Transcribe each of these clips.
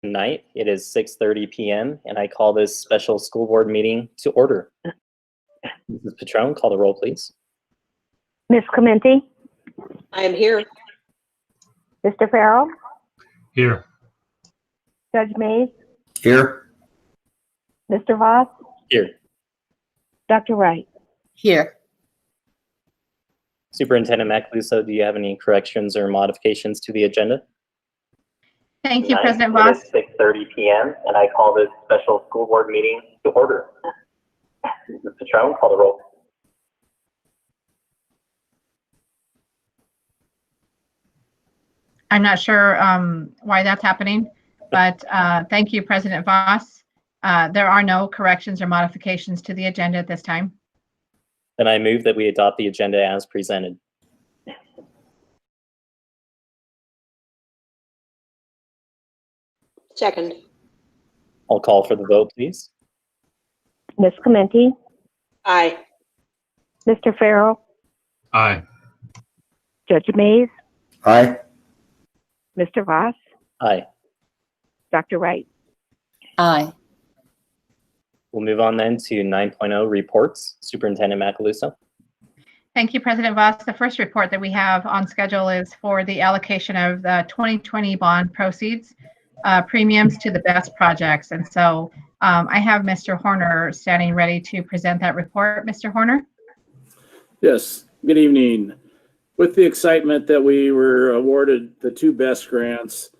tonight. It is 6:30 p.m. and I call this special school board meeting to order. Mrs. Patron, call the roll, please. Ms. Clementi? I am here. Mr. Farrell? Here. Judge Mays? Here. Mr. Voss? Here. Dr. Wright? Here. Superintendent Macaluso, do you have any corrections or modifications to the agenda? Thank you, Tonight, President Voss. It is 6:30 p.m. and I call this special school board meeting to order. Mrs. Patron, call the roll. I'm not sure why that's happening, but thank you, President Voss. There are no corrections or modifications to the agenda at this time. Then I move that we adopt the agenda as presented. Second. I'll call for the vote, please. Ms. Clementi? Aye. Mr. Farrell? Aye. Judge Mays? Aye. Mr. Voss? Aye. Dr. Wright? Aye. We'll move on then to 9.0 reports. Superintendent Macaluso. Thank you, President Voss. The first report that we have on schedule is for the allocation of the 2020 bond proceeds, premiums to the best projects. And so I have Mr. Horner standing ready to present that report. Mr. Horner? Yes, good evening. With the excitement that we were awarded the two best grants,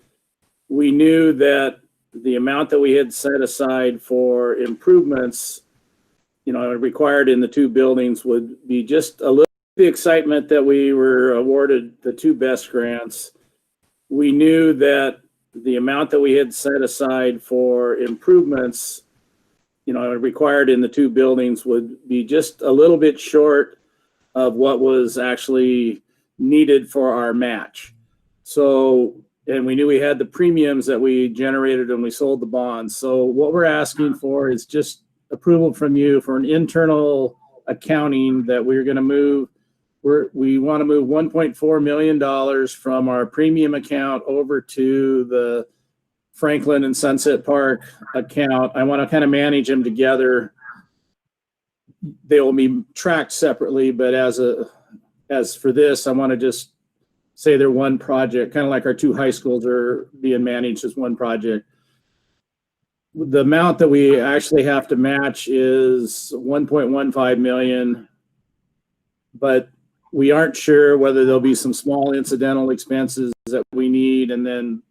we knew that the amount that we had set aside for improvements, required in the two buildings would be just a little. The excitement that we were awarded the two best grants, we knew that the amount that we had set aside for improvements, required in the two buildings would be just a little bit short of what was actually needed for our match. So, and we knew we had the premiums that we generated when we sold the bonds. So what we're asking for is just approval from you for an internal accounting that we're going to move. We want to move $1.4 million from our premium account over to the Franklin and Sunset Park account. I want to kind of manage them together. They will be tracked separately, but as for this, I want to just say they're one project, kind of like our two high schools are being managed as one project. The amount that we actually have to match is $1.15 million, but we aren't sure whether there'll be some small incidental expenses that we need, and then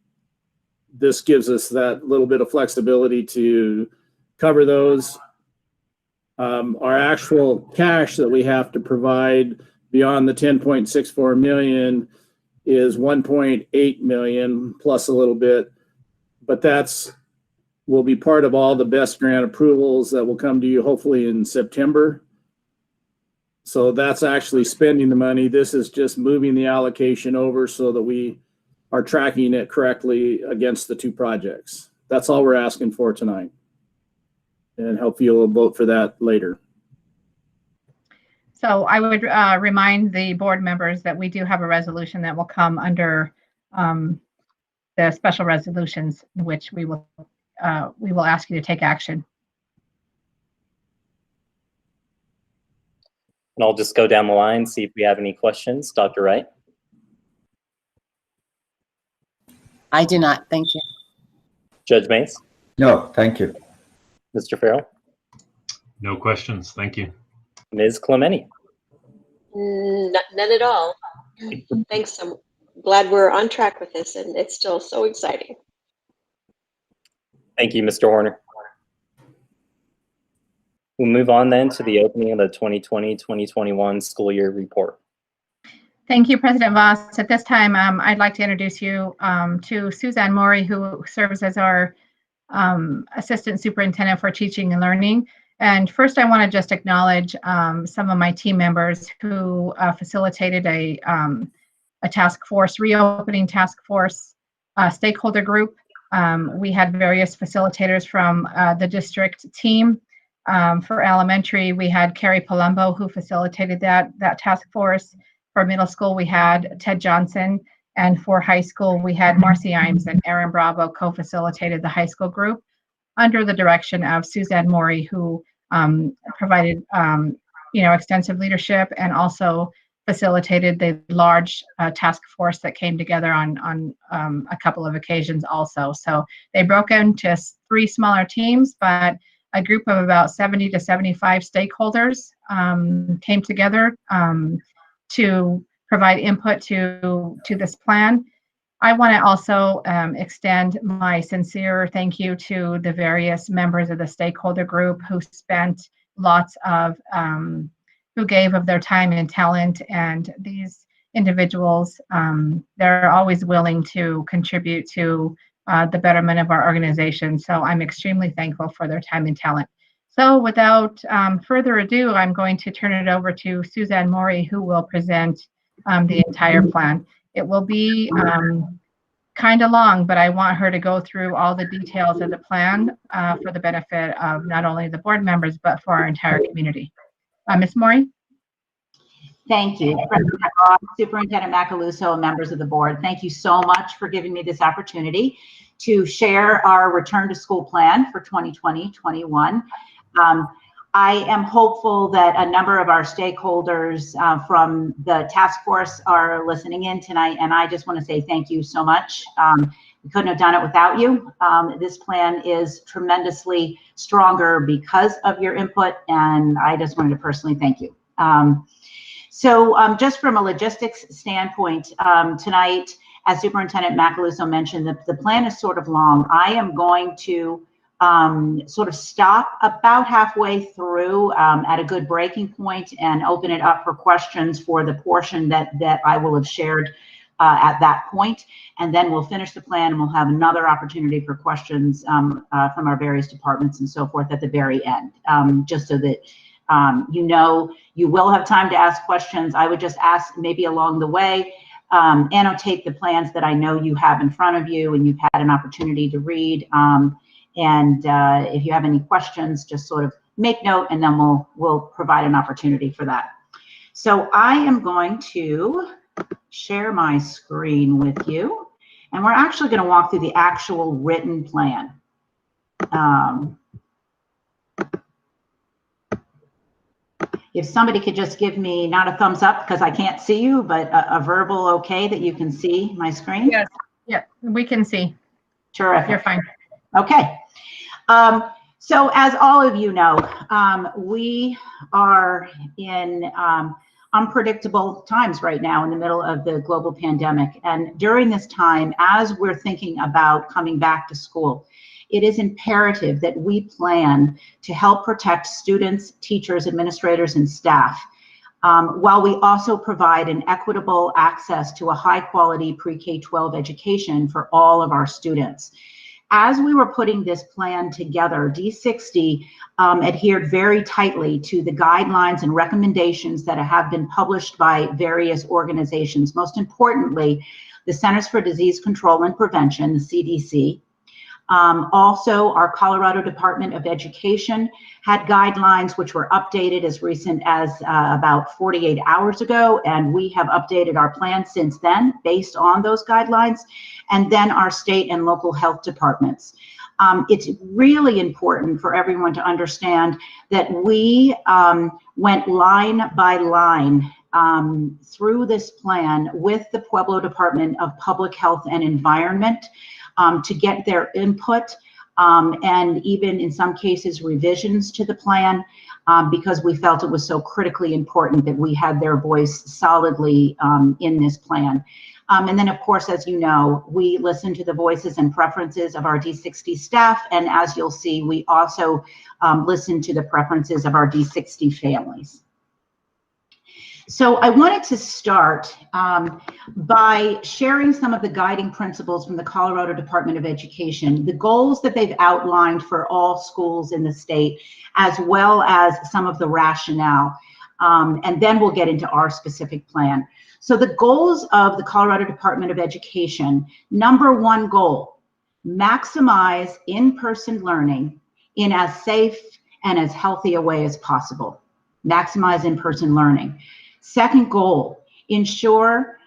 this gives us that little bit of flexibility to cover those. Our actual cash that we have to provide beyond the 10.64 million is 1.8 million plus a little bit, but will be part of all the best grant approvals that will come to you hopefully in September. So that's actually spending the money. This is just moving the allocation over so that we are tracking it correctly against the two projects. That's all we're asking for tonight. And hope you'll vote for that later. So I would remind the board members that we do have a resolution that will come under the special resolutions, in which we will ask you to take action. And I'll just go down the line, see if we have any questions. Dr. Wright? I do not. Thank you. Judge Mays? No, thank you. Mr. Farrell? No questions. Thank you. Ms. Clementi? None at all. Thanks. I'm glad we're on track with this, and it's still so exciting. Thank you, Mr. Horner. We'll move on then to the opening of the 2020-2021 school year report. Thank you, President Voss. At this time, I'd like to introduce you to Suzanne Maury, who serves as our Assistant Superintendent for Teaching and Learning. And first, I want to just acknowledge some of my team members who facilitated a task force, reopening task force stakeholder group. We had various facilitators from the district team. For elementary, we had Carrie Palumbo, who facilitated that task force. For middle school, we had Ted Johnson And for high school, we had Marcy Imes and Aaron Bravo co-facilitated the high school group under the direction of Suzanne Maury, who provided extensive leadership and also facilitated the large task force that came together on a couple of occasions also. So they broke into 3 smaller teams, but a group of about 70 to 75 stakeholders came together to provide input to this plan. I want to also extend my sincere thank you to the various members of the stakeholder group who spent lots of who gave of their time and talent, and these individuals, they're always willing to contribute to the betterment of our organization. So I'm extremely thankful for their time and talent. So without further ado, I'm going to turn it over to Suzanne Maury, who will present the entire plan. It will be kind of long, but I want her to go through all the details of the plan for the benefit of not only the board members, but for our entire community. Ms. Maury? Thank you, President Ross, Superintendent Macaluso, and members of the board. Thank you so much for giving me this opportunity to share our return to school plan for 2020-21. I am hopeful that a number of our stakeholders from the task force are listening in tonight, and I just want to say thank you so much. We couldn't have done it without you. This plan is tremendously stronger because of your input, and I just wanted to personally thank you. So just from a logistics standpoint, tonight, as Superintendent Macaluso mentioned, the plan is sort of long. I am going to sort of stop about halfway through at a good breaking point and open it up for questions for the portion that I will have shared at that point. And then we'll finish the plan and we'll have another opportunity for questions from our various departments and so forth at the very end, just so that you will have time to ask questions. I would just ask maybe along the way, annotate the plans that I know you have in front of you and you've had an opportunity to read. And if you have any questions, just sort of make note and then we'll provide an opportunity for that. So I am going to share my screen with you, and we're actually going to walk through the actual written plan. If somebody could just give me not a thumbs up because I can't see you, but a verbal okay that you can see my screen. Yes, yeah, we can see. Terrific. You're fine. Okay. So as all of you know, we are in unpredictable times right now in the middle of the global pandemic. And during this time, as we're thinking about coming back to school, it is imperative that we plan to help protect students, teachers, administrators, and staff, while we also provide an equitable access to a high-quality pre-K-12 education for all of our students. As we were putting this plan together, D60 adhered very tightly to the guidelines and recommendations that have been published by various organizations. Most importantly, the Centers for Disease Control and Prevention, the CDC. Also, our Colorado Department of Education had guidelines which were updated as recent as about 48 hours ago, and we have updated our plan since then based on those guidelines, and then our state and local health departments. It's really important for everyone to understand that we went line by line through this plan with the Pueblo Department of Public Health and Environment to get their input and even in some cases revisions to the plan because we felt it was so critically important that we had their voice solidly in this plan. And then of course, as you know, we listen to the voices and preferences of our D60 staff, and as you'll see, we also listen to the preferences of our D60 families. So I wanted to start by sharing some of the guiding principles from the Colorado Department of Education, the goals that they've outlined for all schools in the state, as well as some of the rationale. And then we'll get into our specific plan. So the goals of the Colorado Department of Education, #1 goal, maximize in-person learning in as safe and as healthy a way as possible. Maximize in-person learning. Second goal, ensure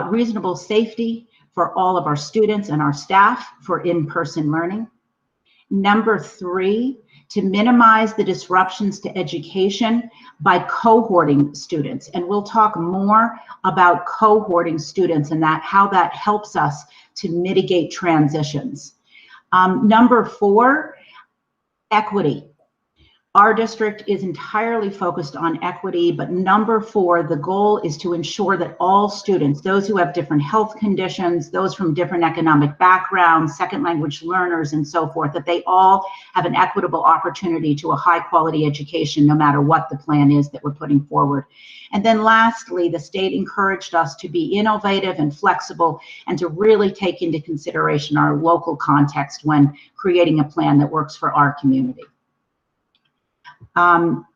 reasonable safety, for all of our students and our staff for in-person learning. Number 3, to minimize the disruptions to education by cohorting students. And we'll talk more about cohorting students and how that helps us to mitigate transitions. Number 4, equity. Our district is entirely focused on equity, but number 4, the goal is to ensure that all students, those who have different health conditions, those from different economic backgrounds, second language learners, and so forth, that they all have an equitable opportunity to a high quality education, no matter what the plan is that we're putting forward. And then lastly, the state encouraged us to be innovative and flexible and to really take into consideration our local context when creating a plan that works for our community.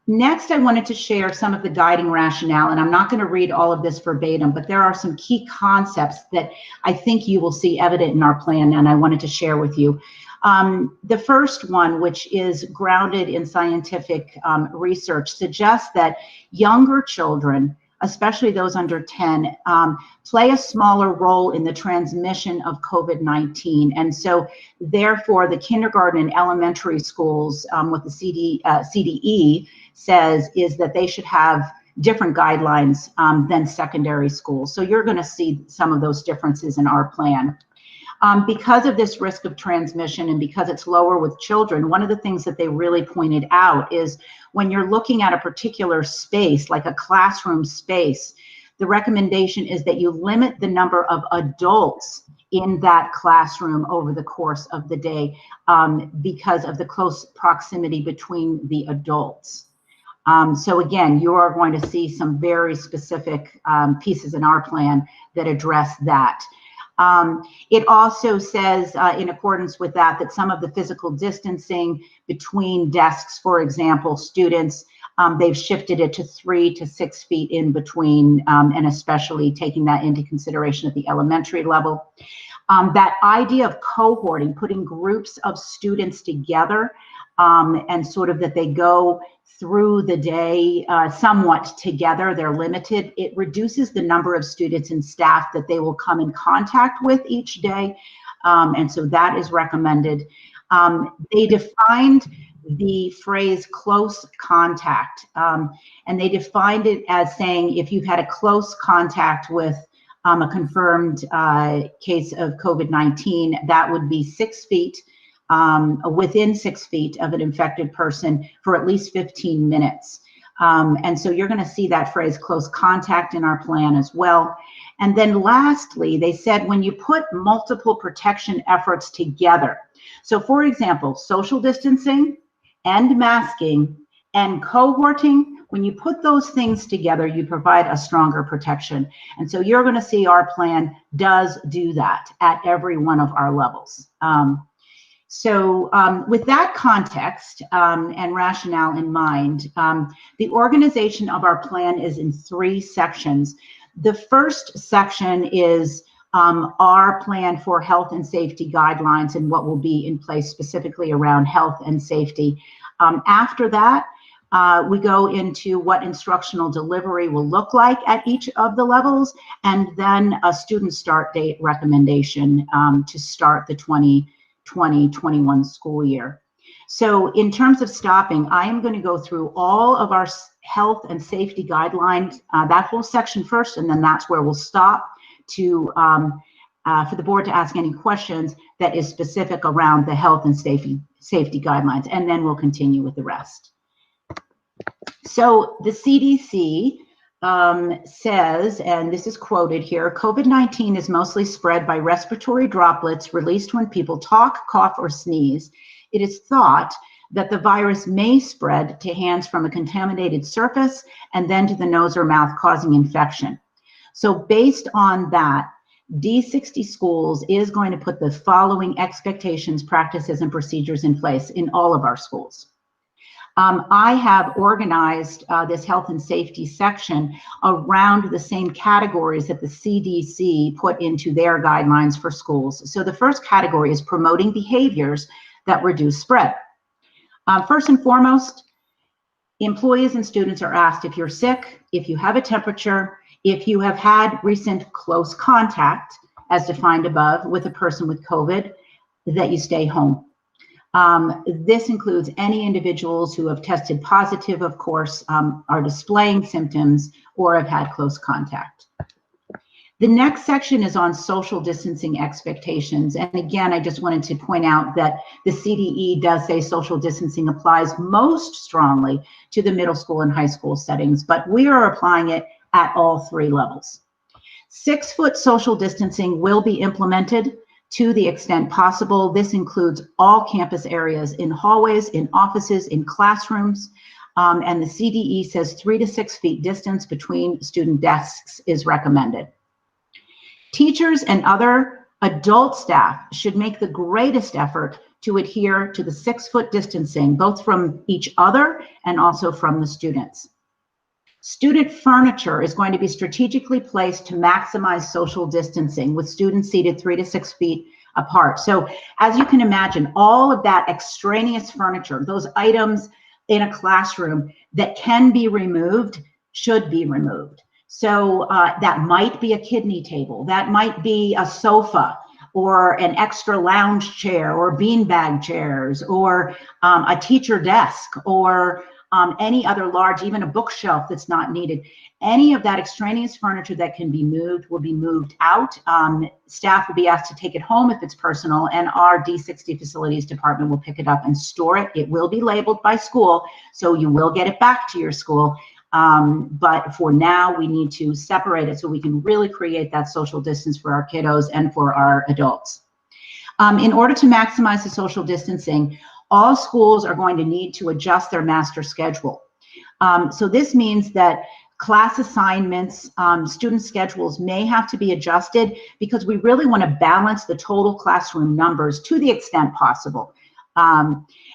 Next, I wanted to share some of the guiding rationale, and I'm not going to read all of this verbatim, but there are some key concepts that I think you will see evident in our plan, and I wanted to share with you. The first one, which is grounded in scientific research, suggests that younger children, especially those under 10, play a smaller role in the transmission of COVID-19. And so therefore the kindergarten and elementary schools, what the CDE says is that they should have different guidelines than secondary schools. So you're gonna see some of those differences in our plan. Because of this risk of transmission and because it's lower with children, one of the things that they really pointed out is when you're looking at a particular space, like a classroom space, the recommendation is that you limit the number of adults in that classroom over the course of the day because of the close proximity between the adults. So again, you are going to see some very specific pieces in our plan that address that. It also says, in accordance with that, that some of the physical distancing between desks, for example, students, they've shifted it to 3 to 6 feet in between, and especially taking that into consideration at the elementary level. That idea of cohorting, putting groups of students together, and sort of that they go through the day somewhat together, they're limited, it reduces the number of students and staff that they will come in contact with each day. And so that is recommended. They defined the phrase close contact, and they defined it as saying if you've had a close contact with a confirmed case of COVID-19, that would be 6 feet, within 6 feet of an infected person for at least 15 minutes. And so you're going to see that phrase close contact in our plan as well. And then lastly, they said when you put multiple protection efforts together, so for example, social distancing and masking and cohorting, when you put those things together, you provide a stronger protection. And so you're going to see our plan does do that at every one of our levels. With that context and rationale in mind, the organization of our plan is in 3 sections. The first section is our plan for health and safety guidelines and what will be in place specifically around health and safety. After that, we go into what instructional delivery will look like at each of the levels, and then a student start date recommendation to start the 2020-21 school year. So in terms of stopping, I am going to go through all of our health and safety guidelines, that whole section first, and then that's where we'll stop to for the board to ask any questions that is specific around the health and safety guidelines, and then we'll continue with the rest. So the CDC says, and this is quoted here, COVID-19 is mostly spread by respiratory droplets released when people talk, cough, or sneeze. It is thought that the virus may spread to hands from a contaminated surface and then to the nose or mouth, causing infection. So based on that, D60 Schools is going to put the following expectations, practices, and procedures in place in all of our schools. I have organized this health and safety section around the same categories that the CDC put into their guidelines for schools. So the first category is promoting behaviors that reduce spread. First and foremost, employees and students are asked if you're sick, if you have a temperature, if you have had recent close contact, as defined above, with a person with COVID, that you stay home. This includes any individuals who have tested positive, of course, are displaying symptoms, or have had close contact. The next section is on social distancing expectations. And again, I just wanted to point out that the CDE does say social distancing applies most strongly to the middle school and high school settings, but we are applying it at all 3 levels. 6-foot social distancing will be implemented to the extent possible. This includes all campus areas, in hallways, in offices, in classrooms, and the CDE says 3 to 6 feet distance between student desks is recommended. Teachers and other adult staff should make the greatest effort to adhere to the 6-foot distancing, both from each other and also from the students. Student furniture is going to be strategically placed to maximize social distancing, with students seated 3 to 6 feet apart. So as you can imagine, all of that extraneous furniture, those items in a classroom that can be removed, should be removed. So that might be a kidney table, that might be a sofa, or an extra lounge chair, or beanbag chairs, or a teacher desk, or any other large, even a bookshelf that's not needed. Any of that extraneous furniture that can be moved will be moved out. Staff will be asked to take it home if it's personal, and our D60 facilities department will pick it up and store it. It will be labeled by school, so you will get it back to your school. But for now, we need to separate it so we can really create that social distance for our kiddos and for our adults. In order to maximize the social distancing, all schools are going to need to adjust their master schedule. So this means that class assignments, student schedules may have to be adjusted, because we really want to balance the total classroom numbers to the extent possible.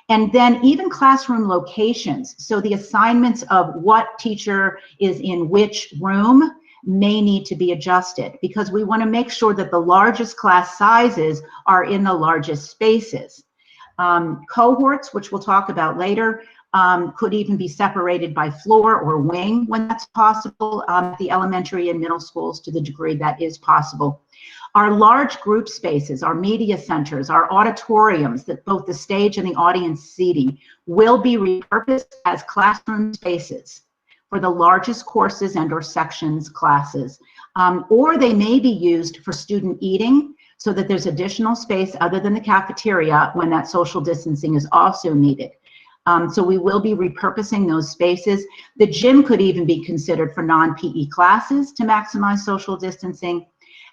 And then even classroom locations. So the assignments of what teacher is in which room may need to be adjusted, because we want to make sure that the largest class sizes are in the largest spaces. Cohorts, which we'll talk about later, could even be separated by floor or wing when that's possible, at the elementary and middle schools, to the degree that is possible. Our large group spaces, our media centers, our auditoriums, that both the stage and the audience seating, will be repurposed as classroom spaces for the largest courses and or sections classes, or they may be used for student eating, so that there's additional space other than the cafeteria when that social distancing is also needed. So we will be repurposing those spaces. The gym could even be considered for non-PE classes to maximize social distancing.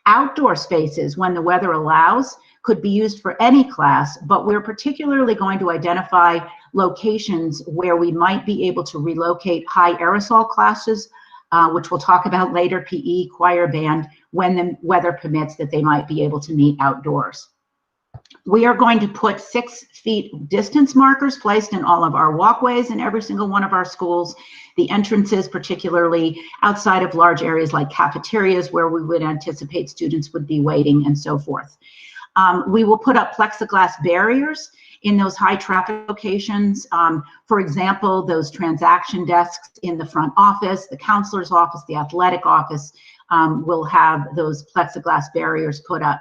Outdoor spaces, when the weather allows, could be used for any class, but we're particularly going to identify locations where we might be able to relocate high aerosol classes, which we'll talk about later, PE, choir, band, when the weather permits, that they might be able to meet outdoors. We are going to put 6 feet distance markers placed in all of our walkways in every single one of our schools, the entrances, particularly outside of large areas like cafeterias where we would anticipate students would be waiting, and so forth. We will put up plexiglass barriers in those high traffic locations. For example, those transaction desks in the front office, the counselor's office, the athletic office will have those plexiglass barriers put up.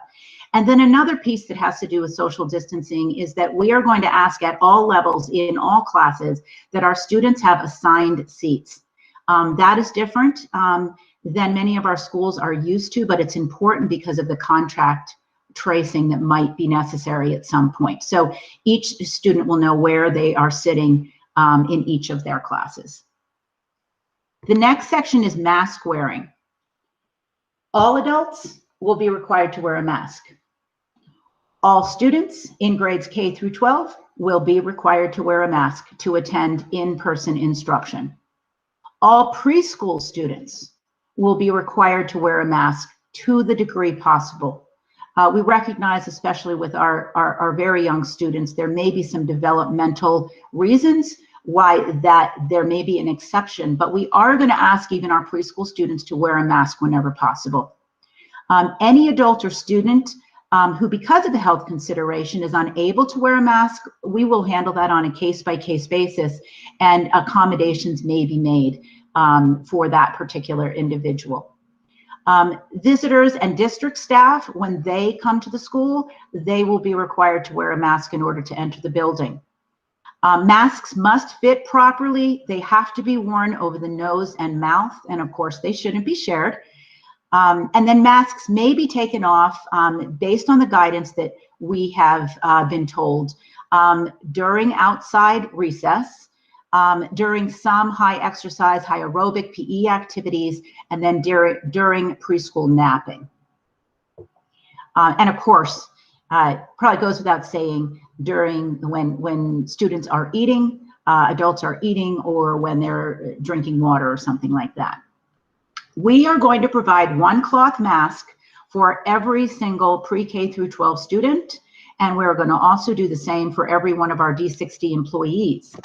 And then another piece that has to do with social distancing is that we are going to ask at all levels in all classes that our students have assigned seats. That is different than many of our schools are used to, but it's important because of the contact tracing that might be necessary at some point. So each student will know where they are sitting in each of their classes. The next section is mask wearing. All adults will be required to wear a mask. All students in grades K through 12 will be required to wear a mask to attend in-person instruction. All preschool students will be required to wear a mask to the degree possible. We recognize, especially with our very young students, there may be some developmental reasons why that there may be an exception, but we are going to ask even our preschool students to wear a mask whenever possible. Any adult or student who, because of a health consideration, is unable to wear a mask, we will handle that on a case-by-case basis, and accommodations may be made for that particular individual. Visitors and district staff, when they come to the school, they will be required to wear a mask in order to enter the building. Masks must fit properly. They have to be worn over the nose and mouth, and of course they shouldn't be shared. And then masks may be taken off based on the guidance that we have been told during outside recess, during some high exercise, high aerobic PE activities, and then during preschool napping. And of course, probably goes without saying, during when students are eating, adults are eating, or when they're drinking water or something like that. We are going to provide one cloth mask for every single pre-K through 12 student, and we're going to also do the same for every one of our D60 employees.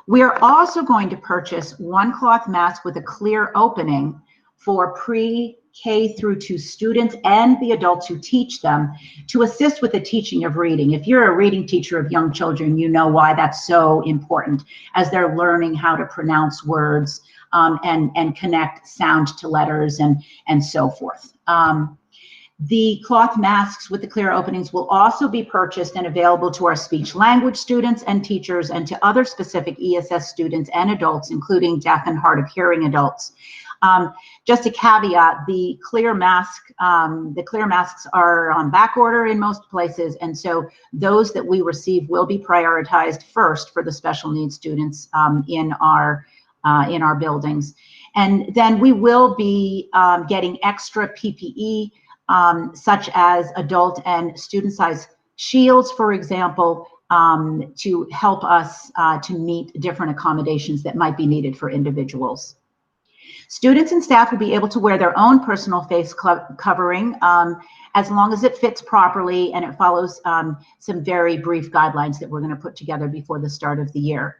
We are also going to purchase one cloth mask with a clear opening for pre-K through 2 students and the adults who teach them to assist with the teaching of reading. If you're a reading teacher of young children, you know why that's so important as they're learning how to pronounce words and connect sound to letters and so forth. The cloth masks with the clear openings will also be purchased and available to our speech language students and teachers, and to other specific ESS students and adults, including deaf and hard of hearing adults. Just a caveat, the clear masks are on back order in most places, and so those that we receive will be prioritized first for the special needs students in our buildings. And then we will be getting extra PPE, such as adult and student size shields, for example, to help us to meet different accommodations that might be needed for individuals. Students and staff will be able to wear their own personal face covering as long as it fits properly and it follows some very brief guidelines that we're going to put together before the start of the year.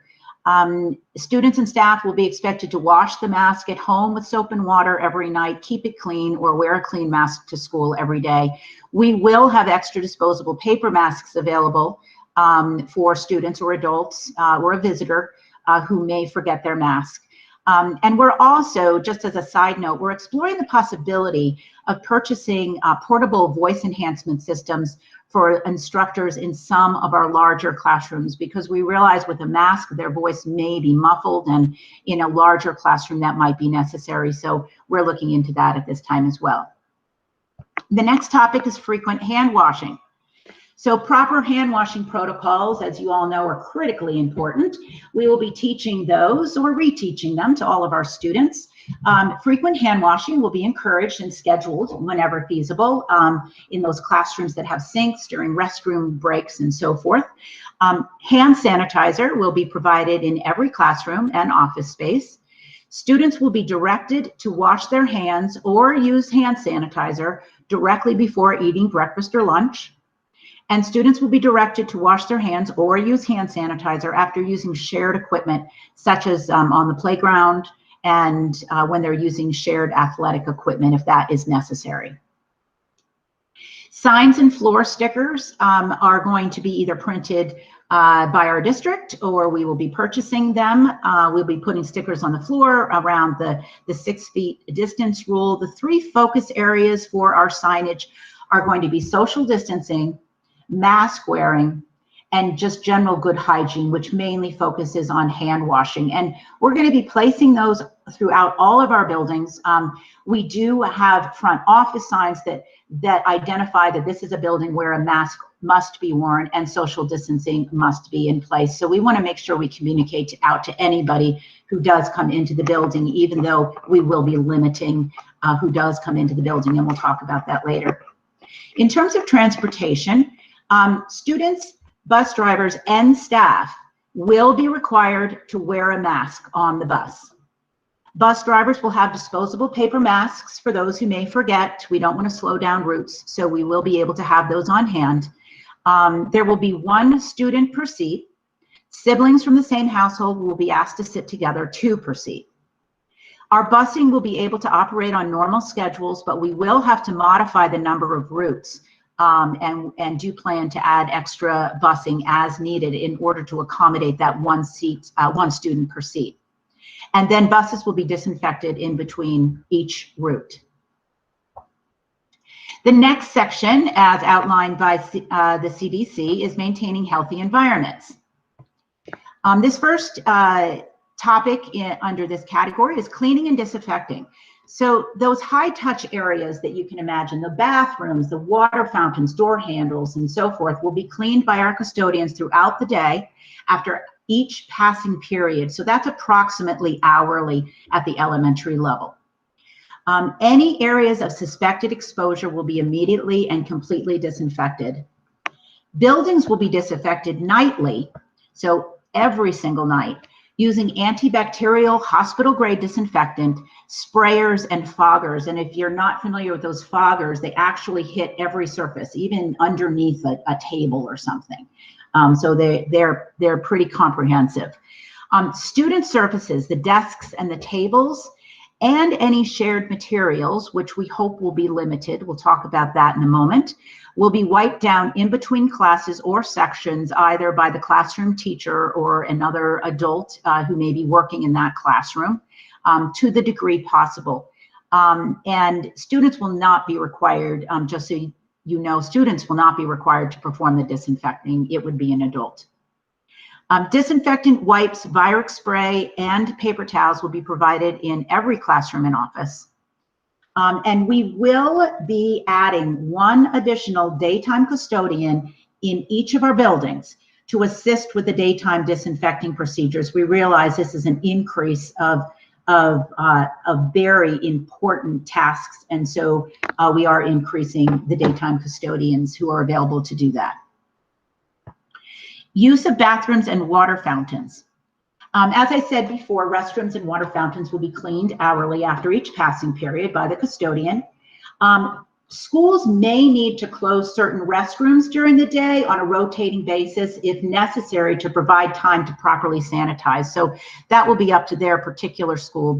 Students and staff will be expected to wash the mask at home with soap and water every night, keep it clean, or wear a clean mask to school every day. We will have extra disposable paper masks available for students or adults or a visitor who may forget their mask. And we're also, just as a side note, we're exploring the possibility of purchasing portable voice enhancement systems for instructors in some of our larger classrooms, because we realize with a mask, their voice may be muffled, and in a larger classroom that might be necessary. So we're looking into that at this time as well. The next topic is frequent hand washing. So proper hand washing protocols, as you all know, are critically important. We will be teaching those or reteaching them to all of our students. Frequent hand washing will be encouraged and scheduled whenever feasible in those classrooms that have sinks during restroom breaks and so forth. Hand sanitizer will be provided in every classroom and office space. Students will be directed to wash their hands or use hand sanitizer directly before eating breakfast or lunch. And students will be directed to wash their hands or use hand sanitizer after using shared equipment, such as on the playground and when they're using shared athletic equipment, if that is necessary. Signs and floor stickers are going to be either printed by our district, or we will be purchasing them. We'll be putting stickers on the floor around the 6 feet distance rule. The 3 focus areas for our signage are going to be social distancing, mask wearing, and just general good hygiene, which mainly focuses on hand washing. And we're going to be placing those throughout all of our buildings. We do have front office signs that identify that this is a building where a mask must be worn and social distancing must be in place. So we want to make sure we communicate out to anybody who does come into the building, even though we will be limiting who does come into the building, and we'll talk about that later. In terms of transportation, students, bus drivers, and staff will be required to wear a mask on the bus. Bus drivers will have disposable paper masks for those who may forget. We don't want to slow down routes, so we will be able to have those on hand. There will be 1 student per seat. Siblings from the same household will be asked to sit together 2 per seat. Our busing will be able to operate on normal schedules, but we will have to modify the number of routes. And do plan to add extra busing as needed in order to accommodate that 1 student per seat. And then buses will be disinfected in between each route. The next section, as outlined by the CDC, is maintaining healthy environments. This first topic under this category is cleaning and disinfecting. So those high-touch areas that you can imagine, the bathrooms, the water fountains, door handles, and so forth, will be cleaned by our custodians throughout the day after each passing period. So that's approximately hourly at the elementary level. Any areas of suspected exposure will be immediately and completely disinfected. Buildings will be disinfected nightly, so every single night, using antibacterial hospital-grade disinfectant, sprayers, and foggers. And if you're not familiar with those foggers, they actually hit every surface, even underneath a table or something. So they're pretty comprehensive. Student surfaces, the desks and the tables, and any shared materials, which we hope will be limited, we'll talk about that in a moment, will be wiped down in between classes or sections, either by the classroom teacher or another adult who may be working in that classroom, to the degree possible. And students will not be required, just so you know, students will not be required to perform the disinfecting. It would be an adult. Disinfectant wipes, Virex spray, and paper towels will be provided in every classroom and office. And we will be adding one additional daytime custodian in each of our buildings to assist with the daytime disinfecting procedures. We realize this is an increase of very important tasks, and so we are increasing the daytime custodians who are available to do that. Use of bathrooms and water fountains. As I said before, restrooms and water fountains will be cleaned hourly after each passing period by the custodian. Schools may need to close certain restrooms during the day on a rotating basis if necessary to provide time to properly sanitize. So that will be up to their particular school,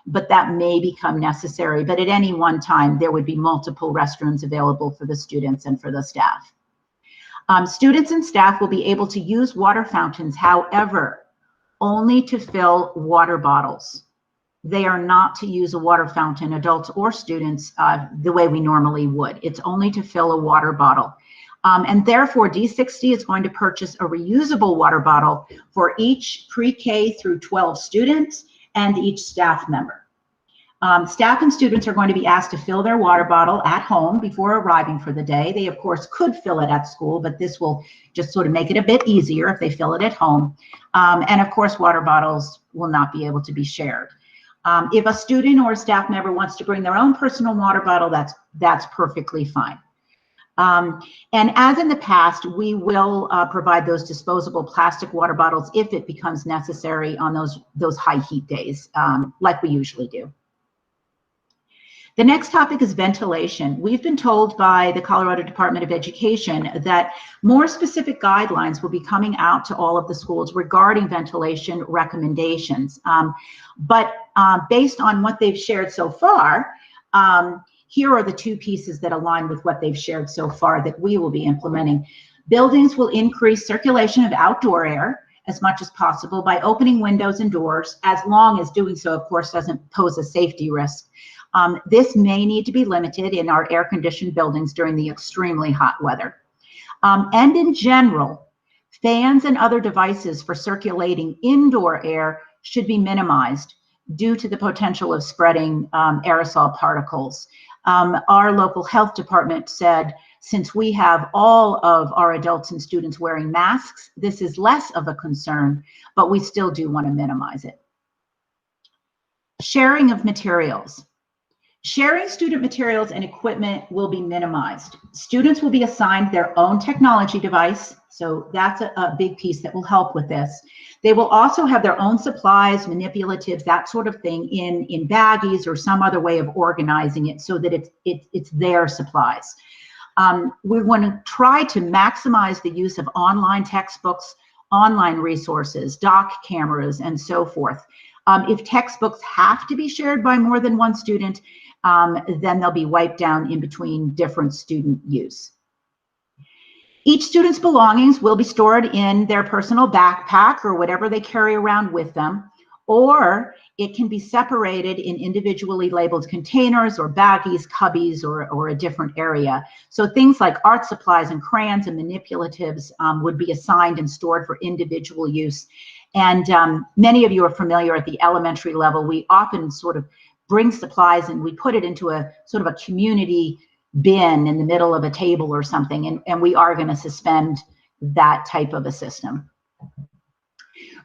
but that may become necessary. But at any one time, there would be multiple restrooms available for the students and for the staff. Students and staff will be able to use water fountains, however, only to fill water bottles. They are not to use a water fountain, adults or students, the way we normally would. It's only to fill a water bottle. And therefore, D60 is going to purchase a reusable water bottle for each pre-K through 12 students and each staff member. Staff and students are going to be asked to fill their water bottle at home before arriving for the day. They, of course, could fill it at school, but this will just sort of make it a bit easier if they fill it at home. And of course, water bottles will not be able to be shared. If a student or a staff member wants to bring their own personal water bottle, that's perfectly fine. And as in the past, we will provide those disposable plastic water bottles if it becomes necessary on those high heat days, like we usually do. The next topic is ventilation. We've been told by the Colorado Department of Education that more specific guidelines will be coming out to all of the schools regarding ventilation recommendations. But based on what they've shared so far, here are the two pieces that align with what they've shared so far that we will be implementing. Buildings will increase circulation of outdoor air as much as possible by opening windows and doors, as long as doing so, of course, doesn't pose a safety risk. This may need to be limited in our air-conditioned buildings during the extremely hot weather. And in general, fans and other devices for circulating indoor air should be minimized due to the potential of spreading aerosol particles. Our local health department said, since we have all of our adults and students wearing masks, this is less of a concern, but we still do want to minimize it. Sharing of materials. Sharing student materials and equipment will be minimized. Students will be assigned their own technology device, so that's a big piece that will help with this. They will also have their own supplies, manipulatives, that sort of thing in baggies or some other way of organizing it so that it's their supplies. We want to try to maximize the use of online textbooks, online resources, dock cameras, and so forth. If textbooks have to be shared by more than one student, then they'll be wiped down in between different student use. Each student's belongings will be stored in their personal backpack or whatever they carry around with them, or it can be separated in individually labeled containers or baggies, cubbies, or a different area. So things like art supplies and crayons and manipulatives would be assigned and stored for individual use. And many of you are familiar at the elementary level. We often sort of bring supplies and we put it into a sort of a community bin in the middle of a table or something, and we are going to suspend that type of a system.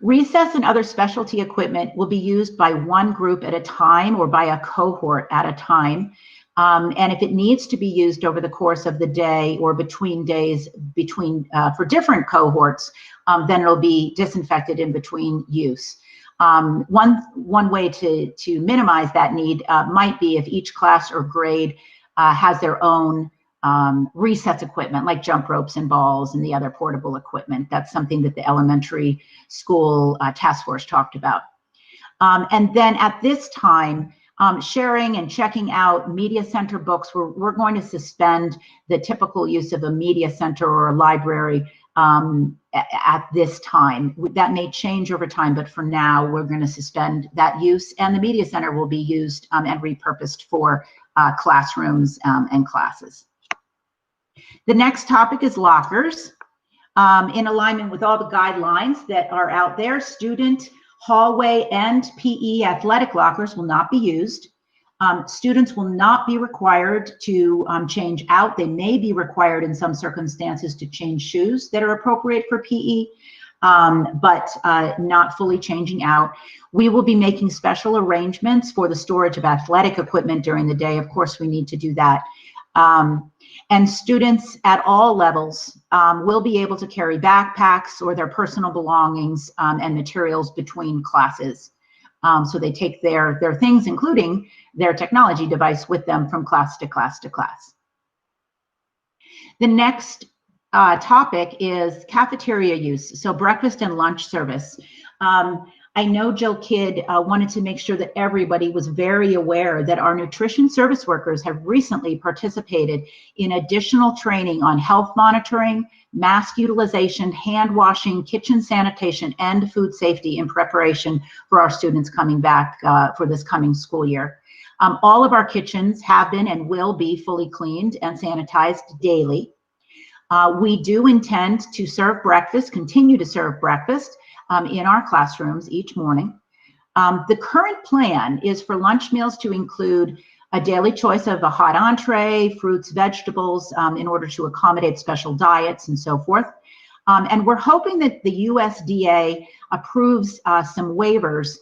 Recess and other specialty equipment will be used by one group at a time or by a cohort at a time. And if it needs to be used over the course of the day or between days for different cohorts, then it'll be disinfected in between use. One way to minimize that need might be if each class or grade has their own recess equipment like jump ropes and balls and the other portable equipment. That's something that the elementary school task force talked about. And then at this time, sharing and checking out media center books, we're going to suspend the typical use of a media center or a library at this time. That may change over time, but for now, we're going to suspend that use, and the media center will be used and repurposed for classrooms and classes. The next topic is lockers. In alignment with all the guidelines that are out there, student, hallway, and PE athletic lockers will not be used. Students will not be required to change out. They may be required in some circumstances to change shoes that are appropriate for PE, but not fully changing out. We will be making special arrangements for the storage of athletic equipment during the day. Of course, we need to do that. And students at all levels will be able to carry backpacks or their personal belongings and materials between classes. So they take their things, including their technology device, with them from class to class to class. The next topic is cafeteria use, so breakfast and lunch service. I know Jill Kidd wanted to make sure that everybody was very aware that our nutrition service workers have recently participated in additional training on health monitoring, mask utilization, hand washing, kitchen sanitation, and food safety in preparation for our students coming back for this coming school year. All of our kitchens have been and will be fully cleaned and sanitized daily. We do intend to serve breakfast, continue to serve breakfast in our classrooms each morning. The current plan is for lunch meals to include a daily choice of a hot entree, fruits, vegetables, in order to accommodate special diets and so forth. And we're hoping that the USDA approves some waivers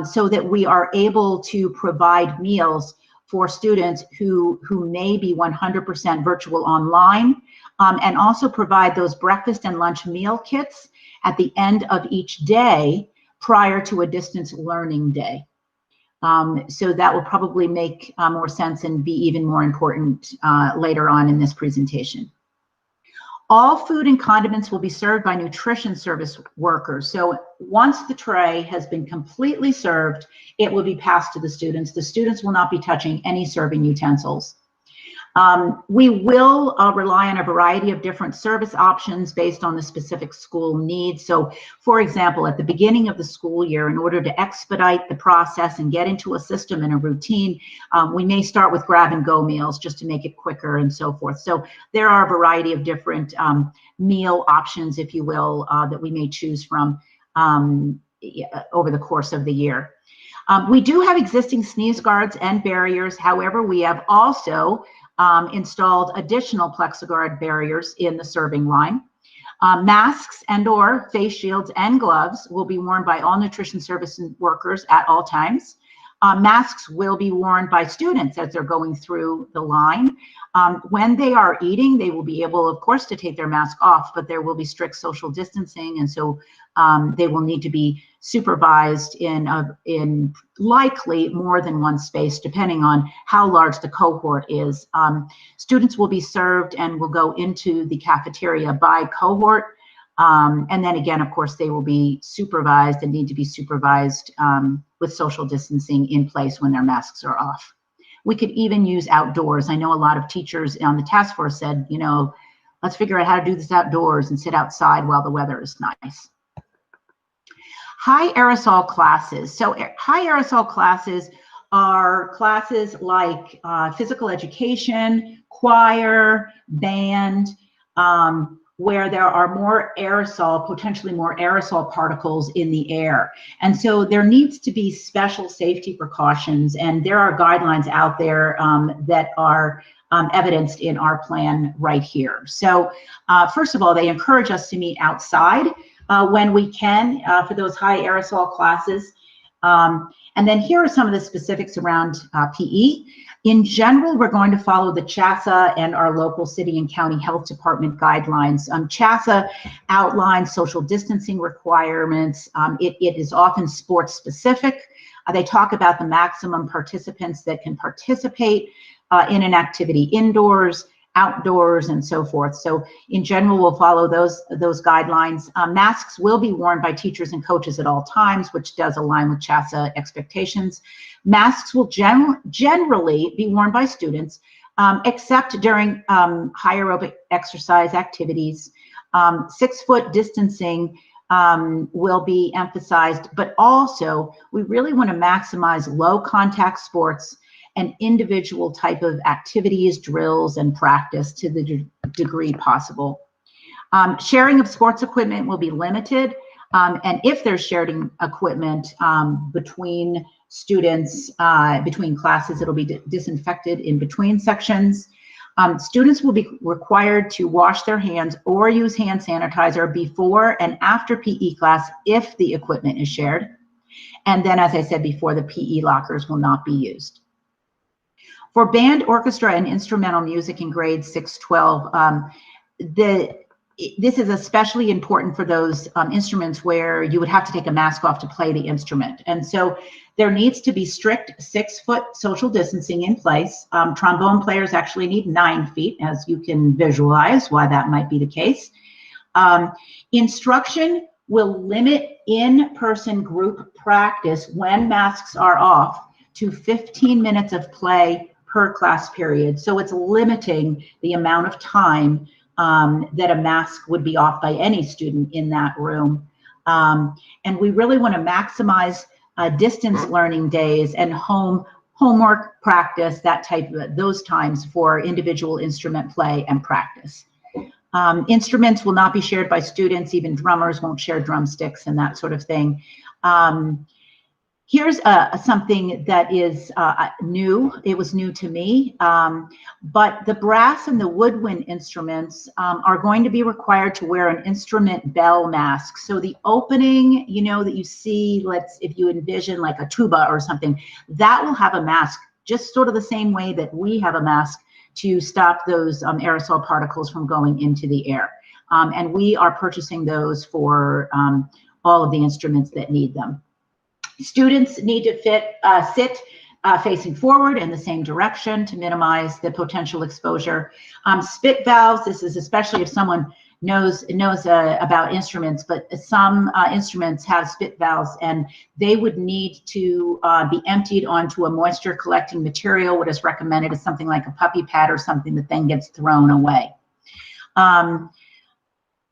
so that we are able to provide meals for students who may be 100% virtual online, and also provide those breakfast and lunch meal kits at the end of each day prior to a distance learning day. So that will probably make more sense and be even more important later on in this presentation. All food and condiments will be served by nutrition service workers. So once the tray has been completely served, it will be passed to the students. The students will not be touching any serving utensils. We will rely on a variety of different service options based on the specific school needs. So, for example, at the beginning of the school year, in order to expedite the process and get into a system and a routine, we may start with grab-and-go meals just to make it quicker and so forth. So there are a variety of different meal options, if you will, that we may choose from over the course of the year. We do have existing sneeze guards and barriers. However, we have also installed additional plexiguard barriers in the serving line. Masks and/or face shields and gloves will be worn by all nutrition service workers at all times. Masks will be worn by students as they're going through the line. When they are eating, they will be able, of course, to take their mask off, but there will be strict social distancing, and so they will need to be supervised in likely more than one space, depending on how large the cohort is. Students will be served and will go into the cafeteria by cohort. And then again, of course, they will be supervised and need to be supervised with social distancing in place when their masks are off. We could even use outdoors. I know a lot of teachers on the task force said, you know, let's figure out how to do this outdoors and sit outside while the weather is nice. high aerosol classes. So high aerosol classes are classes like physical education, choir, band, where there are more aerosol, potentially more aerosol particles in the air. And so there needs to be special safety precautions, and there are guidelines out there that are evidenced in our plan right here. So first of all, they encourage us to meet outside when we can for those high aerosol classes. And then here are some of the specifics around PE. In general, we're going to follow the CHASA and our local city and county health department guidelines. CHASA outlines social distancing requirements. It is often sports specific. They talk about the maximum participants that can participate in an activity indoors, outdoors, and so forth. So in general, we'll follow those guidelines. Masks will be worn by teachers and coaches at all times, which does align with CHASA expectations. Masks will generally be worn by students, except during high aerobic exercise activities. 6 foot distancing will be emphasized, but also we really want to maximize low contact sports and individual type of activities, drills, and practice to the degree possible. Sharing of sports equipment will be limited, and if there's sharing equipment between students, between classes, it'll be disinfected in between sections. Students will be required to wash their hands or use hand sanitizer before and after PE class if the equipment is shared. And then, as I said before, the PE lockers will not be used. For band, orchestra, and instrumental music in grades 6-12, this is especially important for those instruments where you would have to take a mask off to play the instrument. And so there needs to be strict 6 foot social distancing in place. Trombone players actually need 9 feet, as you can visualize why that might be the case. Instruction will limit in-person group practice when masks are off to 15 minutes of play per class period. So it's limiting the amount of time that a mask would be off by any student in that room. And we really want to maximize distance learning days and homework practice, that type of those times for individual instrument play and practice. Instruments will not be shared by students. Even drummers won't share drumsticks and that sort of thing. Here's something that is new. It was new to me, but the brass and the woodwind instruments are going to be required to wear an instrument bell mask. So the opening, you know, that you see, if you envision like a tuba or something, that will have a mask, just sort of the same way that we have a mask to stop those aerosol particles from going into the air. And we are purchasing those for all of the instruments that need them. Students need to sit facing forward in the same direction to minimize the potential exposure. Spit valves, this is especially if someone knows about instruments, but some instruments have spit valves and they would need to be emptied onto a moisture collecting material. What is recommended is something like a puppy pad or something that then gets thrown away.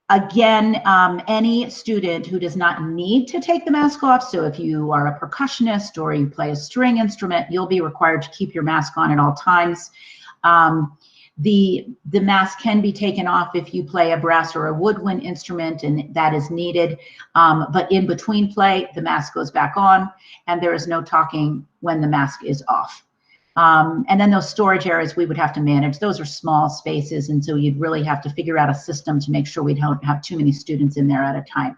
Again, any student who does not need to take the mask off, so if you are a percussionist or you play a string instrument, you'll be required to keep your mask on at all times. The mask can be taken off if you play a brass or a woodwind instrument and that is needed, but in between play, the mask goes back on and there is no talking when the mask is off. And then those storage areas we would have to manage. Those are small spaces, and so you'd really have to figure out a system to make sure we don't have too many students in there at a time.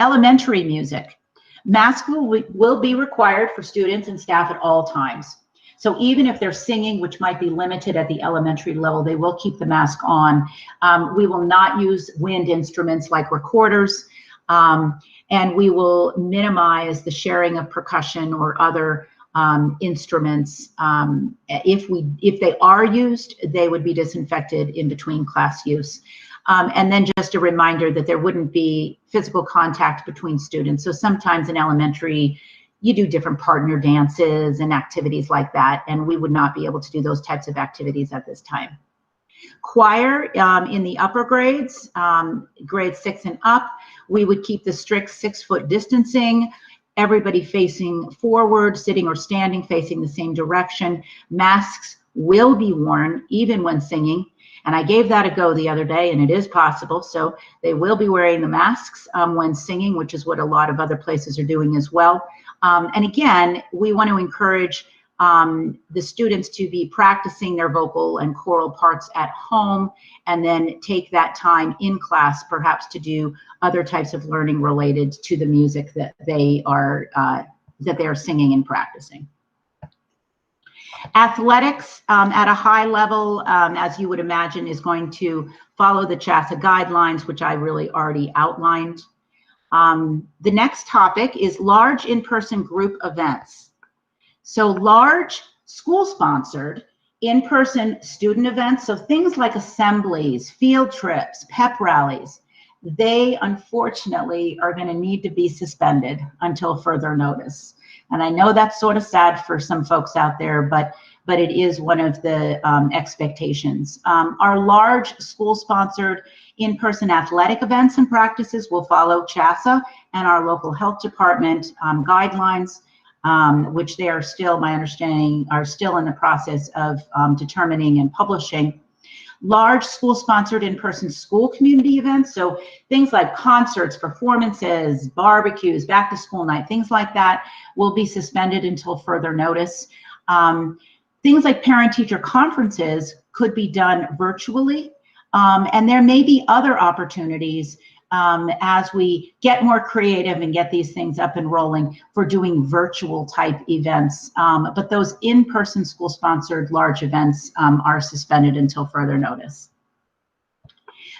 Elementary music. Mask will be required for students and staff at all times. So even if they're singing, which might be limited at the elementary level, they will keep the mask on. We will not use wind instruments like recorders, and we will minimize the sharing of percussion or other instruments. If they are used, they would be disinfected in between class use. And then just a reminder that there wouldn't be physical contact between students. So sometimes in elementary, you do different partner dances and activities like that, and we would not be able to do those types of activities at this time. Choir in the upper grades, grades 6 and up, we would keep the strict 6-foot distancing, everybody facing forward, sitting or standing facing the same direction. Masks will be worn even when singing. And I gave that a go the other day, and it is possible. So they will be wearing the masks when singing, which is what a lot of other places are doing as well. And again, we want to encourage the students to be practicing their vocal and choral parts at home, and then take that time in class perhaps to do other types of learning related to the music that they are singing and practicing. Athletics at a high level, as you would imagine, is going to follow the CHASA guidelines, which I really already outlined. The next topic is large in-person group events. So large school-sponsored in-person student events, so things like assemblies, field trips, pep rallies, they unfortunately are going to need to be suspended until further notice. And I know that's sort of sad for some folks out there, but it is one of the expectations. Our large school-sponsored in-person athletic events and practices will follow CHASA and our local health department guidelines, which they are still, my understanding, are still in the process of determining and publishing. Large school-sponsored in-person school community events, so things like concerts, performances, barbecues, back-to-school night, things like that will be suspended until further notice. Things like parent-teacher conferences could be done virtually, and there may be other opportunities as we get more creative and get these things up and rolling for doing virtual type events. But those in-person school-sponsored large events are suspended until further notice.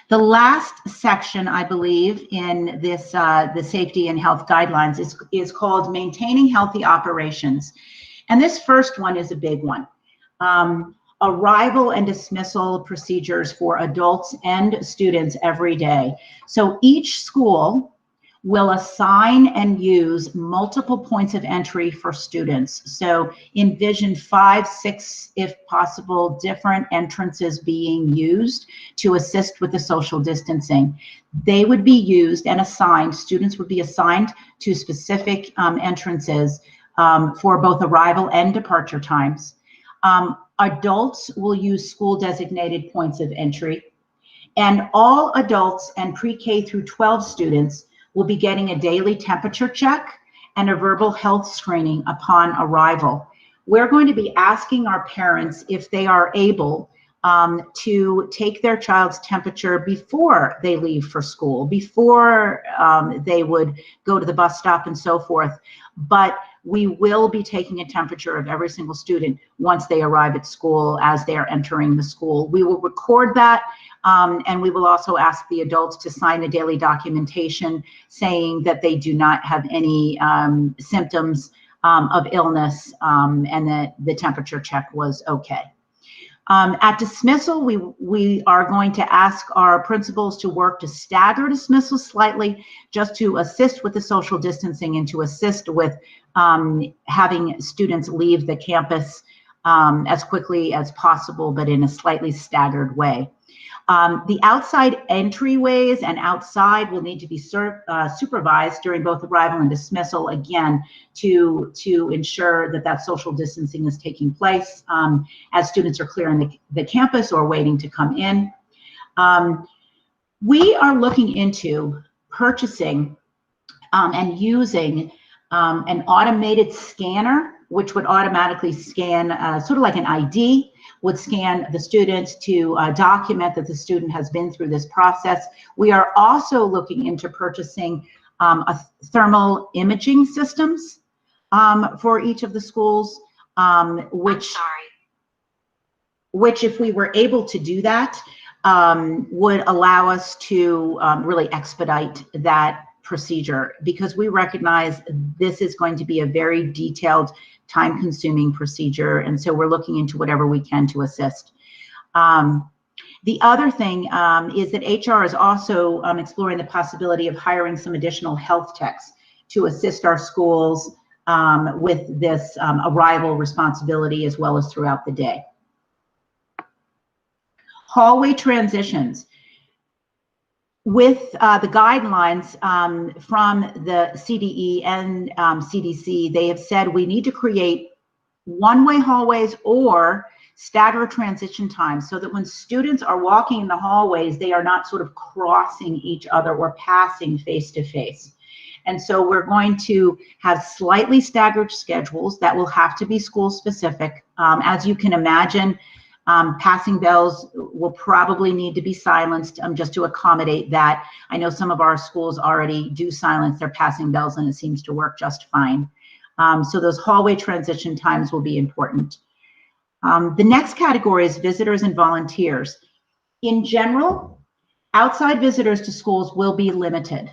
The last section, I believe, in this the safety and health guidelines is called Maintaining Healthy Operations. And this first one is a big one. Arrival and dismissal procedures for adults and students every day. So each school will assign and use multiple points of entry for students. So envision 5, 6, if possible, different entrances being used to assist with the social distancing. They would be used and assigned, students would be assigned to specific entrances for both arrival and departure times. Adults will use school designated points of entry, and all adults and pre-K through 12 students will be getting a daily temperature check and a verbal health screening upon arrival. We're going to be asking our parents if they are able to take their child's temperature before they leave for school, before they would go to the bus stop and so forth. But we will be taking a temperature of every single student once they arrive at school as they're entering the school. We will record that, and we will also ask the adults to sign a daily documentation saying that they do not have any symptoms of illness and that the temperature check was okay. At dismissal, we are going to ask our principals to work to stagger dismissal slightly, just to assist with the social distancing and to assist with having students leave the campus as quickly as possible, but in a slightly staggered way. The outside entryways and outside will need to be supervised during both arrival and dismissal, again, to ensure that that social distancing is taking place as students are clearing the campus or waiting to come in. We are looking into purchasing and using an automated scanner, which would automatically scan, sort of like an ID, would scan the students to document that the student has been through this process. We are also looking into purchasing thermal imaging systems for each of the schools, which if we were able to do that, would allow us to really expedite that procedure, because we recognize this is going to be a very detailed, time-consuming procedure, and so we're looking into whatever we can to assist. The other thing is that HR is also exploring the possibility of hiring some additional health techs to assist our schools with this arrival responsibility as well as throughout the day. Hallway transitions. With the guidelines from the CDE and CDC, they have said we need to create one-way hallways or stagger transition times so that when students are walking in the hallways, they are not sort of crossing each other or passing face to face. And so we're going to have slightly staggered schedules that will have to be school specific. As you can imagine, passing bells will probably need to be silenced just to accommodate that. I know some of our schools already do silence their passing bells and it seems to work just fine. So those hallway transition times will be important. The next category is visitors and volunteers. In general, outside visitors to schools will be limited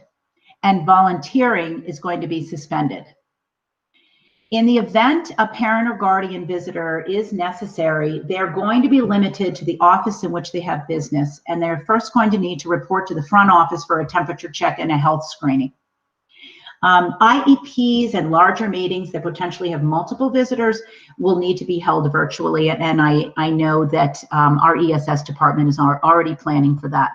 and volunteering is going to be suspended. In the event a parent or guardian visitor is necessary, they're going to be limited to the office in which they have business, and they're first going to need to report to the front office for a temperature check and a health screening. IEPs and larger meetings that potentially have multiple visitors will need to be held virtually, and I know that our ESS department is already planning for that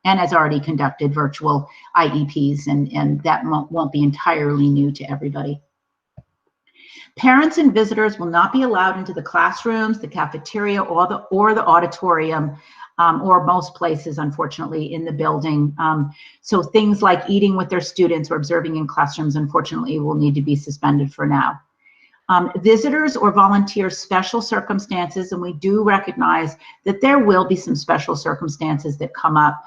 and has already conducted virtual IEPs, and that won't be entirely new to everybody. Parents and visitors will not be allowed into the classrooms, the cafeteria, or the auditorium, or most places, unfortunately, in the building. So things like eating with their students or observing in classrooms, unfortunately, will need to be suspended for now. Visitors or volunteer special circumstances, and we do recognize that there will be some special circumstances that come up,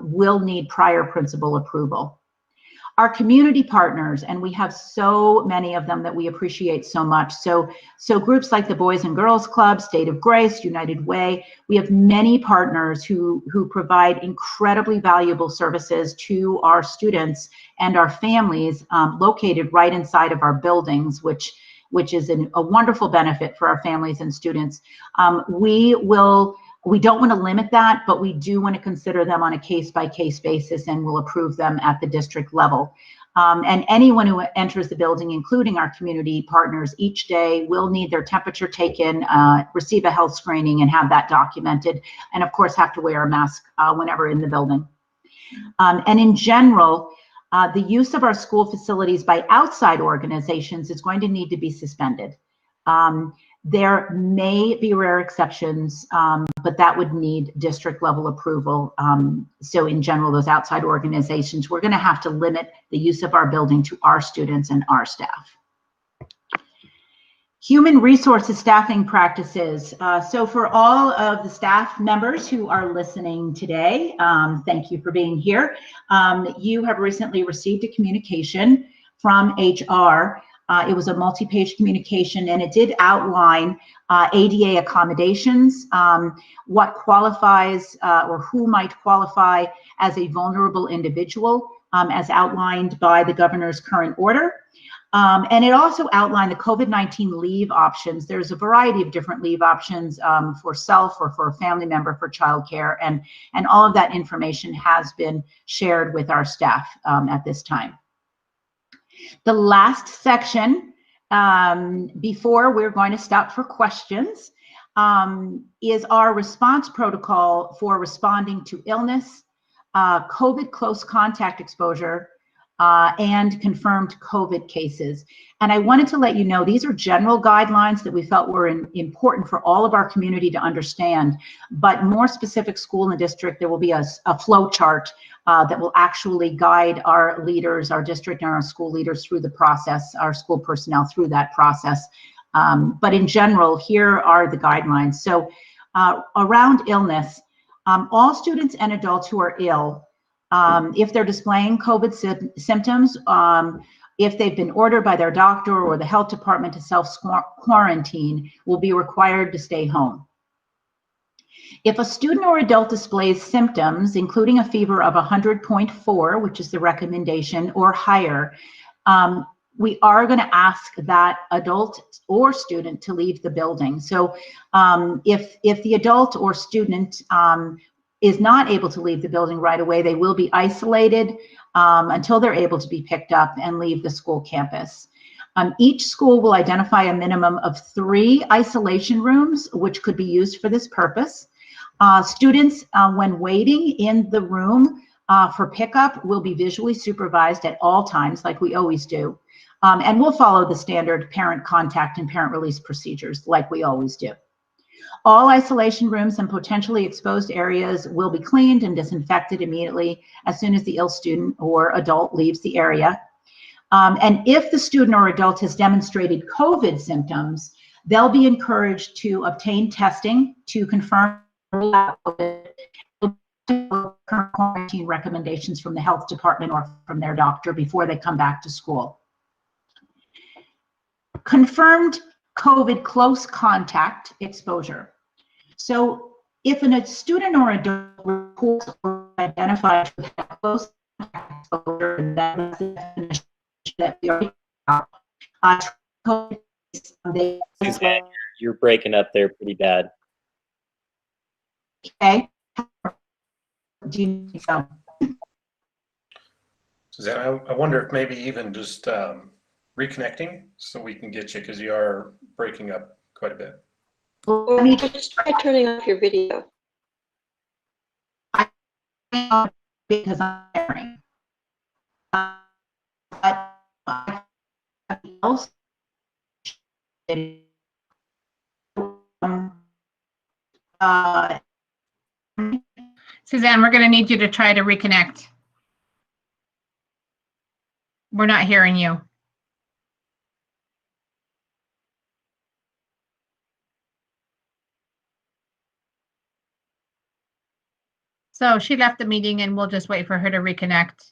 will need prior principal approval. Our community partners, and we have so many of them that we appreciate so much. So groups like the Boys and Girls Club, State of Grace, United Way, we have many partners who provide incredibly valuable services to our students and our families located right inside of our buildings, which is a wonderful benefit for our families and students. We don't want to limit that, but we do want to consider them on a case-by-case basis, and we'll approve them at the district level. And anyone who enters the building, including our community partners, each day will need their temperature taken, receive a health screening, and have that documented, and of course have to wear a mask whenever in the building. And in general, the use of our school facilities by outside organizations is going to need to be suspended. There may be rare exceptions, but that would need district level approval. So in general, those outside organizations, we're going to have to limit the use of our building to our students and our staff. Human resources staffing practices. So for all of the staff members who are listening today, thank you for being here. You have recently received a communication from HR. It was a multi-page communication, and it did outline ADA accommodations, what qualifies or who might qualify as a vulnerable individual, as outlined by the governor's current order. And it also outlined the COVID-19 leave options. There's a variety of different leave options for self or for a family member for childcare, and all of that information has been shared with our staff at this time. The last section, before we're going to stop for questions, is our response protocol for responding to illness, COVID close contact exposure, and confirmed COVID cases. And I wanted to let you know, these are general guidelines that we felt were important for all of our community to understand, but more specific school in the district, there will be a flow chart that will actually guide our leaders, our district and our school leaders through the process, our school personnel through that process. But in general, here are the guidelines. So around illness, all students and adults who are ill, if they're displaying COVID symptoms, if they've been ordered by their doctor or the health department to self-quarantine, will be required to stay home. If a student or adult displays symptoms, including a fever of 100.4, which is the recommendation, or higher, we are going to ask that adult or student to leave the building. So if the adult or student is not able to leave the building right away, they will be isolated until they're able to be picked up and leave the school campus. Each school will identify a minimum of 3 isolation rooms, which could be used for this purpose. Students, when waiting in the room for pickup, will be visually supervised at all times, like we always do. And we'll follow the standard parent contact and parent release procedures, like we always do. All isolation rooms and potentially exposed areas will be cleaned and disinfected immediately as soon as the ill student or adult leaves the area. And if the student or adult has demonstrated COVID symptoms, they'll be encouraged to obtain testing to confirm quarantine recommendations from the health department or from their doctor before they come back to school. Confirmed COVID close contact exposure. So if a student or adult reports or identified to have close contact exposure, that's the definition that we already have. Suzanne, you're breaking up there pretty bad. Okay. Do you think so? Suzanne, I wonder if maybe even just reconnecting so we can get you, because you are breaking up quite a bit. Or just try turning off your video. Because I'm sharing. But else, Suzanne, we're going to need you to try to reconnect. We're not hearing you. So she left the meeting and we'll just wait for her to reconnect.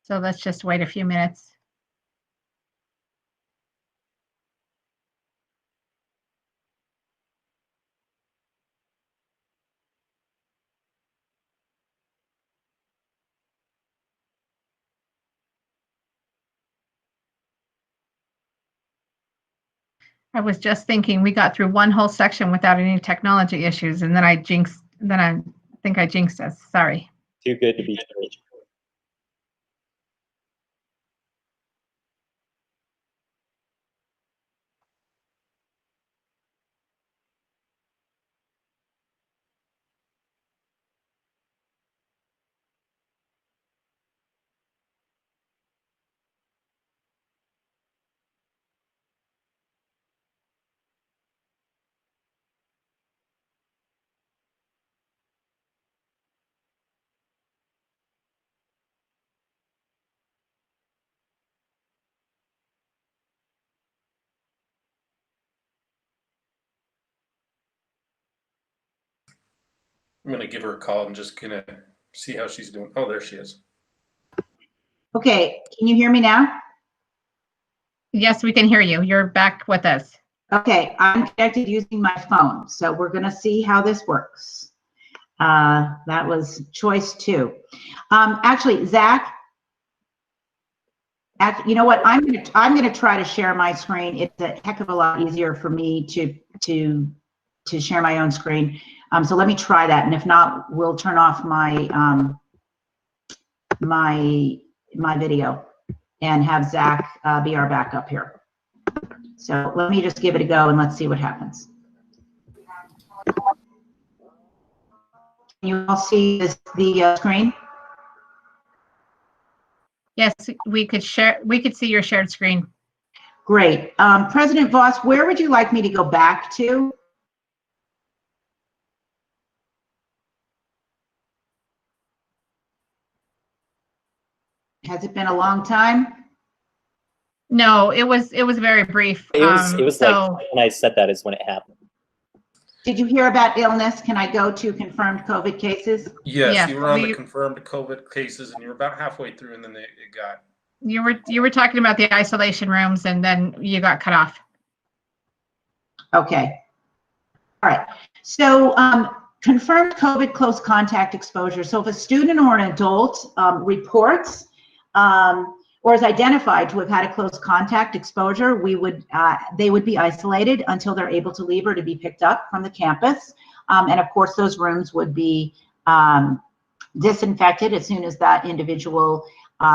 So let's just wait a few minutes. I was just thinking we got through one whole section without any technology issues, and then I think I jinxed us. Sorry. Too good to be true. I'm going to give her a call and just kind of see how she's doing. Oh, there she is. okay, can you hear me now? Yes, we can hear you. You're back with us. Okay, I'm connected using my phone, so we're going to see how this works. That was choice 2. Actually, Zach, you know what? I'm gonna try to share my screen. It's a heck of a lot easier for me to share my own screen. So let me try that, and if not, we'll turn off my my video and have Zach be our backup here. So let me just give it a go and let's see what happens. Can you all see the screen? Yes, we could share. We could see your shared screen. Great. President Voss, where would you like me to go back to? Has it been a long time? No, it was very brief. It was so, like when I said that is when it happened. Did you hear about illness? Can I go to confirmed COVID cases? Yes, Yes, you were on the confirmed COVID cases, and you were about halfway through, and then it got. you were talking about the isolation rooms, and then you got cut off. Okay. All right. So confirmed COVID close contact exposure. So if a student or an adult reports or is identified to have had a close contact exposure, they would be isolated until they're able to leave or to be picked up from the campus. And of course, those rooms would be disinfected as soon as that individual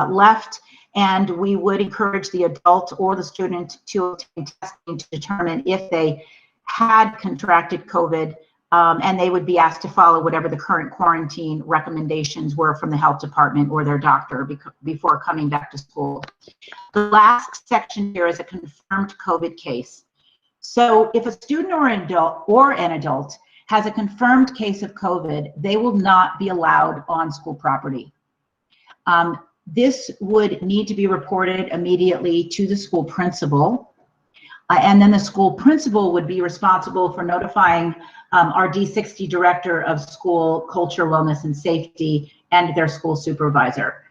left. And we would encourage the adult or the student to obtain testing to determine if they had contracted COVID and they would be asked to follow whatever the current quarantine recommendations were from the health department or their doctor before coming back to school. The last section here is a confirmed COVID case. So if a student or an adult has a confirmed case of COVID, they will not be allowed on school property. This would need to be reported immediately to the school principal. And then the school principal would be responsible for notifying our D60 director of school culture, wellness, and safety, and their school supervisor.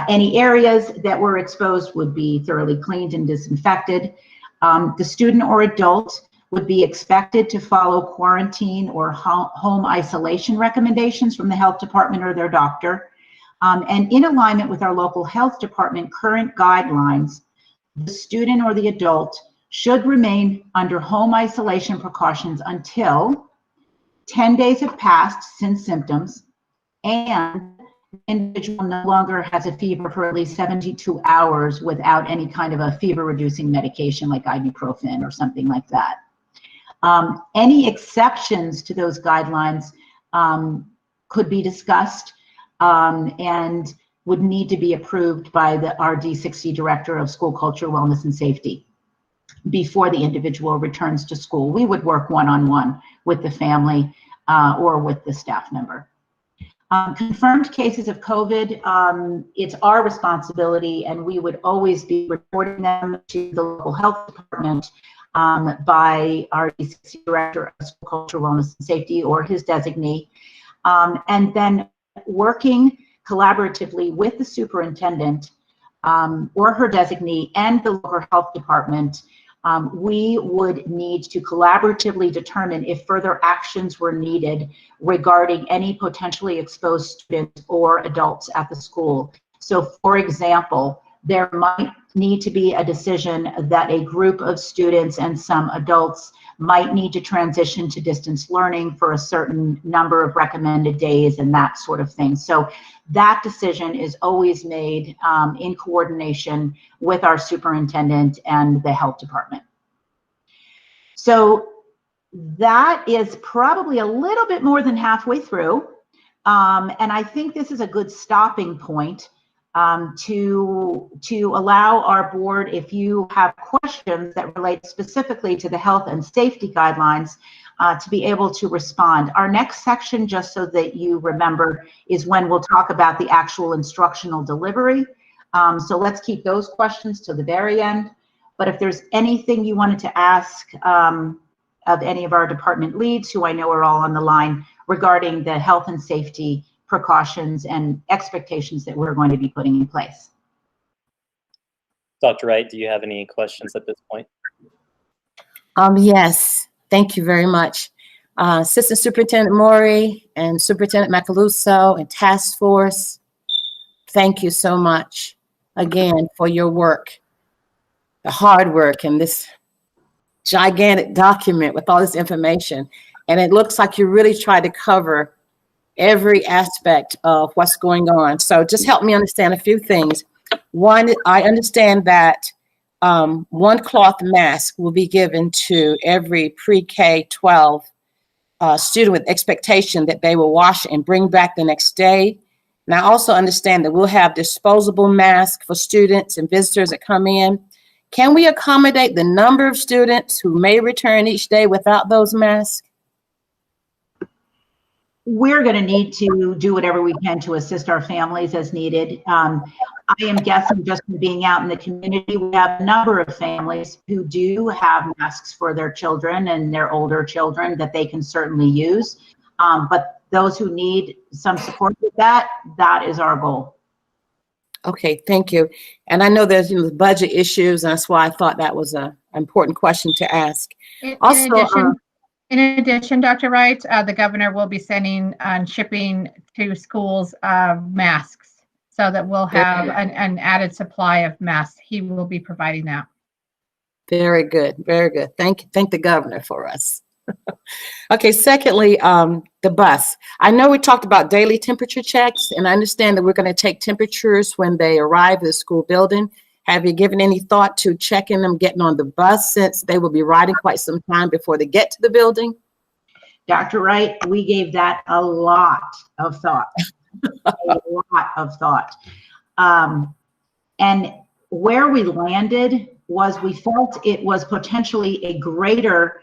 Any areas that were exposed would be thoroughly cleaned and disinfected. The student or adult would be expected to follow quarantine or home isolation recommendations from the health department or their doctor. And in alignment with our local health department current guidelines, the student or the adult should remain under home isolation precautions until 10 days have passed since symptoms and the individual no longer has a fever for at least 72 hours without any kind of a fever reducing medication like ibuprofen or something like that. Any exceptions to those guidelines could be discussed and would need to be approved by the RD60 Director of School Culture, Wellness, and Safety before the individual returns to school. We would work one-on-one with the family or with the staff member. Confirmed cases of COVID, it's our responsibility, and we would always be reporting them to the local health department by our D60 Director of School Culture, Wellness, and Safety or his designee, and then working collaboratively with the superintendent or her designee and the local health department. We would need to collaboratively determine if further actions were needed regarding any potentially exposed students or adults at the school. So, for example, there might need to be a decision that a group of students and some adults might need to transition to distance learning for a certain number of recommended days and that sort of thing. So that decision is always made in coordination with our superintendent and the health department. So that is probably a little bit more than halfway through. And I think this is a good stopping point to allow our board, if you have questions that relate specifically to the health and safety guidelines, to be able to respond. Our next section, just so that you remember, is when we'll talk about the actual instructional delivery. So let's keep those questions to the very end. But if there's anything you wanted to ask of any of our department leads, who I know are all on the line, regarding the health and safety precautions and expectations that we're going to be putting in place. Dr. Wright, do you have any questions at this point? Yes, thank you very much. Assistant Superintendent Mori and Superintendent Macaluso and Task Force, thank you so much again for your work, the hard work in this gigantic document with all this information. And it looks like you really tried to cover every aspect of what's going on. So just help me understand a few things. One, I understand that one cloth mask will be given to every pre-K 12 student with expectation that they will wash and bring back the next day. And I also understand that we'll have disposable masks for students and visitors that come in. Can we accommodate the number of students who may return each day without those masks? We're going to need to do whatever we can to assist our families as needed. I am guessing, just from being out in the community, we have a number of families who do have masks for their children and their older children that they can certainly use. But those who need some support with that, that is our goal. Okay, thank you. And I know there's budget issues, and that's why I thought that was an important question to ask. In addition, Dr. Wright, the governor will be sending and shipping to schools masks, so that we'll have an added supply of masks. He will be providing that. Very good, very good. Thank the governor for us. Okay, secondly, the bus. I know we talked about daily temperature checks, and I understand that we're going to take temperatures when they arrive at the school building. Have you given any thought to checking them getting on the bus, since they will be riding quite some time before they get to the building? Dr. Wright, we gave that a lot of thought, a lot of thought. And where we landed was we felt it was potentially a greater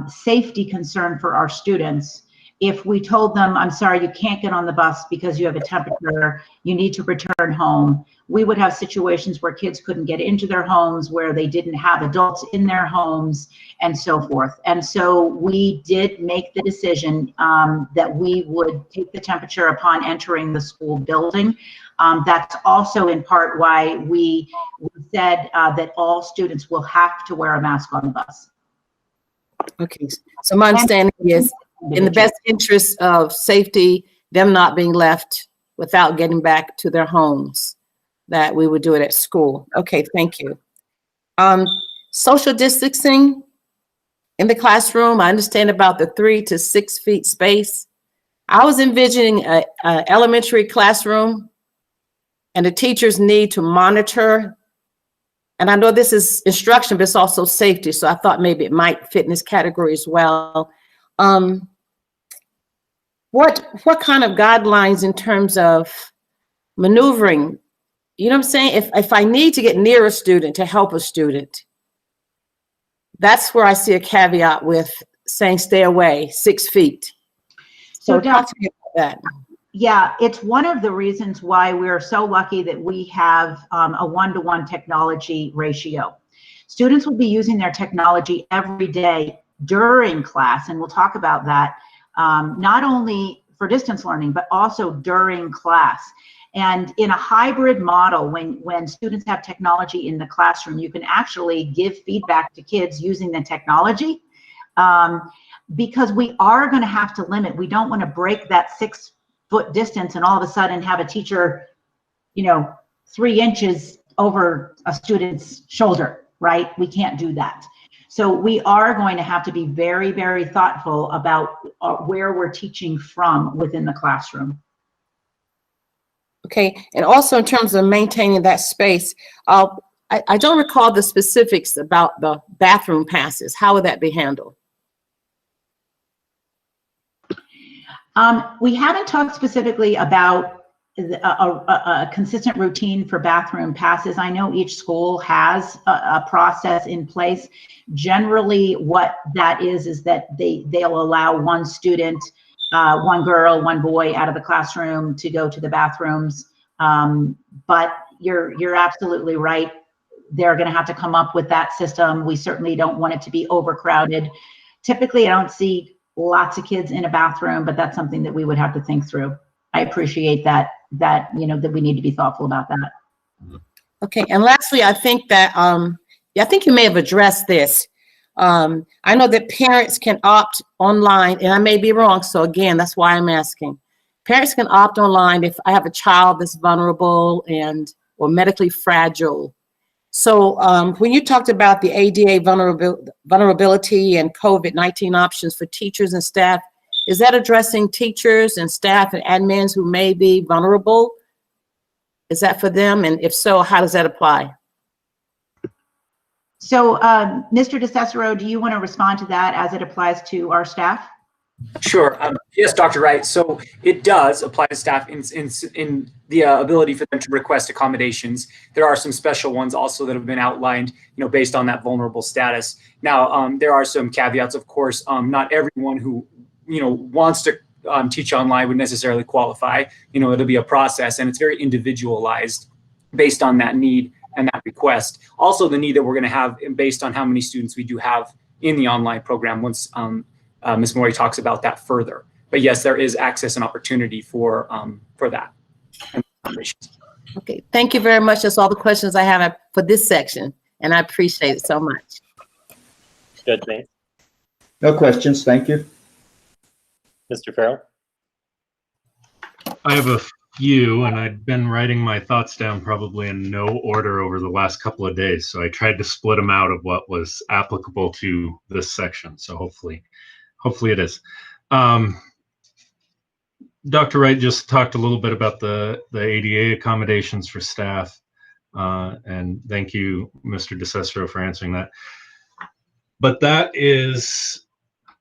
safety concern for our students if we told them, I'm sorry, you can't get on the bus because you have a temperature, you need to return home. We would have situations where kids couldn't get into their homes, where they didn't have adults in their homes, and so forth. And so we did make the decision that we would take the temperature upon entering the school building. That's also in part why we said that all students will have to wear a mask on the bus. Okay, so my understanding is in the best interest of safety, them not being left without getting back to their homes, that we would do it at school. Okay, thank you. Social distancing in the classroom, I understand about the 3 to 6 feet space. I was envisioning an elementary classroom and the teachers need to monitor. And I know this is instruction, but it's also safety. So I thought maybe it might fit in this category as well. What kind of guidelines in terms of maneuvering? You know what I'm saying? If I need to get near a student to help a student, that's where I see a caveat with saying stay away 6 feet. So talk to me about that. Yeah, it's one of the reasons why we're so lucky that we have a 1-to-1 technology ratio. Students will be using their technology every day during class, and we'll talk about that, not only for distance learning, but also during class. And in a hybrid model, when students have technology in the classroom, you can actually give feedback to kids using the technology, because we are going to have to limit. We don't want to break that 6-foot distance and all of a sudden have a teacher, 3 inches over a student's shoulder, right? We can't do that. So we are going to have to be very, very thoughtful about where we're teaching from within the classroom. Okay, and also in terms of maintaining that space, I don't recall the specifics about the bathroom passes. How would that be handled? We haven't talked specifically about a consistent routine for bathroom passes. I know each school has a process in place. Generally, what that is that they'll allow one student, one girl, one boy out of the classroom to go to the bathrooms. But you're absolutely right. They're going to have to come up with that system. We certainly don't want it to be overcrowded. Typically, I don't see lots of kids in a bathroom, but that's something that we would have to think through. I appreciate that we need to be thoughtful about that. Okay, and lastly, I think that I think you may have addressed this. I know that parents can opt online, and I may be wrong. So again, that's why I'm asking. Parents can opt online if I have a child that's vulnerable or medically fragile. So when you talked about the ADA vulnerability and COVID-19 options for teachers and staff, is that addressing teachers and staff and admins who may be vulnerable? Is that for them? And if so, how does that apply? So Mr. DeCicero, do you want to respond to that as it applies to our staff? Sure. Yes, Dr. Wright. So it does apply to staff in the ability for them to request accommodations. There are some special ones also that have been outlined, based on that vulnerable status. Now, there are some caveats, of course. Not everyone who, wants to teach online would necessarily qualify. It'll be a process, and it's very individualized based on that need and that request. Also, the need that we're going to have based on how many students we do have in the online program once Ms. Morey talks about that further. But yes, there is access and opportunity for that. Okay, thank you very much. That's all the questions I have for this section, and I appreciate it so much. Judge Mays. No questions, thank you. Mr. Farrell. I have a few, and I'd been writing my thoughts down probably in no order over the last couple of days. So I tried to split them out of what was applicable to this section. So hopefully it is. Dr. Wright just talked a little bit about the ADA accommodations for staff. And thank you, Mr. DeCicero, for answering that. But that is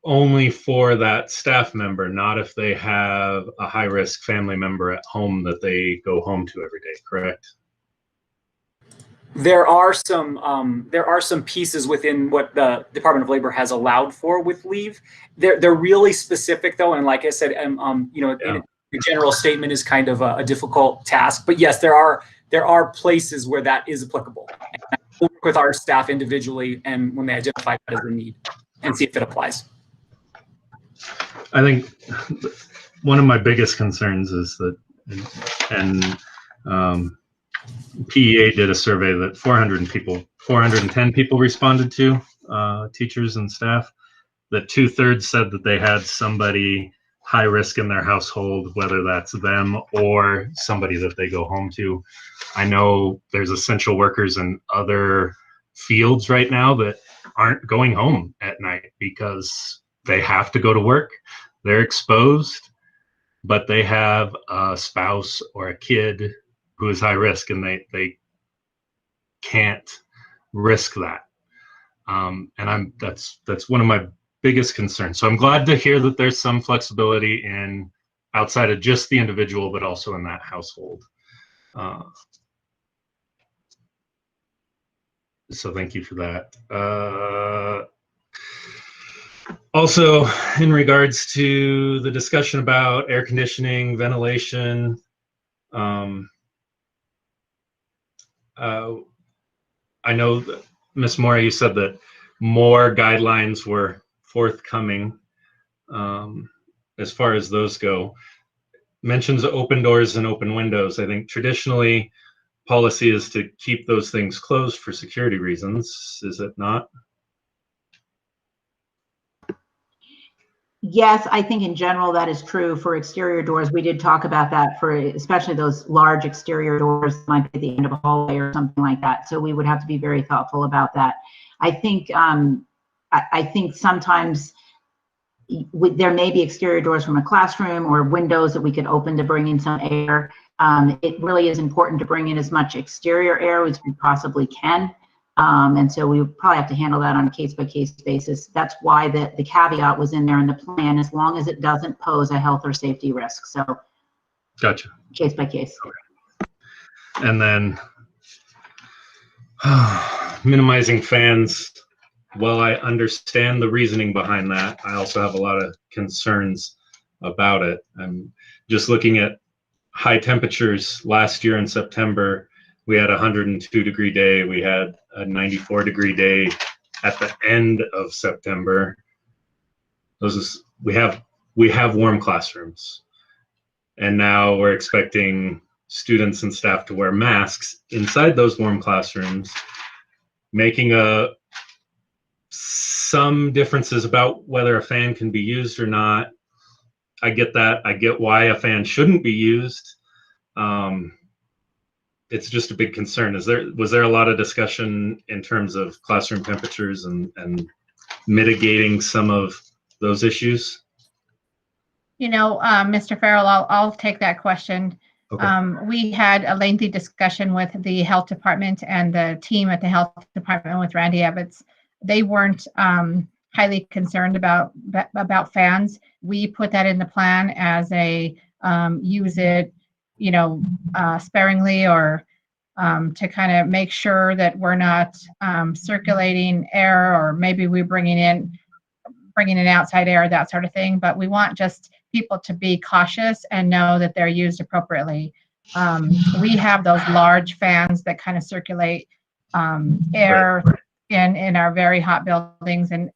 only for that staff member, not if they have a high-risk family member at home that they go home to every day, correct? There are some pieces within what the Department of Labor has allowed for with leave. They're really specific though, and like I said, the general statement is kind of a difficult task. But yes, there are places where that is applicable. And I work with our staff individually, and when they identify that as a need, and see if it applies. I think one of my biggest concerns is that, and PEA did a survey that 410 people responded to, teachers and staff, that 2/3 said that they had somebody high risk in their household, whether that's them or somebody that they go home to. I know there's essential workers in other fields right now that aren't going home at night because they have to go to work. They're exposed, but they have a spouse or a kid who is high risk, and they can't risk that. And that's one of my biggest concerns. So I'm glad to hear that there's some flexibility in outside of just the individual, but also in that household. So thank you for that. Also, in regards to the discussion about air conditioning, ventilation, I know that Ms. Moore, you said that more guidelines were forthcoming as far as those go. Mentions open doors and open windows. I think traditionally policy is to keep those things closed for security reasons, is it not? Yes, I think in general that is true for exterior doors. We did talk about that for especially those large exterior doors, might be at the end of a hallway or something like that. So we would have to be very thoughtful about that. I think I think sometimes there may be exterior doors from a classroom or windows that we could open to bring in some air. It really is important to bring in as much exterior air as we possibly can. And so we would probably have to handle that on a case-by-case basis. That's why the caveat was in there in the plan, as long as it doesn't pose a health or safety risk. So Gotcha. Case by case. Okay. And then minimizing fans. Well, I understand the reasoning behind that. I also have a lot of concerns about it. I'm just looking at high temperatures last year in September. We had a 102-degree day. We had a 94-degree day at the end of September. We have warm classrooms, and now we're expecting students and staff to wear masks inside those warm classrooms, making some differences about whether a fan can be used or not. I get that. I get why a fan shouldn't be used. It's just a big concern. Was there a lot of discussion in terms of classroom temperatures and mitigating some of those issues? You know, Mr. Farrell, I'll take that question. Okay. We had a lengthy discussion with the health department and the team at the health department with Randy Ebbets. They weren't highly concerned about fans. We put that in the plan as a use it, sparingly, or to kind of make sure that we're not circulating air, or maybe we're bringing in outside air, that sort of thing. But we want just people to be cautious and know that they're used appropriately. We have those large fans that kind of circulate air in our very hot buildings, and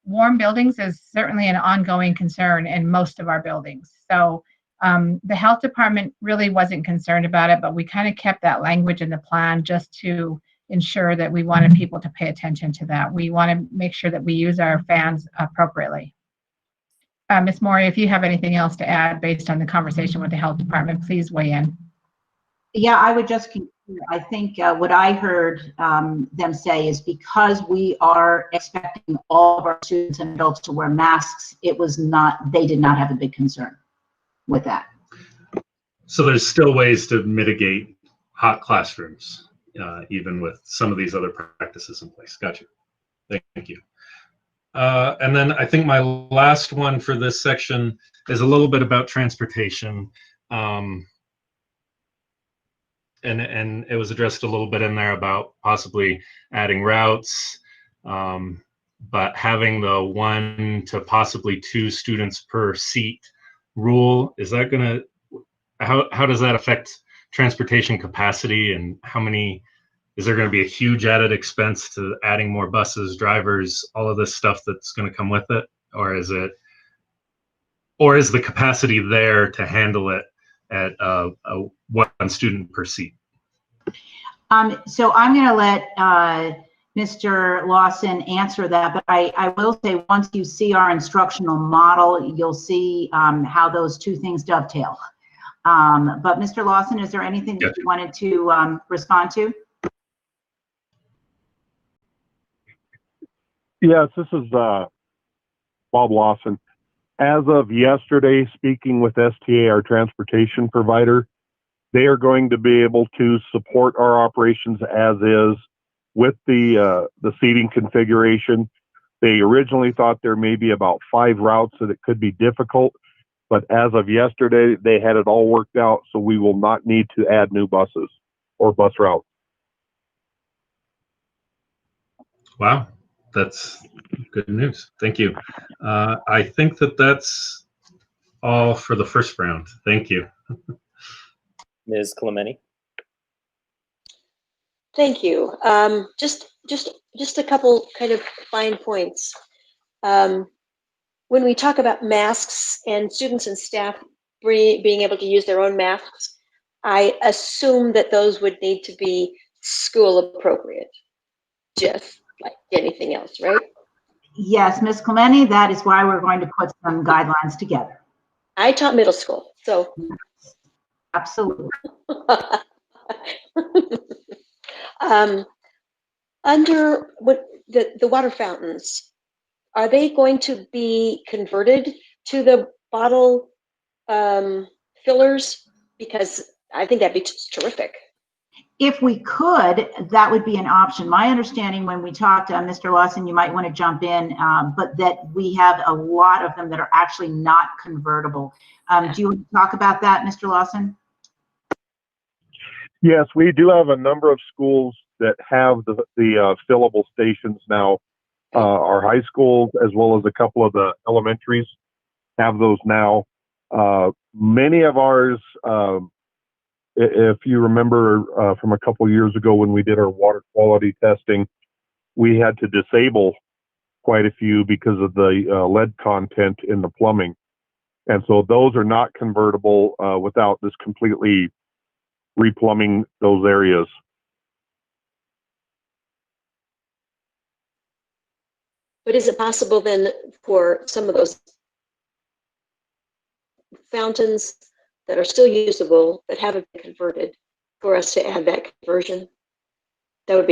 warm buildings is certainly an ongoing concern in most of our buildings. So the health department really wasn't concerned about it, but we kind of kept that language in the plan just to ensure that we wanted people to pay attention to that. We want to make sure that we use our fans appropriately. Ms. Maury, if you have anything else to add based on the conversation with the health department, please weigh in. Yeah, I would just concur. I think what I heard them say is because we are expecting all of our students and adults to wear masks, they did not have a big concern with that. So there's still ways to mitigate hot classrooms, even with some of these other practices in place. Gotcha. Thank you. And then I think my last one for this section is a little bit about transportation. And it was addressed a little bit in there about possibly adding routes, but having the 1 to possibly 2 students per seat rule, is that gonna, how does that affect transportation capacity, and how many, is there gonna be a huge added expense to adding more buses, drivers, all of this stuff that's gonna come with it? Or is the capacity there to handle it at a 1 student per seat? So I'm going to let Mr. Lawson answer that, but I will say once you see our instructional model, you'll see how those two things dovetail. But Mr. Lawson, is there anything that you wanted to respond to? Yes, this is Bob Lawson. As of yesterday, speaking with STA, our transportation provider, they are going to be able to support our operations as is with the seating configuration. They originally thought there may be about 5 routes that it could be difficult, but as of yesterday, they had it all worked out, so we will not need to add new buses or bus routes. Wow, that's good news. Thank you. I think that's all for the first round. Thank you. Ms. Clementi? Thank you. Just a couple kind of fine points. When we talk about masks and students and staff being able to use their own masks, I assume that those would need to be school appropriate, just like anything else, right? Yes, Ms. Clementi, that is why we're going to put some guidelines together. I taught middle school, so. Absolutely. Under what the water fountains, are they going to be converted to the bottle fillers? Because I think that'd be terrific. If we could, that would be an option. My understanding when we talked, Mr. Lawson, you might want to jump in, but that we have a lot of them that are actually not convertible. Do you want to talk about that, Mr. Lawson? Yes, we do have a number of schools that have the fillable stations now. Our high schools, as well as a couple of the elementaries, have those now. Many of ours, if you remember from a couple years ago when we did our water quality testing, we had to disable quite a few because of the lead content in the plumbing. And so those are not convertible without this completely replumbing those areas. But is it possible then for some of those fountains that are still usable that haven't been converted for us to add that conversion? That would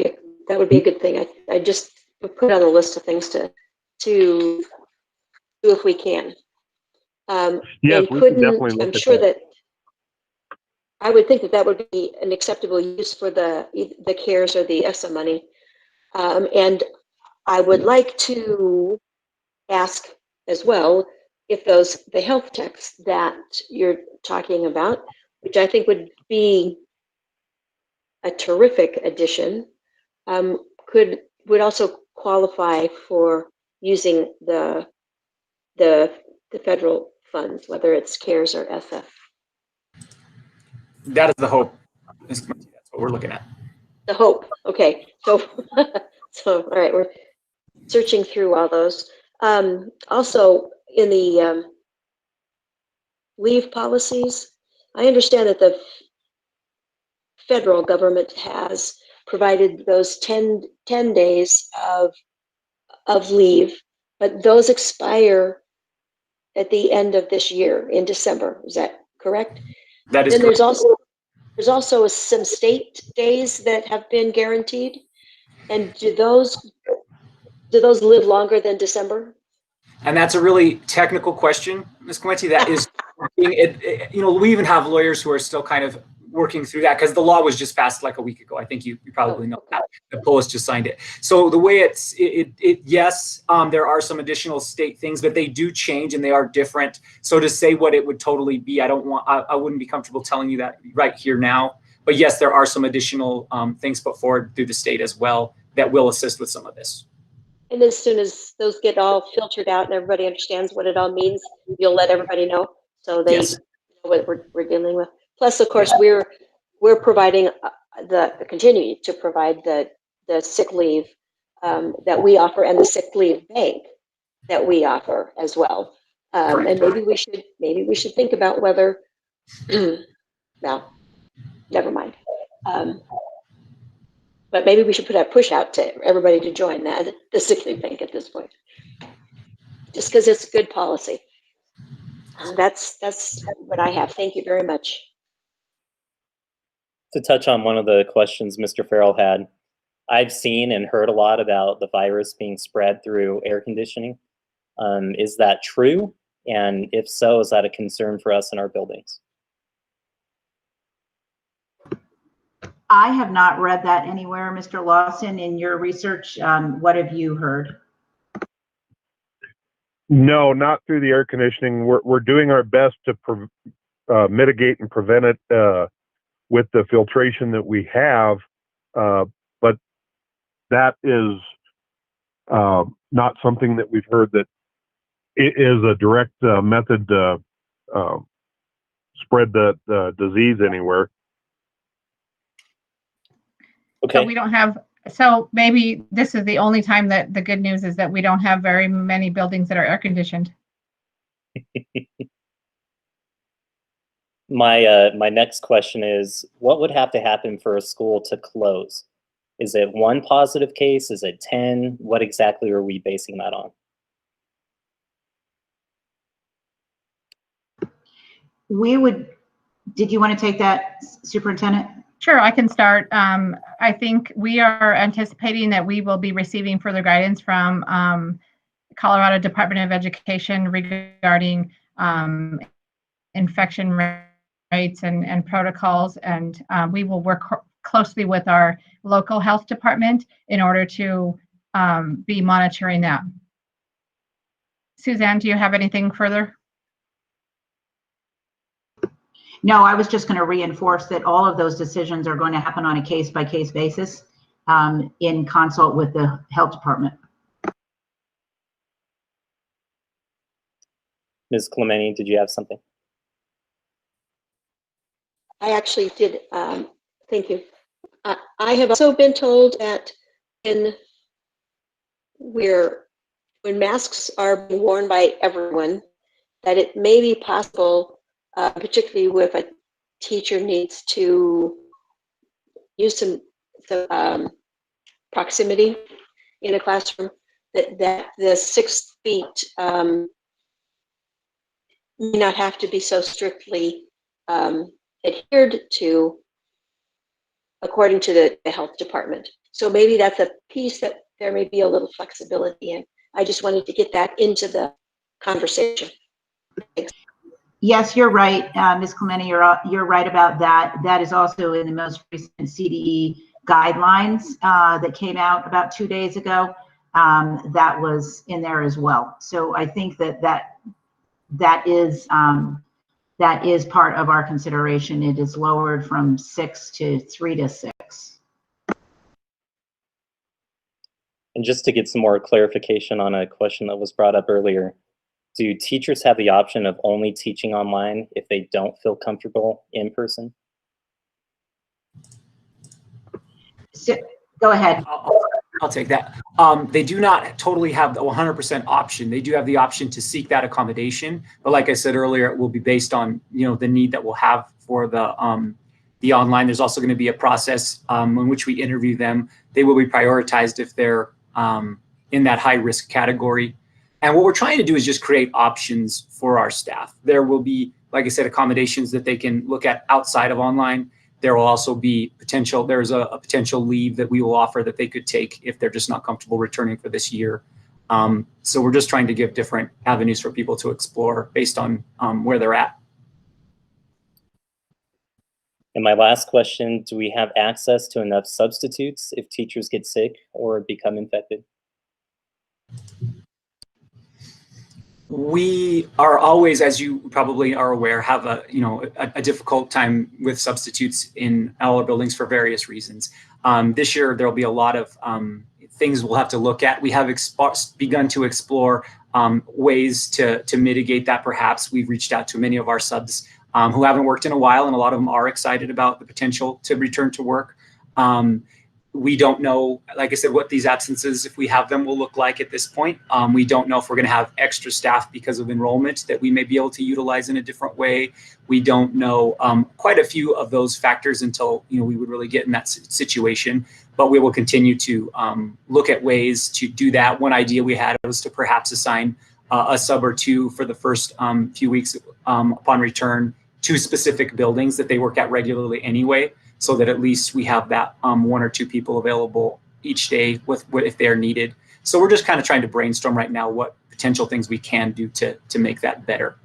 be a good thing. I just put on a list of things to do if we can. Yes, we can definitely look I'm at sure that. I would think that would be an acceptable use for the CARES or the ESSA money. And I would like to ask as well if the health techs that you're talking about, which I think would be a terrific addition, would also qualify for using the federal funds, whether it's CARES or ESSA. That is the hope. That's what we're looking at. The hope. Okay. So, all right, we're searching through all those. Also, in the leave policies, I understand that the federal government has provided those 10 days of leave, but those expire at the end of this year in December. Is that correct? That is then correct. there's also some state days that have been guaranteed. And do those live longer than December? And that's a really technical question, Ms. Clementi. That is, we even have lawyers who are still kind of working through that because the law was just passed like a week ago. I think you probably know that. The polis just signed it. So the way yes, there are some additional state things, but they do change and they are different. So to say what it would totally be, I wouldn't be comfortable telling you that right here now. But yes, there are some additional things put forward through the state as well that will assist with some of this. And as soon as those get all filtered out and everybody understands what it all means, you'll let everybody know so they Yes. know what we're dealing with. Plus, of course, we're providing continuing to provide the sick leave that we offer and the sick leave bank that we offer as well. And maybe we should think about whether. Well, never mind. But maybe we should put a push out to everybody to join the sick leave bank at this point, just because it's good policy. That's what I have. Thank you very much. To touch on one of the questions Mr. Farrell had, I've seen and heard a lot about the virus being spread through air conditioning. Is that true? And if so, is that a concern for us in our buildings? I have not read that anywhere, Mr. Lawson. In your research, what have you heard? No, not through the air conditioning. We're doing our best to mitigate and prevent it with the filtration that we have, but that is not something that we've heard that it is a direct method to spread the disease anywhere. Okay. So we don't have, so maybe this is the only time that the good news is that we don't have very many buildings that are air conditioned. My next question is, what would have to happen for a school to close? Is it 1 positive case? Is it 10? What exactly are we basing that on? Did you want to take that, Superintendent? Sure, I can start. I think we are anticipating that we will be receiving further guidance from Colorado Department of Education regarding infection rates and protocols, and we will work closely with our local health department in order to be monitoring that. Suzanne, do you have anything further? No, I was just going to reinforce that all of those decisions are going to happen on a case-by-case basis in consult with the health department. Ms. Clementi, did you have something? I actually did. Thank you. I have also been told that when masks are being worn by everyone, that it may be possible, particularly if a teacher needs to use some proximity in a classroom, that the 6 feet may not have to be so strictly adhered to according to the health department. So maybe that's a piece that there may be a little flexibility in. I just wanted to get that into the conversation. Thanks. Yes, you're right, Ms. Clementi, you're right about that. That is also in the most recent CDE guidelines that came out about 2 days ago. That was in there as well. So I think that is part of our consideration. It is lowered from 6 to 3 to 6. And just to get some more clarification on a question that was brought up earlier, do teachers have the option of only teaching online if they don't feel comfortable in person? So, go ahead. I'll take that. They do not totally have the 100% option. They do have the option to seek that accommodation, but like I said earlier, it will be based on the need that we'll have for the online. There's also going to be a process in which we interview them. They will be prioritized if they're in that high risk category. And what we're trying to do is just create options for our staff. There will be, like I said, accommodations that they can look at outside of online. There will also be there's a potential leave that we will offer that they could take if they're just not comfortable returning for this year. So we're just trying to give different avenues for people to explore based on where they're at. And my last question, do we have access to enough substitutes if teachers get sick or become infected? We are always, as you probably are aware, have a difficult time with substitutes in our buildings for various reasons. This year, there will be a lot of things we'll have to look at. We have begun to explore ways to mitigate that. Perhaps we've reached out to many of our subs who haven't worked in a while, and a lot of them are excited about the potential to return to work. We don't know, like I said, what these absences, if we have them, will look like at this point. We don't know if we're going to have extra staff because of enrollment that we may be able to utilize in a different way. We don't know quite a few of those factors until we would really get in that situation. But we will continue to look at ways to do that. One idea we had was to perhaps assign a sub or two for the first few weeks upon return to specific buildings that they work at regularly anyway, so that at least we have that one or two people available each day if they're needed. So we're just kind of trying to brainstorm right now what potential things we can do to make that better.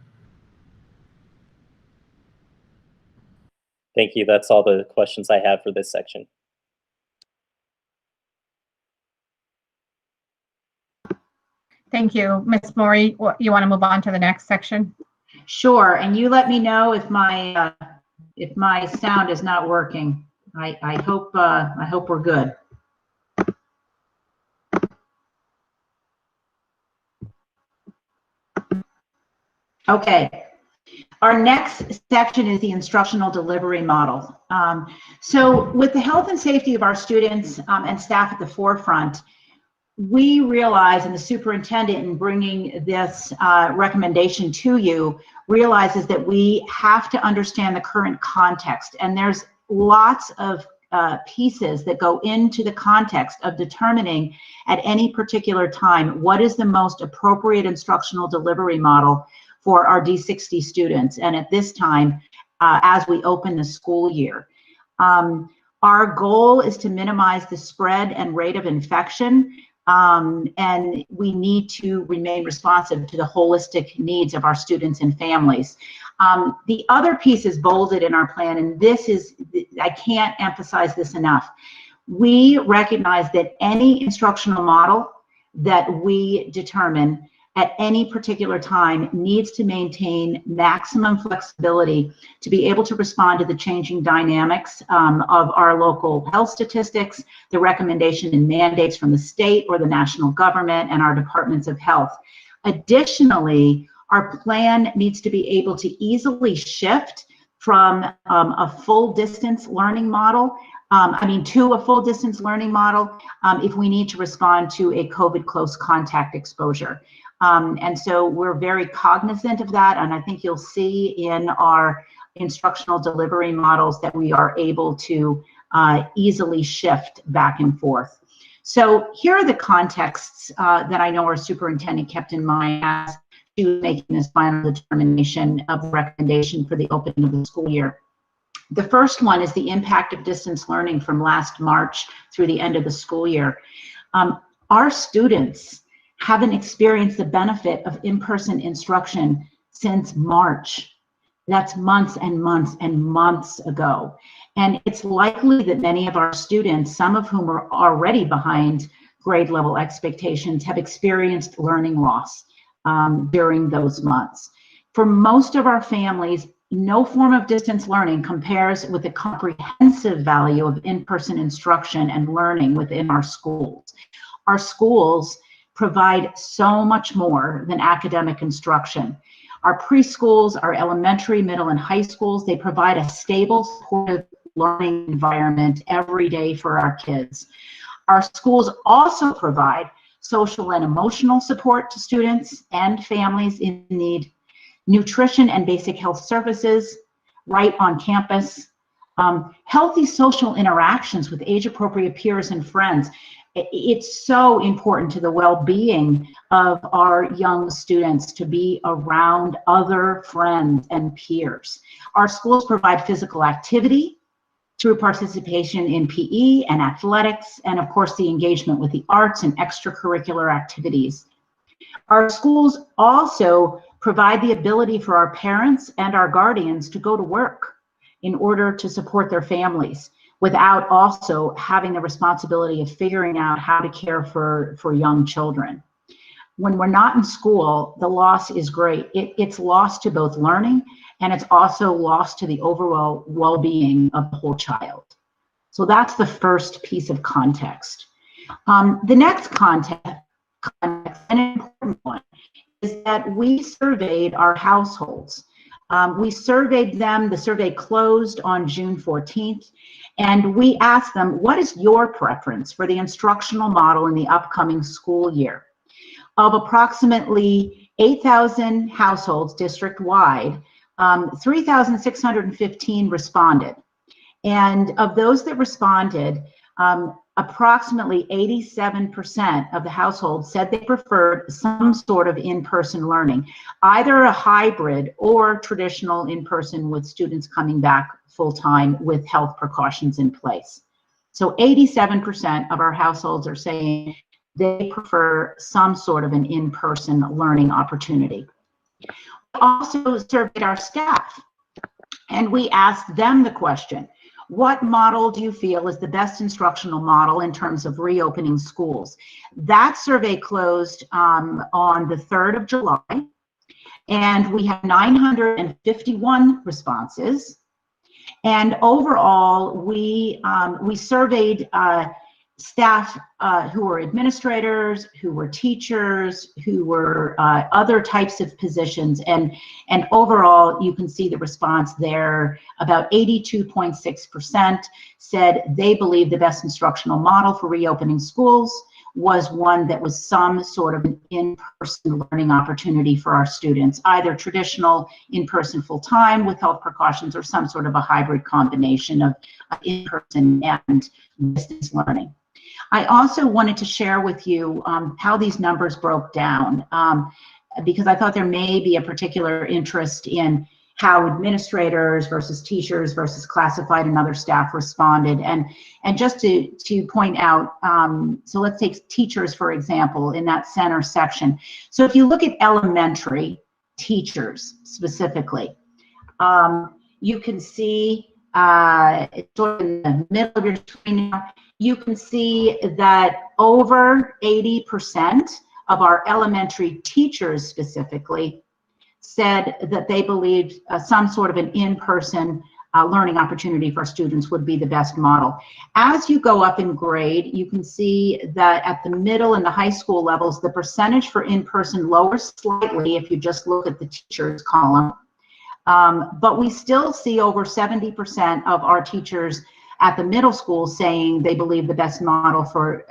Thank you. That's all the questions I have for this section. Thank you. Ms. Maury, you want to move on to the next section? Sure, and you let me know if my sound is not working. I hope we're good. Okay. Our next section is the instructional delivery model. So with the health and safety of our students and staff at the forefront, we realize, and the superintendent in bringing this recommendation to you realizes, that we have to understand the current context. And there's lots of pieces that go into the context of determining at any particular time what is the most appropriate instructional delivery model for our D60 students, and at this time, as we open the school year. Our goal is to minimize the spread and rate of infection, and we need to remain responsive to the holistic needs of our students and families. The other piece is bolded in our plan, and this is, I can't emphasize this enough. We recognize that any instructional model that we determine at any particular time needs to maintain maximum flexibility to be able to respond to the changing dynamics of our local health statistics, the recommendation and mandates from the state or the national government, and our departments of health. Additionally, our plan needs to be able to easily shift from a full distance learning model to a full distance learning model if we need to respond to a COVID close contact exposure. And so we're very cognizant of that, and I think you'll see in our instructional delivery models that we are able to easily shift back and forth. So here are the contexts that I know our superintendent kept in mind as she was making this final determination of the recommendation for the opening of the school year. The first one is the impact of distance learning from last March through the end of the school year. Our students haven't experienced the benefit of in-person instruction since March. That's months and months and months ago. And it's likely that many of our students, some of whom are already behind grade level expectations, have experienced learning loss during those months. For most of our families, no form of distance learning compares with the comprehensive value of in-person instruction and learning within our schools. Our schools provide so much more than academic instruction. Our preschools, our elementary, middle, and high schools, they provide a stable, supportive learning environment every day for our kids. Our schools also provide social and emotional support to students and families in need, nutrition and basic health services right on campus, healthy social interactions with age-appropriate peers and friends. It's so important to the well-being of our young students to be around other friends and peers. Our schools provide physical activity through participation in PE and athletics, and of course the engagement with the arts and extracurricular activities. Our schools also provide the ability for our parents and our guardians to go to work in order to support their families without also having the responsibility of figuring out how to care for young children. When we're not in school, the loss is great. It's loss to both learning, and it's also loss to the overall well-being of the whole child. So that's the first piece of context. The next context, an important one, is that we surveyed our households. We surveyed them, the survey closed on June 14th, and we asked them, what is your preference for the instructional model in the upcoming school year? Of approximately 8,000 households district-wide, 3,615 responded. And of those that responded, approximately 87% of the households said they preferred some sort of in-person learning, either a hybrid or traditional in-person with students coming back full-time with health precautions in place. So 87% of our households are saying they prefer some sort of an in-person learning opportunity. We also surveyed our staff, and we asked them the question, what model do you feel is the best instructional model in terms of reopening schools? That survey closed on the 3rd of July, and we had 951 responses. And overall, we surveyed staff who were administrators, who were teachers, who were other types of positions, and overall you can see the response there. About 82.6% said they believe the best instructional model for reopening schools was one that was some sort of an in-person learning opportunity for our students, either traditional in-person full-time with health precautions or some sort of a hybrid combination of in-person and distance learning. I also wanted to share with you how these numbers broke down, because I thought there may be a particular interest in how administrators versus teachers versus classified and other staff responded. And just to point out, so let's take teachers, for example, in that center section. So if you look at elementary teachers specifically, you can see it's sort of in the middle of your screen now, you can see that over 80% of our elementary teachers specifically said that they believed some sort of an in-person learning opportunity for students would be the best model. As you go up in grade, you can see that at the middle and the high school levels, the percentage for in-person lowers slightly if you just look at the teachers column. But we still see over 70% of our teachers at the middle school saying they believe the best model for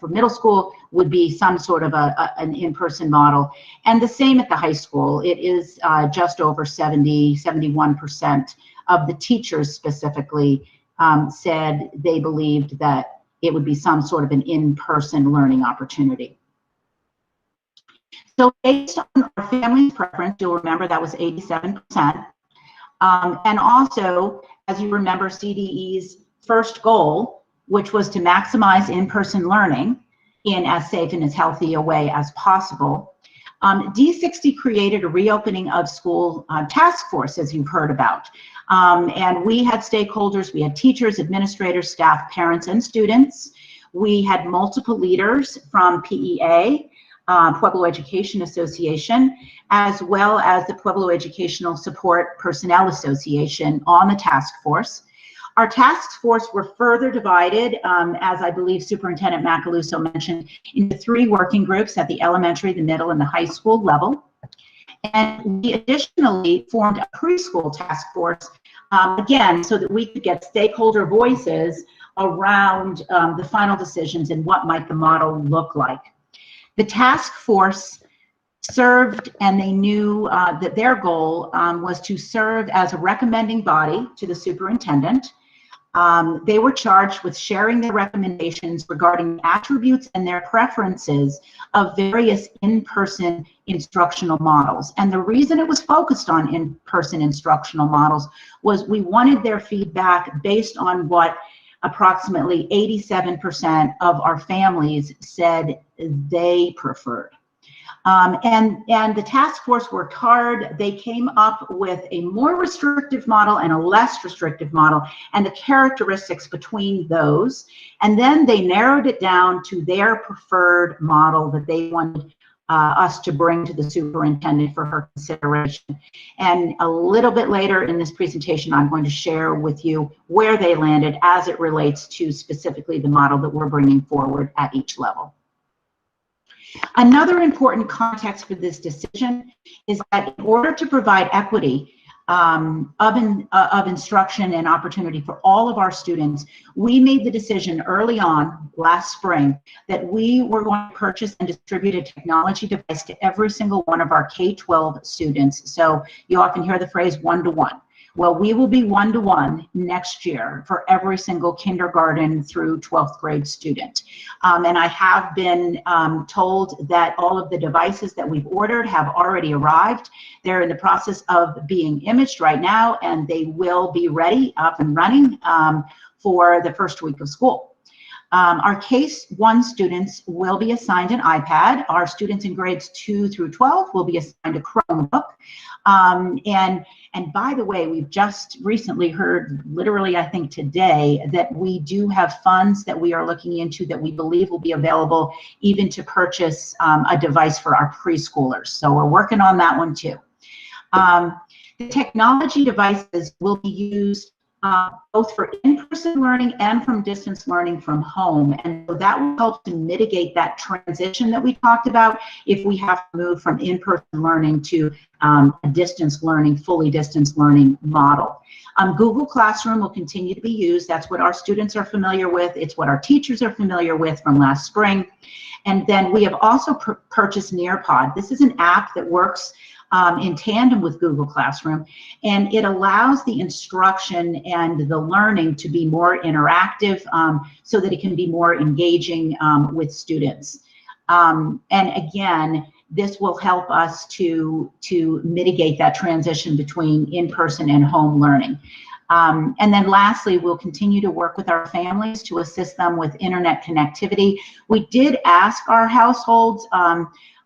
middle school would be some sort of an in-person model. And the same at the high school. It is just over 71% of the teachers specifically said they believed that it would be some sort of an in-person learning opportunity. So based on our family's preference, you'll remember that was 87%. And also, as you remember, CDE's first goal, which was to maximize in-person learning in as safe and as healthy a way as possible, D60 created a reopening of school task force, as you've heard about. And we had stakeholders, we had teachers, administrators, staff, parents, and students. We had multiple leaders from PEA, Pueblo Education Association, as well as the Pueblo Educational Support Personnel Association on the task force. Our task force were further divided, as I believe Superintendent Macaluso mentioned, into 3 working groups at the elementary, the middle, and the high school level. And we additionally formed a preschool task force, again, so that we could get stakeholder voices around the final decisions and what might the model look like. The task force served, and they knew that their goal was to serve as a recommending body to the superintendent. They were charged with sharing their recommendations regarding attributes and their preferences of various in-person instructional models. And the reason it was focused on in-person instructional models was we wanted their feedback based on what approximately 87% of our families said they preferred. And the task force worked hard. They came up with a more restrictive model and a less restrictive model and the characteristics between those. And then they narrowed it down to their preferred model that they wanted us to bring to the superintendent for her consideration. And a little bit later in this presentation, I'm going to share with you where they landed as it relates to specifically the model that we're bringing forward at each level. Another important context for this decision is that in order to provide equity of instruction and opportunity for all of our students, we made the decision early on last spring that we were going to purchase and distribute a technology device to every single one of our K-12 students. So you often hear the phrase one-to-one. Well, we will be one-to-one next year for every single kindergarten through 12th grade student. And I have been told that all of the devices that we've ordered have already arrived. They're in the process of being imaged right now, and they will be ready, up and running for the first week of school. Our Case 1 students will be assigned an iPad. Our students in grades 2 through 12 will be assigned a Chromebook. And by the way, we've just recently heard, literally I think today, that we do have funds that we are looking into that we believe will be available even to purchase a device for our preschoolers. So we're working on that one too. The technology devices will be used both for in-person learning and from distance learning from home. And so that will help to mitigate that transition that we talked about if we have to move from in-person learning to a distance learning, fully distance learning model. Google Classroom will continue to be used. That's what our students are familiar with. It's what our teachers are familiar with from last spring. And then we have also purchased Nearpod. This is an app that works in tandem with Google Classroom, and it allows the instruction and the learning to be more interactive so that it can be more engaging with students. And again, this will help us to mitigate that transition between in-person and home learning. And then lastly, we'll continue to work with our families to assist them with internet connectivity. We did ask our households,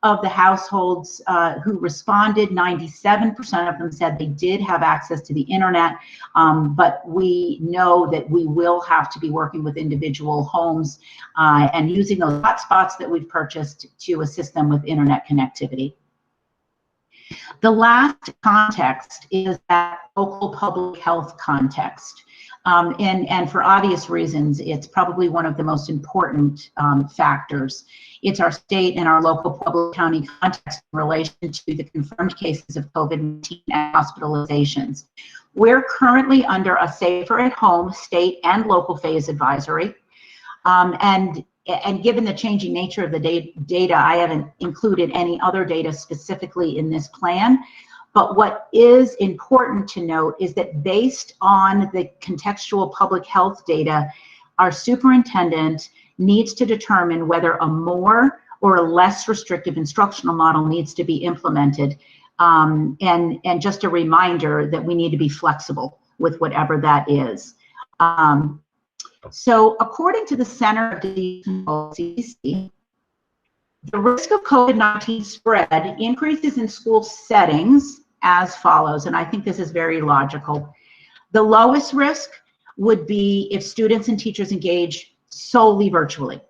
of the households who responded, 97% of them said they did have access to the internet, but we know that we will have to be working with individual homes and using those hotspots that we've purchased to assist them with internet connectivity. The last context is that local public health context. And for obvious reasons, it's probably one of the most important factors. It's our state and our local public county context in relation to the confirmed cases of COVID-19 and hospitalizations. We're currently under a safer at home state and local phase advisory. And given the changing nature of the data, I haven't included any other data specifically in this plan. But what is important to note is that based on the contextual public health data, our superintendent needs to determine whether a more or a less restrictive instructional model needs to be implemented. And just a reminder that we need to be flexible with whatever that is. So according to the Center of Disease Control, CDC, the risk of COVID-19 spread increases in school settings as follows, and I think this is very logical. The lowest risk would be if students and teachers engage solely virtually.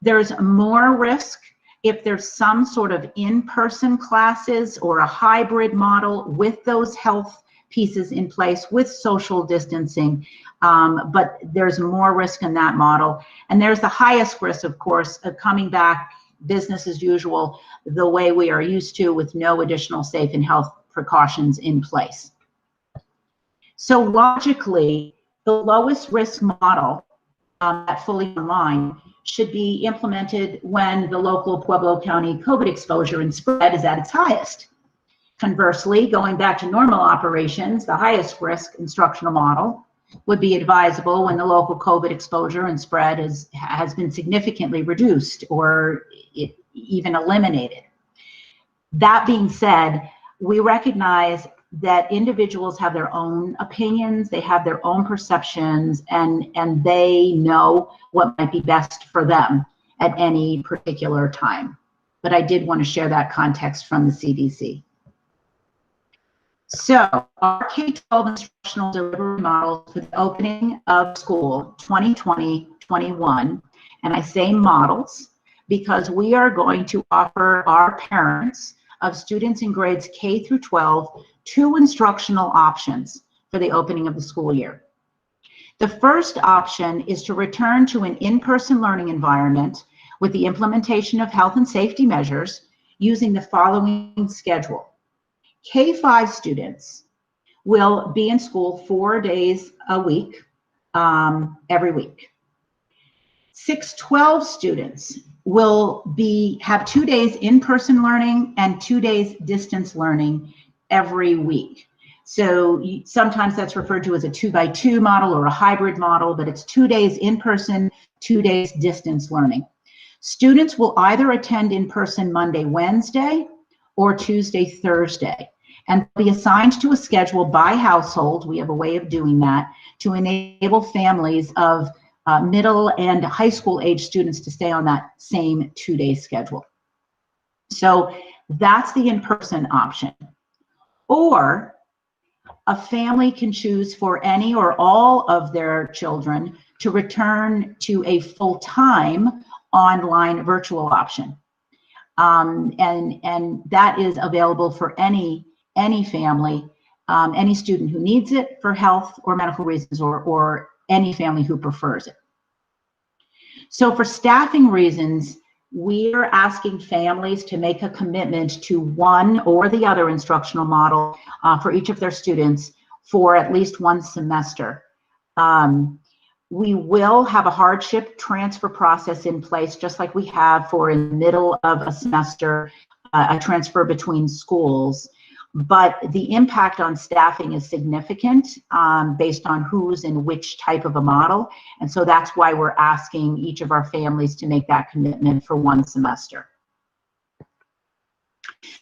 There's more risk if there's some sort of in-person classes or a hybrid model with those health pieces in place with social distancing, but there's more risk in that model. And there's the highest risk, of course, of coming back business as usual, the way we are used to with no additional safe and health precautions in place. So logically, the lowest risk model at fully online should be implemented when the local Pueblo County COVID exposure and spread is at its highest. Conversely, going back to normal operations, the highest risk instructional model would be advisable when the local COVID exposure and spread has been significantly reduced or even eliminated. That being said, we recognize that individuals have their own opinions, they have their own perceptions, and they know what might be best for them at any particular time. but I did want to share that context from the CDC. So our K-12 instructional delivery model for the opening of school 2020-21, and I say models because we are going to offer our parents of students in grades K through 12 two instructional options for the opening of the school year. The first option is to return to an in-person learning environment with the implementation of health and safety measures using the following schedule. K-5 students will be in school 4 days a week, every week. 6-12 students will have 2 days in-person learning and 2 days distance learning every week. So sometimes that's referred to as a 2x2 model or a hybrid model, but it's 2 days in-person, 2 days distance learning. Students will either attend in-person Monday, Wednesday, or Tuesday, Thursday, and be assigned to a schedule by household. We have a way of doing that to enable families of middle and high school age students to stay on that same 2-day schedule. So that's the in-person option. Or a family can choose for any or all of their children to return to a full-time online virtual option. And that is available for any family, any student who needs it for health or medical reasons, or any family who prefers it. So for staffing reasons, we are asking families to make a commitment to one or the other instructional model for each of their students for at least one semester. We will have a hardship transfer process in place, just like we have for in the middle of a semester, a transfer between schools. But the impact on staffing is significant based on who's in which type of a model. And so that's why we're asking each of our families to make that commitment for one semester.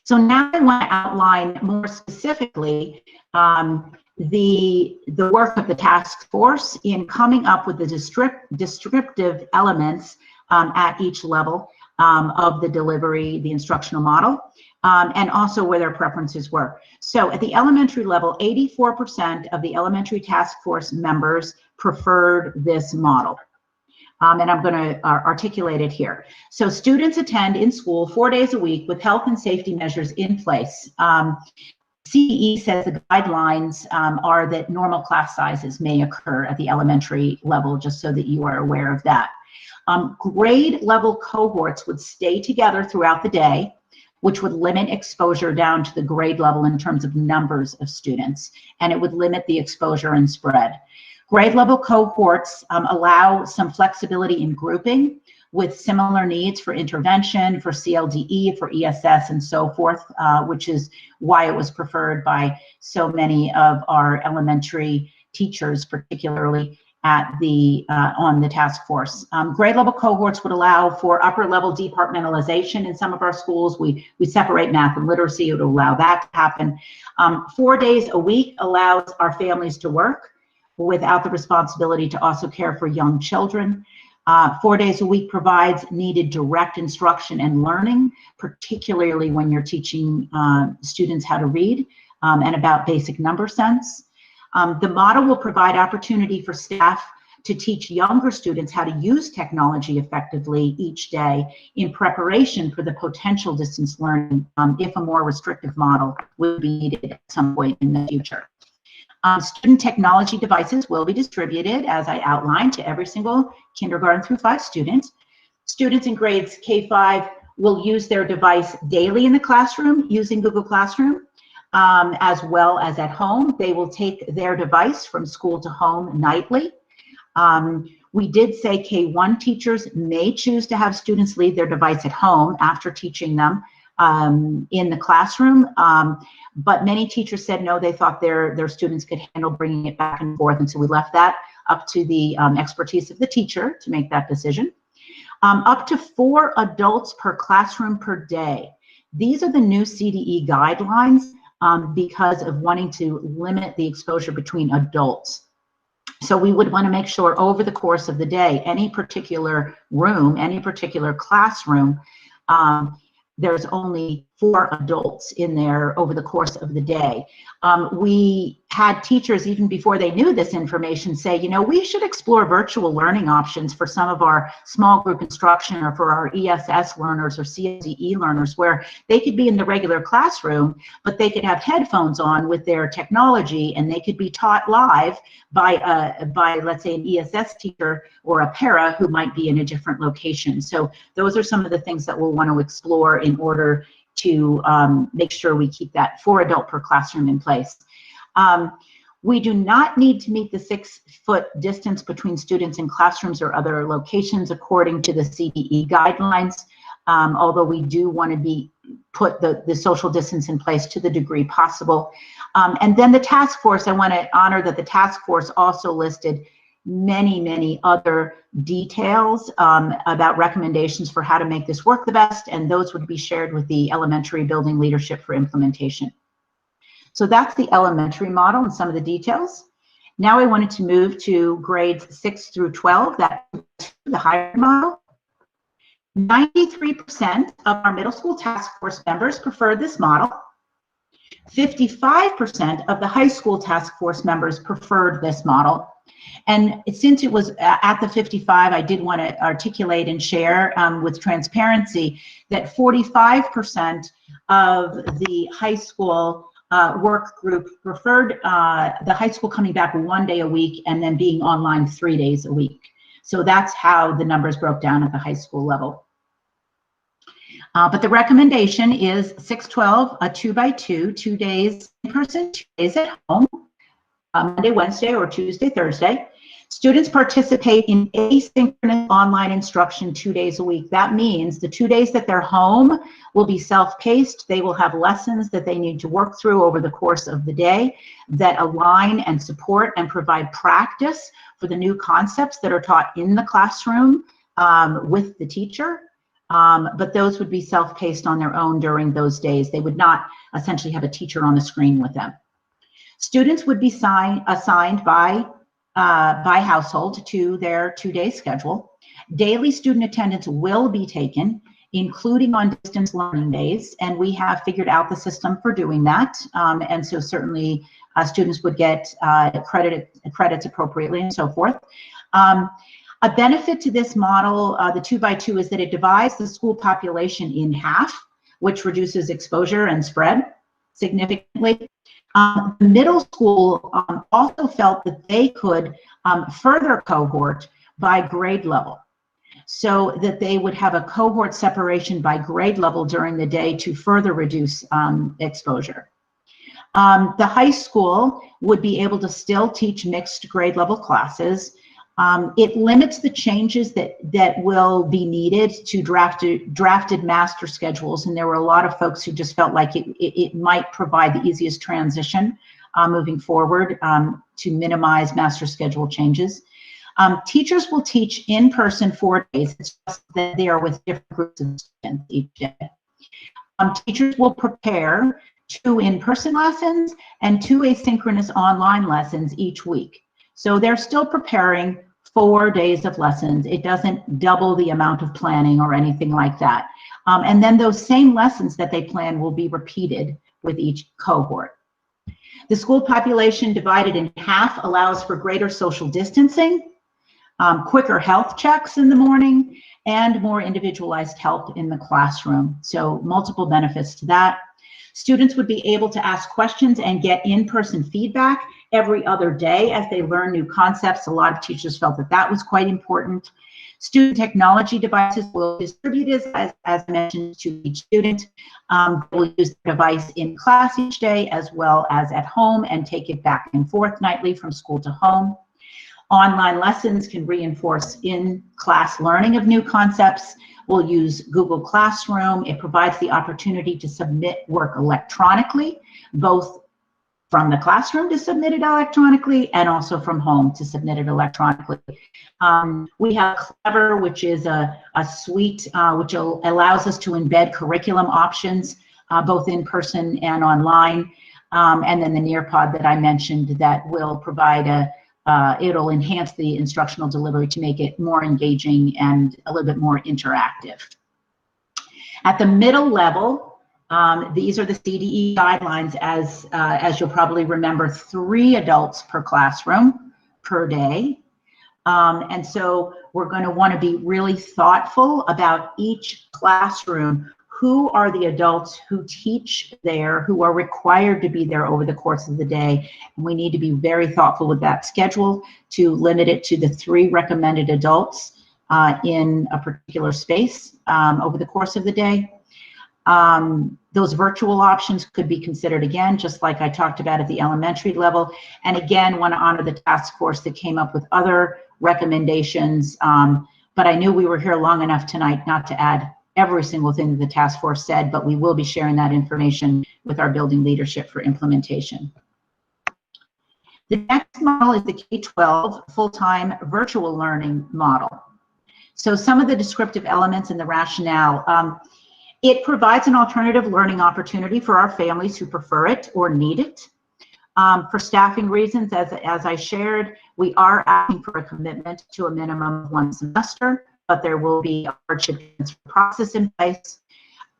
So now I want to outline more specifically the work of the task force in coming up with the descriptive elements at each level of the delivery, the instructional model. And also where their preferences were. So at the elementary level, 84% of the elementary task force members preferred this model. And I'm going to articulate it here. So students attend in school 4 days a week with health and safety measures in place. CE says the guidelines are that normal class sizes may occur at the elementary level, just so that you are aware of that. Grade level cohorts would stay together throughout the day, which would limit exposure down to the grade level in terms of numbers of students, and it would limit the exposure and spread. Grade level cohorts allow some flexibility in grouping with similar needs for intervention, for CLDE, for ESS, and so forth, which is why it was preferred by so many of our elementary teachers, particularly at the on the task force. Grade level cohorts would allow for upper level departmentalization in some of our schools. We separate math and literacy. It would allow that to happen. 4 days a week allows our families to work without the responsibility to also care for young children. 4 days a week provides needed direct instruction and learning, particularly when you're teaching students how to read and about basic number sense. The model will provide opportunity for staff to teach younger students how to use technology effectively each day in preparation for the potential distance learning if a more restrictive model will be needed at some point in the future. Student technology devices will be distributed, as I outlined, to every single kindergarten through 5 students. Students in grades K-5 will use their device daily in the classroom using Google Classroom. As well as at home. They will take their device from school to home nightly. We did say K-1 teachers may choose to have students leave their device at home after teaching them in the classroom, but many teachers said no, they thought their students could handle bringing it back and forth, and so we left that up to the expertise of the teacher to make that decision. Up to 4 adults per classroom per day. These are the new CDE guidelines because of wanting to limit the exposure between adults. So we would want to make sure over the course of the day, any particular room, any particular classroom, there's only 4 adults in there over the course of the day. We had teachers, even before they knew this information, say, you know, we should explore virtual learning options for some of our small group instruction or for our ESS learners or CSE learners, where they could be in the regular classroom, but they could have headphones on with their technology, and they could be taught live by let's say, an ESS teacher or a para who might be in a different location. So those are some of the things that we'll want to explore in order to make sure we keep that 4 adult per classroom in place. We do not need to meet the 6-foot distance between students in classrooms or other locations according to the CDE guidelines, although we do want to put the social distance in place to the degree possible. And then the task force, I want to honor that the task force also listed many other details about recommendations for how to make this work the best, and those would be shared with the elementary building leadership for implementation. So that's the elementary model and some of the details. Now I wanted to move to grades 6 through 12, that's the hybrid model. 93% of our middle school task force members prefer this model. 55% of the high school task force members preferred this model. And since it was at the 55, I did want to articulate and share with transparency that 45% of the high school work group preferred the high school coming back 1 day a week and then being online 3 days a week. So that's how the numbers broke down at the high school level. But the recommendation is 6-12, a 2x2, 2 days in person, 2 days at home, Monday, Wednesday, or Tuesday, Thursday. Students participate in asynchronous online instruction 2 days a week. That means the 2 days that they're home will be self-paced. They will have lessons that they need to work through over the course of the day that align and support and provide practice for the new concepts that are taught in the classroom with the teacher. But those would be self-paced on their own during those days. They would not essentially have a teacher on the screen with them. Students would be assigned by household to their 2-day schedule. Daily student attendance will be taken, including on distance learning days, and we have figured out the system for doing that. And so certainly students would get credits appropriately and so forth. A benefit to this model, the 2x2, is that it divides the school population in half, which reduces exposure and spread significantly. The middle school also felt that they could further cohort by grade level, so that they would have a cohort separation by grade level during the day to further reduce exposure. The high school would be able to still teach mixed grade level classes. It limits the changes that will be needed to drafted master schedules, and there were a lot of folks who just felt like it might provide the easiest transition moving forward to minimize master schedule changes. Teachers will teach in person 4 days. It's just that they are with different groups of students each day. Teachers will prepare 2 in-person lessons and 2 asynchronous online lessons each week. So they're still preparing 4 days of lessons. It doesn't double the amount of planning or anything like that. And then those same lessons that they plan will be repeated with each cohort. The school population divided in half allows for greater social distancing, quicker health checks in the morning, and more individualized help in the classroom. So multiple benefits to that. Students would be able to ask questions and get in-person feedback every other day as they learn new concepts. A lot of teachers felt that that was quite important. Student technology devices will be distributed, as mentioned, to each student. They will use the device in class each day as well as at home and take it back and forth nightly from school to home. Online lessons can reinforce in-class learning of new concepts. We'll use Google Classroom. It provides the opportunity to submit work electronically, both from the classroom to submit it electronically and also from home to submit it electronically. We have Clever, which is a suite which allows us to embed curriculum options, both in person and online. And then the Nearpod that I mentioned that will provide it'll enhance the instructional delivery to make it more engaging and a little bit more interactive. At the middle level, these are the CDE guidelines. As you'll probably remember, 3 adults per classroom per day. And so we're going to want to be really thoughtful about each classroom. Who are the adults who teach there, who are required to be there over the course of the day? And we need to be very thoughtful with that schedule to limit it to the 3 recommended adults in a particular space over the course of the day. Those virtual options could be considered again, just like I talked about at the elementary level. And again, want to honor the task force that came up with other recommendations. But I knew we were here long enough tonight not to add every single thing that the task force said, but we will be sharing that information with our building leadership for implementation. The next model is the K-12 full-time virtual learning model. So some of the descriptive elements and the rationale. It provides an alternative learning opportunity for our families who prefer it or need it. For staffing reasons, as I shared, we are asking for a commitment to a minimum of 1 semester, but there will be a hardship transfer process in place.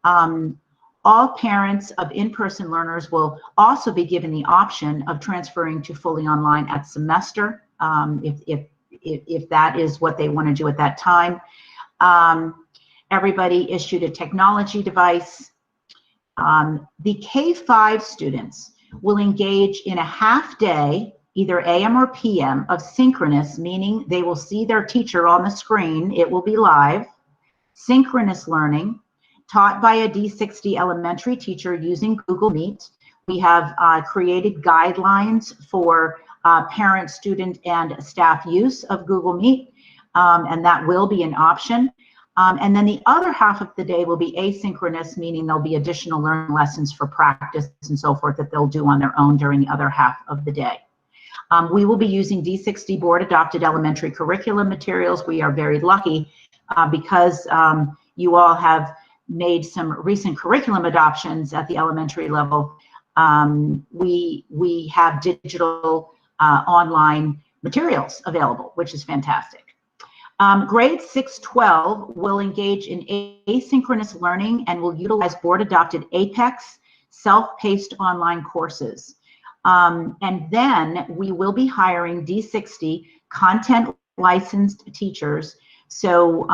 All parents of in-person learners will also be given the option of transferring to fully online at semester, if that is what they want to do at that time. Everybody issued a technology device. The K-5 students will engage in a half day, either AM or PM, of synchronous, meaning they will see their teacher on the screen. It will be live. Synchronous learning taught by a D60 elementary teacher using Google Meet. We have created guidelines for parent, student, and staff use of Google Meet, and that will be an option. And then the other half of the day will be asynchronous, meaning there'll be additional learning lessons for practice and so forth that they'll do on their own during the other half of the day. We will be using D60 board adopted elementary curriculum materials. We are very lucky because you all have made some recent curriculum adoptions at the elementary level. We have digital online materials available, which is fantastic. Grades 6-12 will engage in asynchronous learning and will utilize board-adopted APEX self-paced online courses. And then we will be hiring D60 content licensed teachers, so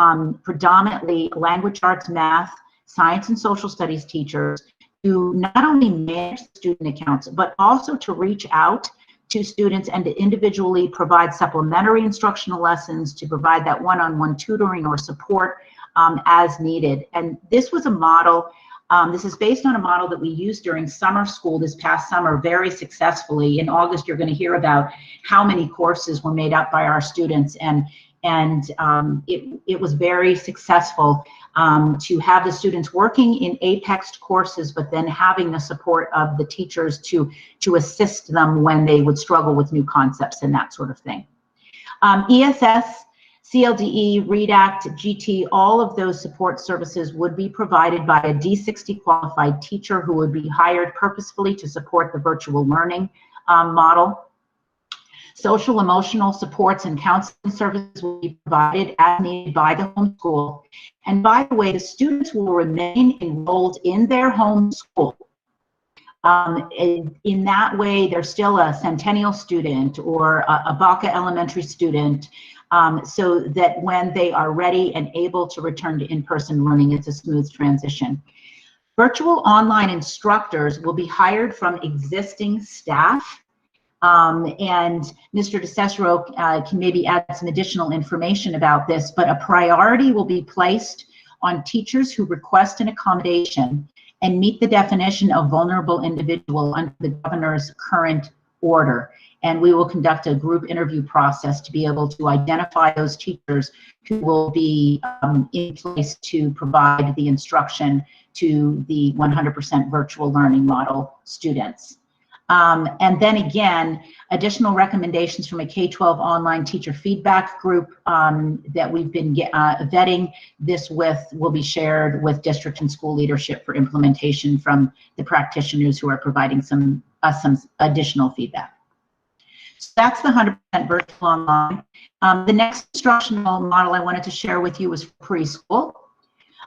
predominantly language arts, math, science, and social studies teachers to not only manage student accounts, but also to reach out to students and to individually provide supplementary instructional lessons, to provide that one-on-one tutoring or support as needed. And this was a model, this is based on a model that we used during summer school this past summer very successfully. In August, you're going to hear about how many courses were made up by our students, and it was very successful to have the students working in APEX courses, but then having the support of the teachers to assist them when they would struggle with new concepts and that sort of thing. ESS, CLDE, READACT, GT, all of those support services would be provided by a D60 qualified teacher who would be hired purposefully to support the virtual learning model. Social emotional supports and counseling services will be provided as needed by the home school. And by the way, the students will remain enrolled in their home school. In that way, they're still a Centennial student or a Baca Elementary student, so that when they are ready and able to return to in-person learning, it's a smooth transition. Virtual online instructors will be hired from existing staff. And Mr. DeCicero can maybe add some additional information about this, but a priority will be placed on teachers who request an accommodation and meet the definition of vulnerable individual under the governor's current order. And we will conduct a group interview process to be able to identify those teachers who will be in place to provide the instruction to the 100% virtual learning model students. And then again, additional recommendations from a K-12 online teacher feedback group that we've been vetting this with will be shared with district and school leadership for implementation from the practitioners who are providing some additional feedback. So that's the 100% virtual online. The next instructional model I wanted to share with you was preschool.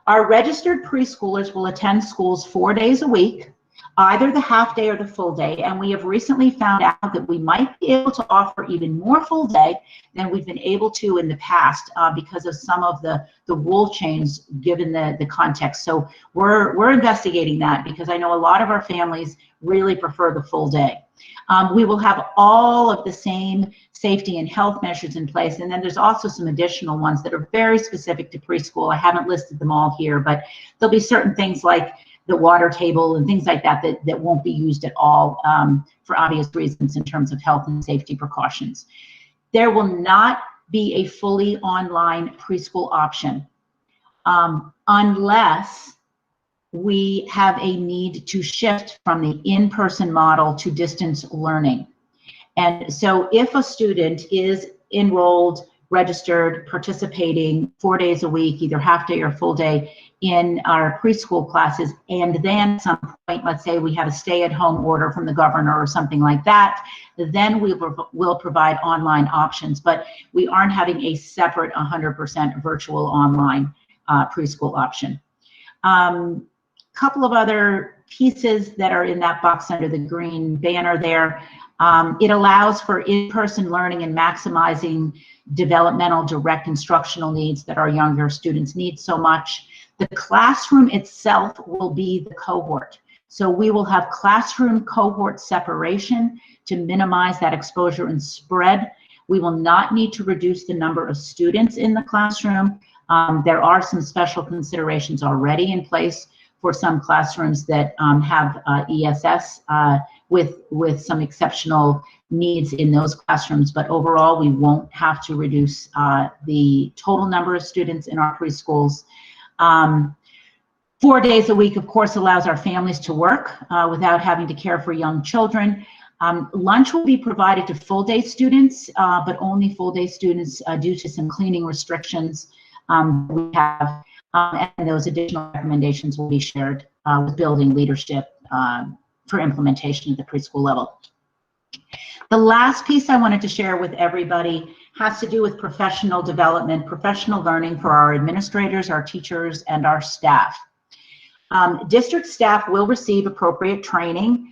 Our registered preschoolers will attend schools 4 days a week, either the half day or the full day, and we have recently found out that we might be able to offer even more full day than we've been able to in the past because of some of the rule change given the context. So we're investigating that because I know a lot of our families really prefer the full day. We will have all of the same safety and health measures in place, and then there's also some additional ones that are very specific to preschool. I haven't listed them all here, but there'll be certain things like the water table and things like that that won't be used at all for obvious reasons in terms of health and safety precautions. There will not be a fully online preschool option unless we have a need to shift from the in-person model to distance learning. And so if a student is enrolled, registered, participating 4 days a week, either half day or full day in our preschool classes, and then at some point, let's say we have a stay-at-home order from the governor or something like that, then we will provide online options, but we aren't having a separate 100% virtual online preschool option. Couple of other pieces that are in that box under the green banner there. It allows for in-person learning and maximizing developmental direct instructional needs that our younger students need so much. The classroom itself will be the cohort. So we will have classroom cohort separation to minimize that exposure and spread. We will not need to reduce the number of students in the classroom. There are some special considerations already in place for some classrooms that have ESS with some exceptional needs in those classrooms, but overall we won't have to reduce the total number of students in our preschools. 4 days a week, of course, allows our families to work without having to care for young children. Lunch will be provided to full day students, but only full day students due to some cleaning restrictions we have. And those additional recommendations will be shared with building leadership for implementation at the preschool level. The last piece I wanted to share with everybody has to do with professional development, professional learning for our administrators, our teachers, and our staff. District staff will receive appropriate training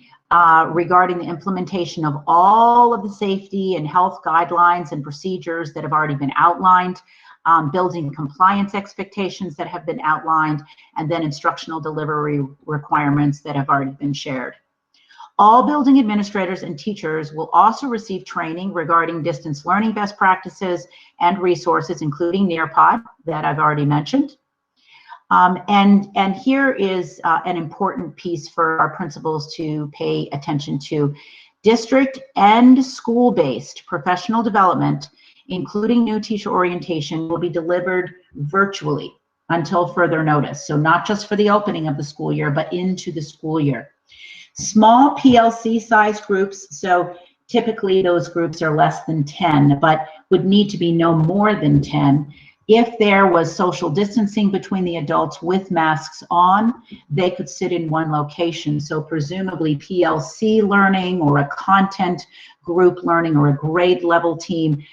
regarding the implementation of all of the safety and health guidelines and procedures that have already been outlined. Building compliance expectations that have been outlined, and then instructional delivery requirements that have already been shared. All building administrators and teachers will also receive training regarding distance learning best practices and resources, including Nearpod that I've already mentioned. And here is an important piece for our principals to pay attention to. District and school-based professional development, including new teacher orientation, will be delivered virtually until further notice. So not just for the opening of the school year, but into the school year. Small PLC size groups, so typically those groups are less than 10, but would need to be no more than 10. If there was social distancing between the adults with masks on, they could sit in one location. So presumably PLC learning or a content group learning or a grade level team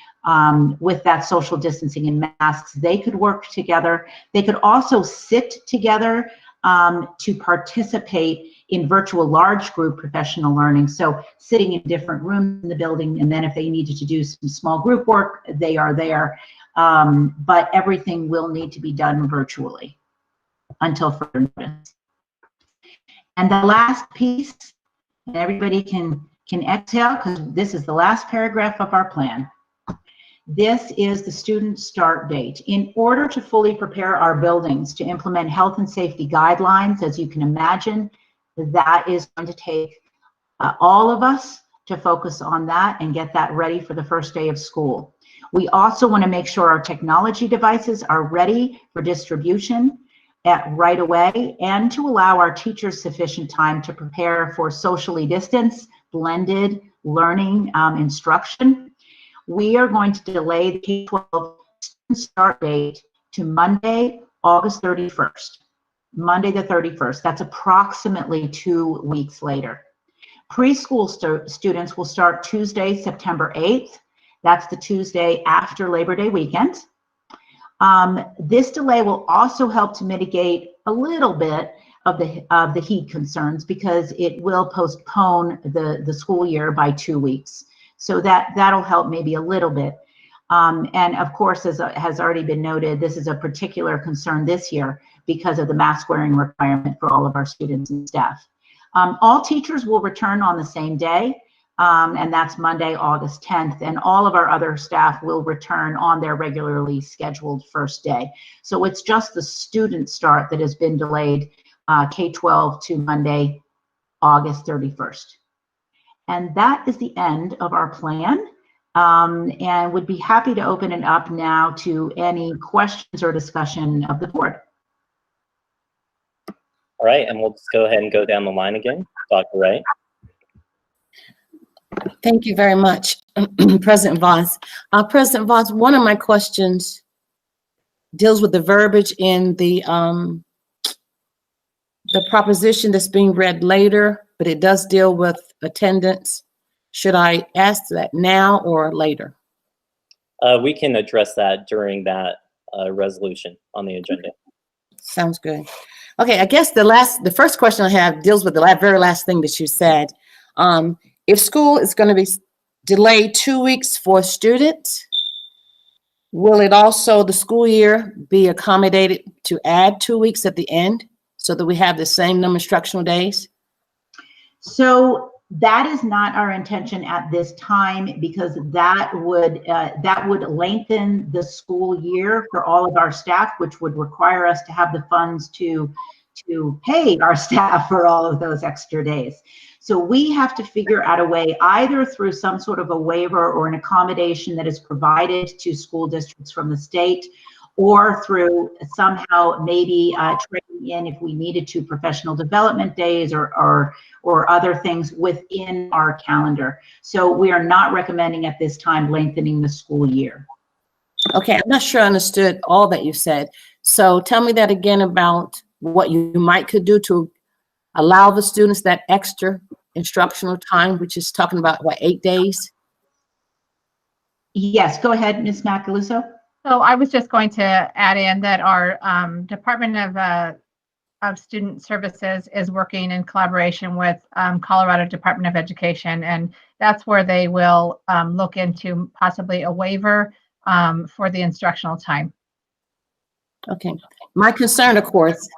with that social distancing and masks, they could work together. They could also sit together to participate in virtual large group professional learning. So sitting in different rooms in the building, and then if they needed to do some small group work, they are there. But everything will need to be done virtually until further notice. And the last piece, and everybody can exhale because this is the last paragraph of our plan. This is the student start date. In order to fully prepare our buildings to implement health and safety guidelines, as you can imagine, that is going to take all of us to focus on that and get that ready for the first day of school. We also want to make sure our technology devices are ready for distribution right away, and to allow our teachers sufficient time to prepare for socially distanced, blended learning instruction. We are going to delay the K-12 start date to Monday, August 31st. Monday the 31st. That's approximately 2 weeks later. Preschool students will start Tuesday, September 8th. That's the Tuesday after Labor Day weekend. This delay will also help to mitigate a little bit of the heat concerns, because it will postpone the school year by 2 weeks. So that'll help maybe a little bit. And of course, as has already been noted, this is a particular concern this year because of the mask wearing requirement for all of our students and staff. All teachers will return on the same day, and that's Monday, August 10th, and all of our other staff will return on their regularly scheduled first day. So it's just the student start that has been delayed, K-12 to Monday, August 31st. And that is the end of our plan. And would be happy to open it up now to any questions or discussion of the board. All right, and we'll just go ahead and go down the line again. Dr. Wright. Thank you very much, President Voss. President Voss, one of my questions deals with the verbiage in the proposition that's being read later, but it does deal with attendance. Should I ask that now or later? We can address that during that resolution on the agenda. Sounds good. Okay, I guess the first question I have deals with the very last thing that you said. If school is going to be delayed 2 weeks for students, will it also, the school year, be accommodated to add 2 weeks at the end so that we have the same number of instructional days? So that is not our intention at this time, because that would lengthen the school year for all of our staff, which would require us to have the funds to pay our staff for all of those extra days. So we have to figure out a way, either through some sort of a waiver or an accommodation that is provided to school districts from the state, or through somehow maybe trading in, if we needed to, professional development days or other things within our calendar. So we are not recommending at this time lengthening the school year. Okay, I'm not sure I understood all that you said. So tell me that again about what you could do to allow the students that extra instructional time, which is talking about, what, 8 days? Yes, go ahead, Ms. Macaluso. So I was just going to add in that our Department of Student Services is working in collaboration with Colorado Department of Education, and that's where they will look into possibly a waiver for the instructional time. Okay. My concern, of course,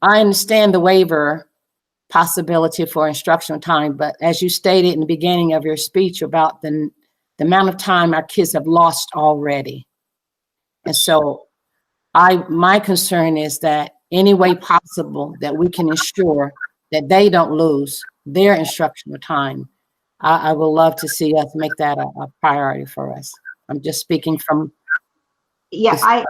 I understand the waiver possibility for instructional time, but as you stated in the beginning of your speech about the amount of time our kids have lost already. And so my concern is that any way possible that we can ensure that they don't lose their instructional time, I would love to see us make that a priority for us. I'm just speaking from. Yeah,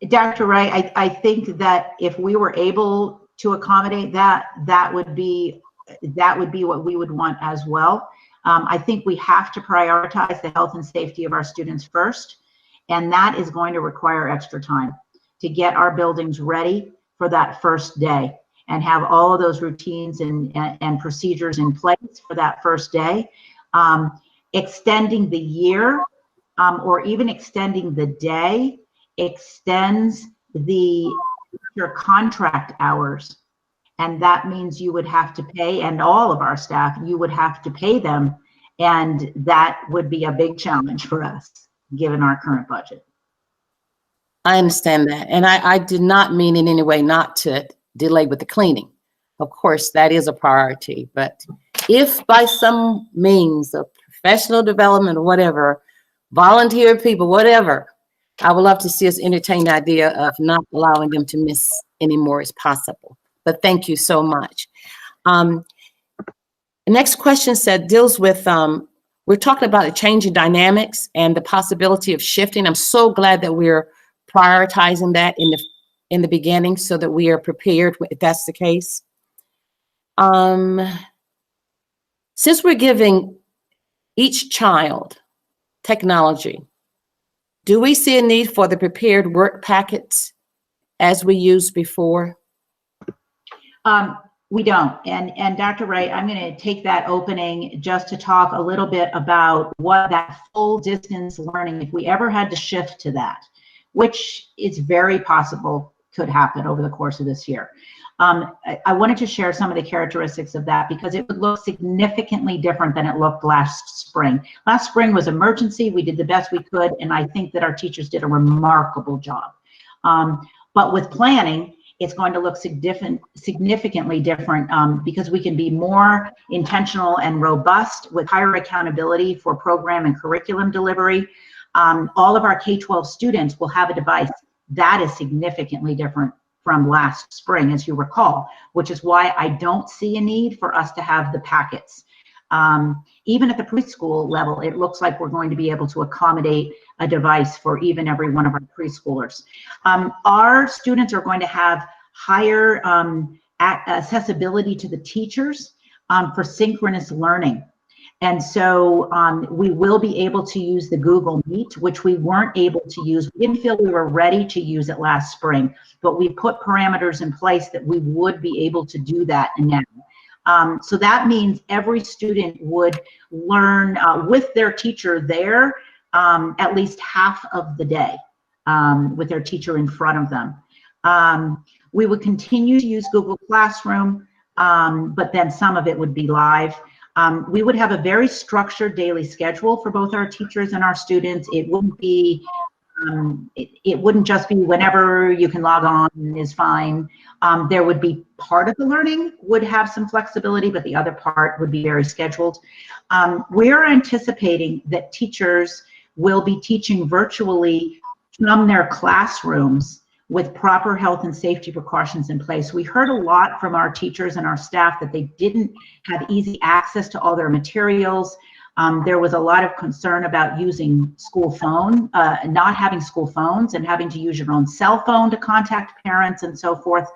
Dr. Wright, I think that if we were able to accommodate that, that would be what we would want as well. I think we have to prioritize the health and safety of our students first, and that is going to require extra time to get our buildings ready for that first day and have all of those routines and procedures in place for that first day. Extending the year or even extending the day extends your contract hours. And that means you would have to pay, and all of our staff, you would have to pay them. And that would be a big challenge for us, given our current budget. I understand that. And I did not mean in any way not to delay with the cleaning. Of course, that is a priority. But if by some means of professional development or whatever, volunteer people, whatever, I would love to see us entertain the idea of not allowing them to miss any more as possible. But thank you so much. The next question deals with, we're talking about a change in dynamics and the possibility of shifting. I'm so glad that we're prioritizing that in the beginning so that we are prepared if that's the case. Since we're giving each child technology, do we see a need for the prepared work packets as we used before? We don't. And Dr. Wright, I'm going to take that opening just to talk a little bit about what that full distance learning, if we ever had to shift to that, which is very possible could happen over the course of this year. I wanted to share some of the characteristics of that because it would look significantly different than it looked last spring. Last spring was emergency. We did the best we could, and I think that our teachers did a remarkable job. But with planning, it's going to look significantly different because we can be more intentional and robust with higher accountability for program and curriculum delivery. All of our K-12 students will have a device. That is significantly different from last spring, as you recall, which is why I don't see a need for us to have the packets. Even at the preschool level, it looks like we're going to be able to accommodate a device for even every one of our preschoolers. Our students are going to have higher accessibility to the teachers for synchronous learning. And so we will be able to use the Google Meet, which we weren't able to use. We didn't feel we were ready to use it last spring, but we put parameters in place that we would be able to do that now. So that means every student would learn with their teacher there at least half of the day with their teacher in front of them. We would continue to use Google Classroom, but then some of it would be live. We would have a very structured daily schedule for both our teachers and our students. It wouldn't be, it wouldn't just be whenever you can log on is fine. There would be part of the learning would have some flexibility, but the other part would be very scheduled. We're anticipating that teachers will be teaching virtually from their classrooms with proper health and safety precautions in place. We heard a lot from our teachers and our staff that they didn't have easy access to all their materials. There was a lot of concern about using school phone, not having school phones and having to use your own cell phone to contact parents and so forth.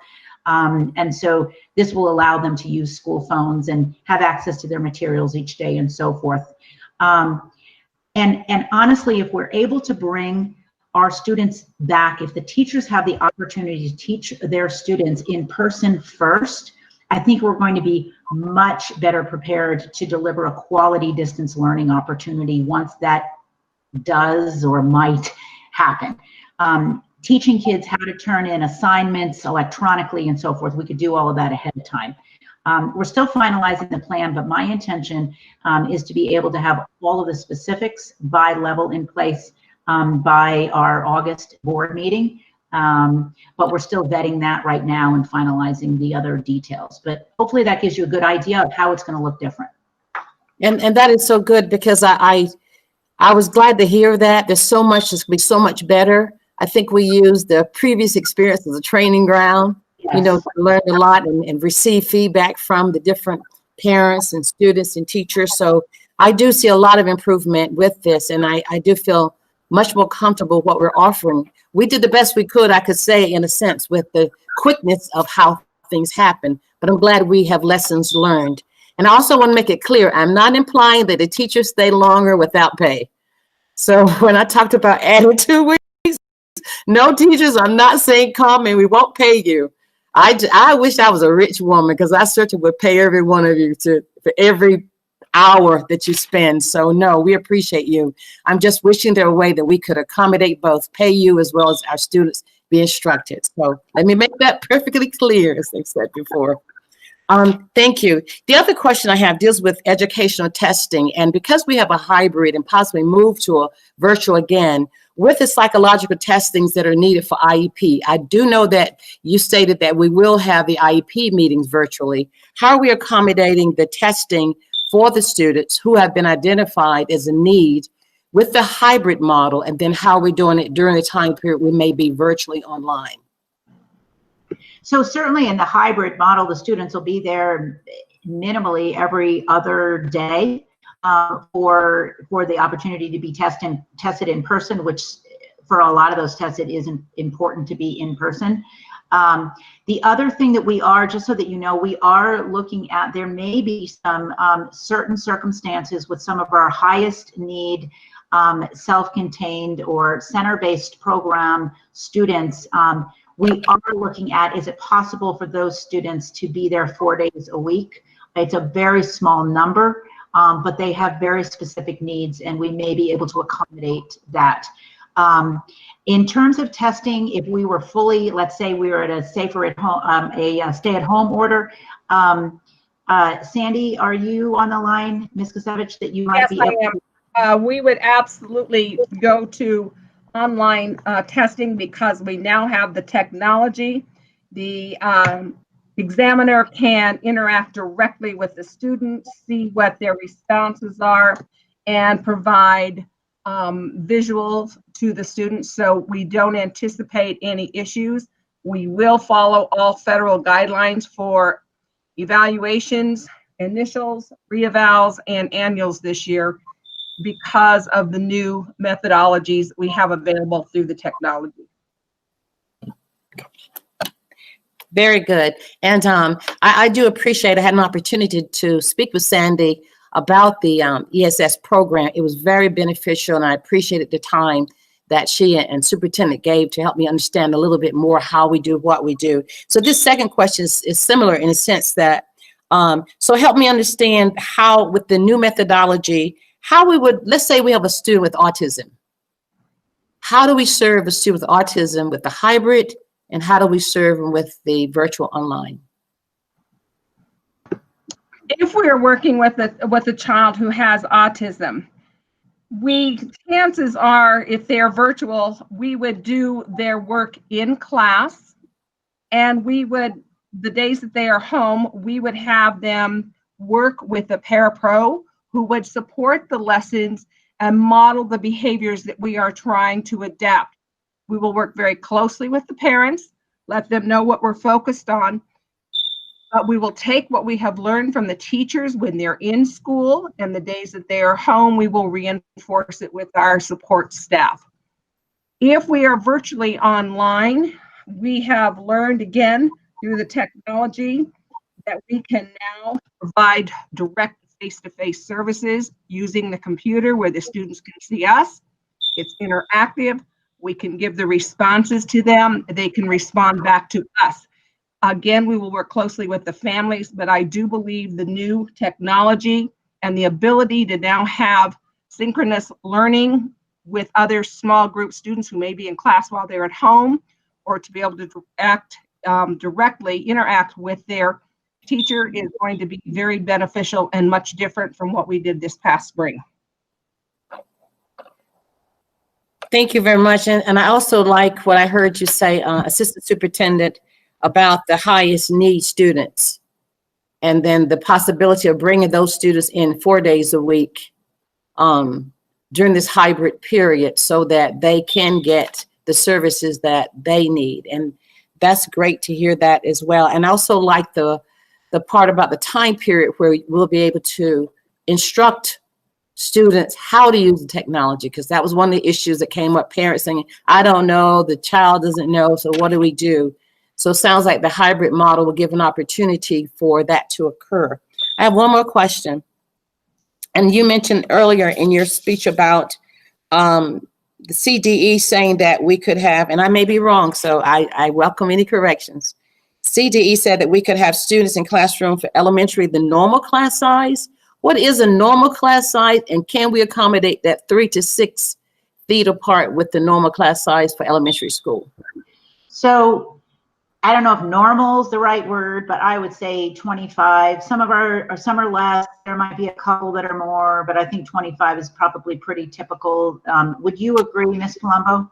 And so this will allow them to use school phones and have access to their materials each day and so forth. And honestly, if we're able to bring our students back, if the teachers have the opportunity to teach their students in person first, I think we're going to be much better prepared to deliver a quality distance learning opportunity once that does or might happen. Teaching kids how to turn in assignments electronically and so forth, we could do all of that ahead of time. We're still finalizing the plan, but my intention is to be able to have all of the specifics by level in place by our August board meeting. But we're still vetting that right now and finalizing the other details. But hopefully that gives you a good idea of how it's going to look different. And that is so good because I was glad to hear that. There's so much that's going to be so much better. I think we used the previous experience as a training ground, yes. You know, to learn a lot and receive feedback from the different parents and students and teachers. So I do see a lot of improvement with this, and I do feel much more comfortable what we're offering. We did the best we could, I could say, in a sense, with the quickness of how things happen, but I'm glad we have lessons learned. And I also want to make it clear, I'm not implying that the teachers stay longer without pay. So when I talked about adding 2 weeks, no teachers, I'm not saying come and we won't pay you. I wish I was a rich woman because I certainly would pay every one of you for every hour that you spend. So no, we appreciate you. I'm just wishing there a way that we could accommodate both, pay you as well as our students be instructed. So let me make that perfectly clear, as they've said before. Thank you. The other question I have deals with educational testing. And because we have a hybrid and possibly move to a virtual again, with the psychological testings that are needed for IEP, I do know that you stated that we will have the IEP meetings virtually. How are we accommodating the testing for the students who have been identified as a need with the hybrid model, and then how are we doing it during the time period we may be virtually online? So certainly in the hybrid model, the students will be there minimally every other day for the opportunity to be tested in person, which for a lot of those tests, it is important to be in person. The other thing that we are, just so that you know, we are looking at, there may be some certain circumstances with some of our highest need self-contained or center-based program students. We are looking at, is it possible for those students to be there 4 days a week? It's a very small number, but they have very specific needs, and we may be able to accommodate that. In terms of testing, if we were fully, let's say we were at a safer at home, a stay-at-home order. Sandy, are you on the line, Ms. Kasevich, that you might Yes, be? I am. We would absolutely go to online testing because we now have the technology. The examiner can interact directly with the students, see what their responses are, and provide visuals to the students. So we don't anticipate any issues. We will follow all federal guidelines for evaluations, initials, reevals, and annuals this year because of the new methodologies we have available through the technology. Very good. And I do appreciate, I had an opportunity to speak with Sandy about the ESS program. It was very beneficial, and I appreciated the time that she and Superintendent gave to help me understand a little bit more how we do what we do. So this second question is similar in a sense that, so help me understand how, with the new methodology, how we would, let's say we have a student with autism. How do we serve a student with autism with the hybrid, and how do we serve them with the virtual online? If we are working with a child who has autism, chances are, if they're virtual, we would do their work in class, and we would, the days that they are home, we would have them work with a parapro who would support the lessons and model the behaviors that we are trying to adapt. We will work very closely with the parents, let them know what we're focused on. But we will take what we have learned from the teachers when they're in school, and the days that they are home, we will reinforce it with our support staff. If we are virtually online, we have learned again through the technology that we can now provide direct face-to-face services using the computer where the students can see us. It's interactive. We can give the responses to them. They can respond back to us. Again, we will work closely with the families, but I do believe the new technology and the ability to now have synchronous learning with other small group students who may be in class while they're at home, or to be able to directly interact with their teacher is going to be very beneficial and much different from what we did this past spring. Thank you very much. And I also like what I heard you say, Assistant Superintendent, about the highest need students, and then the possibility of bringing those students in 4 days a week during this hybrid period so that they can get the services that they need. And that's great to hear that as well. And I also like the part about the time period where we'll be able to instruct students how to use the technology, because that was one of the issues that came up, parents saying, I don't know, the child doesn't know, so what do we do? So it sounds like the hybrid model will give an opportunity for that to occur. I have one more question. And you mentioned earlier in your speech about the CDE saying that we could have, and I may be wrong, so I welcome any corrections. CDE said that we could have students in classroom for elementary, the normal class size. What is a normal class size, and can we accommodate that 3 to 6 feet apart with the normal class size for elementary school? So I don't know if normal is the right word, but I would say 25. Some are less. There might be a couple that are more, but I think 25 is probably pretty typical. Would you agree, Ms. Colombo?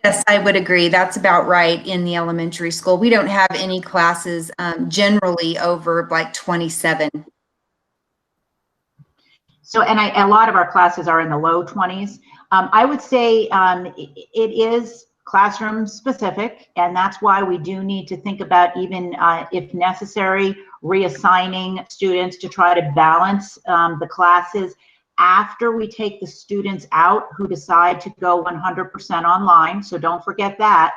Yes, I would agree. That's about right in the elementary school. We don't have any classes generally over like 27. So, and a lot of our classes are in the low 20s. I would say it is classroom specific, and that's why we do need to think about, even if necessary, reassigning students to try to balance the classes after we take the students out who decide to go 100% online. So don't forget that.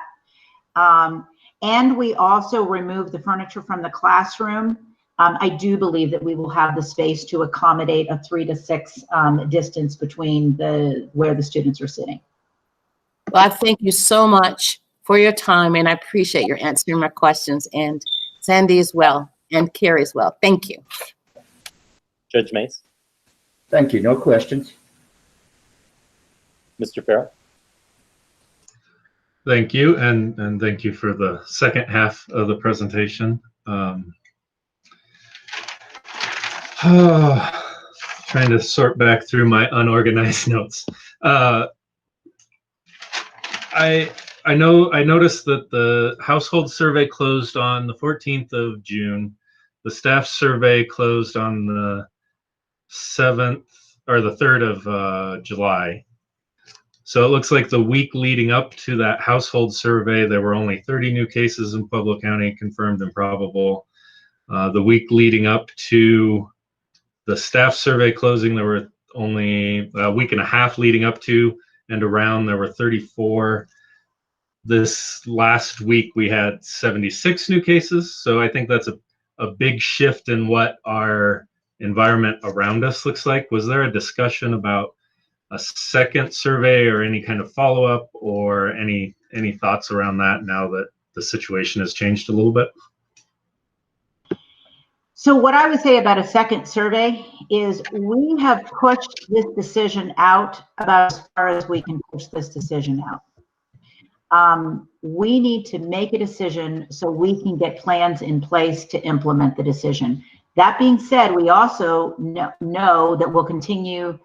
And we also remove the furniture from the classroom. I do believe that we will have the space to accommodate a 3 to 6 distance between where the students are sitting. Well, I thank you so much for your time, and I appreciate your answering my questions, and Sandy as well, and Carrie as well. Thank you. Judge Mays, Thank you. No questions. Mr. Farrell. Thank you, and thank you for the second half of the presentation. Trying to sort back through my unorganized notes. I noticed that the household survey closed on the 14th of June. The staff survey closed on the 7th or the 3rd of July. So it looks like the week leading up to that household survey, there were only 30 new cases in Pueblo County, confirmed and probable. The week leading up to the staff survey closing, there were only a week and a half leading up to and around, there were 34. This last week, we had 76 new cases. So I think that's a big shift in what our environment around us looks like. Was there a discussion about a second survey or any kind of follow-up or any thoughts around that now that the situation has changed a little bit? So what I would say about a second survey is we have pushed this decision out about as far as we can push this decision out. We need to make a decision so we can get plans in place to implement the decision. That being said, we also know that we'll continue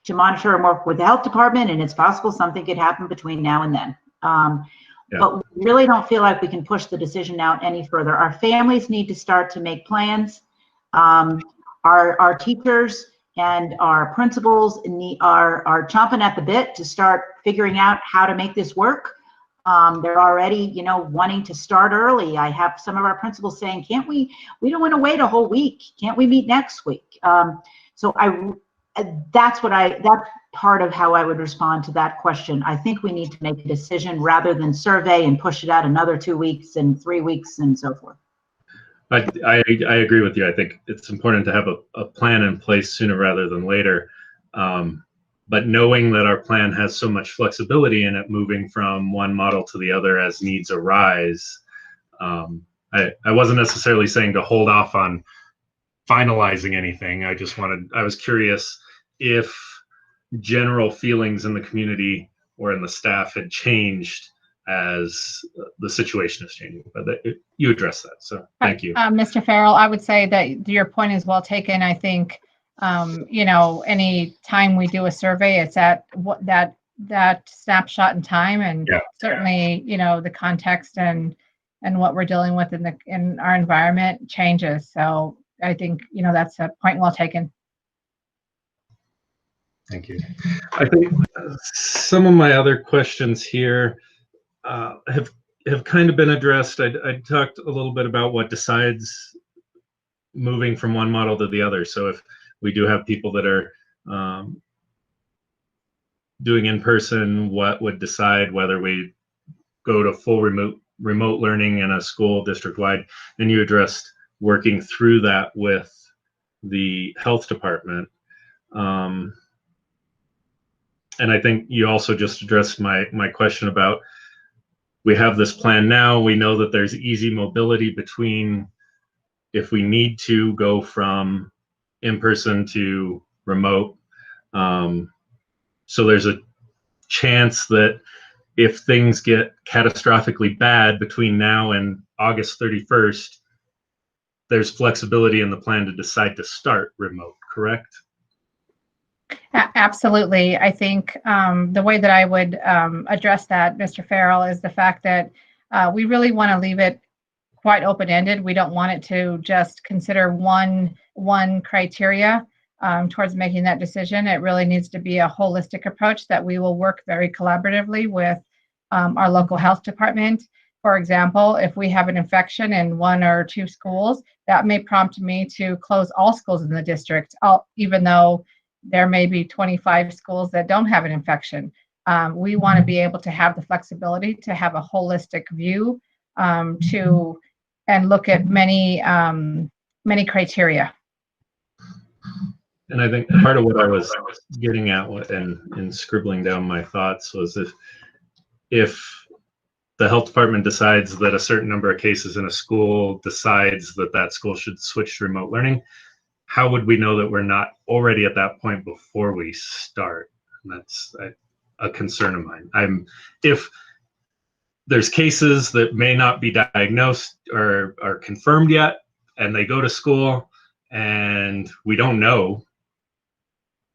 to monitor and work with the health department, and it's possible something could happen between now and then. But we really don't feel like we can push the decision out any further. Our families need to start to make plans. Our teachers and our principals are chomping at the bit to start figuring out how to make this work. They're already, wanting to start early. I have some of our principals saying, we don't want to wait a whole week. Can't we meet next week? That's part of how I would respond to that question. I think we need to make a decision rather than survey and push it out another 2 weeks and 3 weeks and so forth. I agree with you. I think it's important to have a plan in place sooner rather than later. But knowing that our plan has so much flexibility in it, moving from one model to the other as needs arise, I wasn't necessarily saying to hold off on finalizing anything. I was curious if general feelings in the community or in the staff had changed as the situation is changing, but you addressed that, so thank you. Mr. Farrell, I would say that your point is well taken. I think, any time we do a survey, it's at that snapshot in time, and certainly, the context and what we're dealing with in our environment changes. So I think, that's a point well taken. Thank you. I think some of my other questions here have kind of been addressed. I talked a little bit about what decides moving from one model to the other. So if we do have people that are doing in person, what would decide whether we go to full remote learning in a school district wide? And you addressed working through that with the health department. And I think you also just addressed my question about, we have this plan now. We know that there's easy mobility between, if we need to go from in-person to remote. So there's a chance that if things get catastrophically bad between now and August 31st, there's flexibility in the plan to decide to start remote, correct? Absolutely. I think the way that I would address that, Mr. Farrell, is the fact that we really want to leave it quite open-ended. We don't want it to just consider one criteria towards making that decision. It really needs to be a holistic approach that we will work very collaboratively with our local health department. For example, if we have an infection in 1 or 2 schools, that may prompt me to close all schools in the district, even though there may be 25 schools that don't have an infection. We want to be able to have the flexibility to have a holistic view and look at many criteria. And I think part of what I was getting at in scribbling down my thoughts was, if the health department decides that a certain number of cases in a school decides that school should switch to remote learning, how would we know that we're not already at that point before we start? And that's a concern of mine. If there's cases that may not be diagnosed or are confirmed yet, and they go to school and we don't know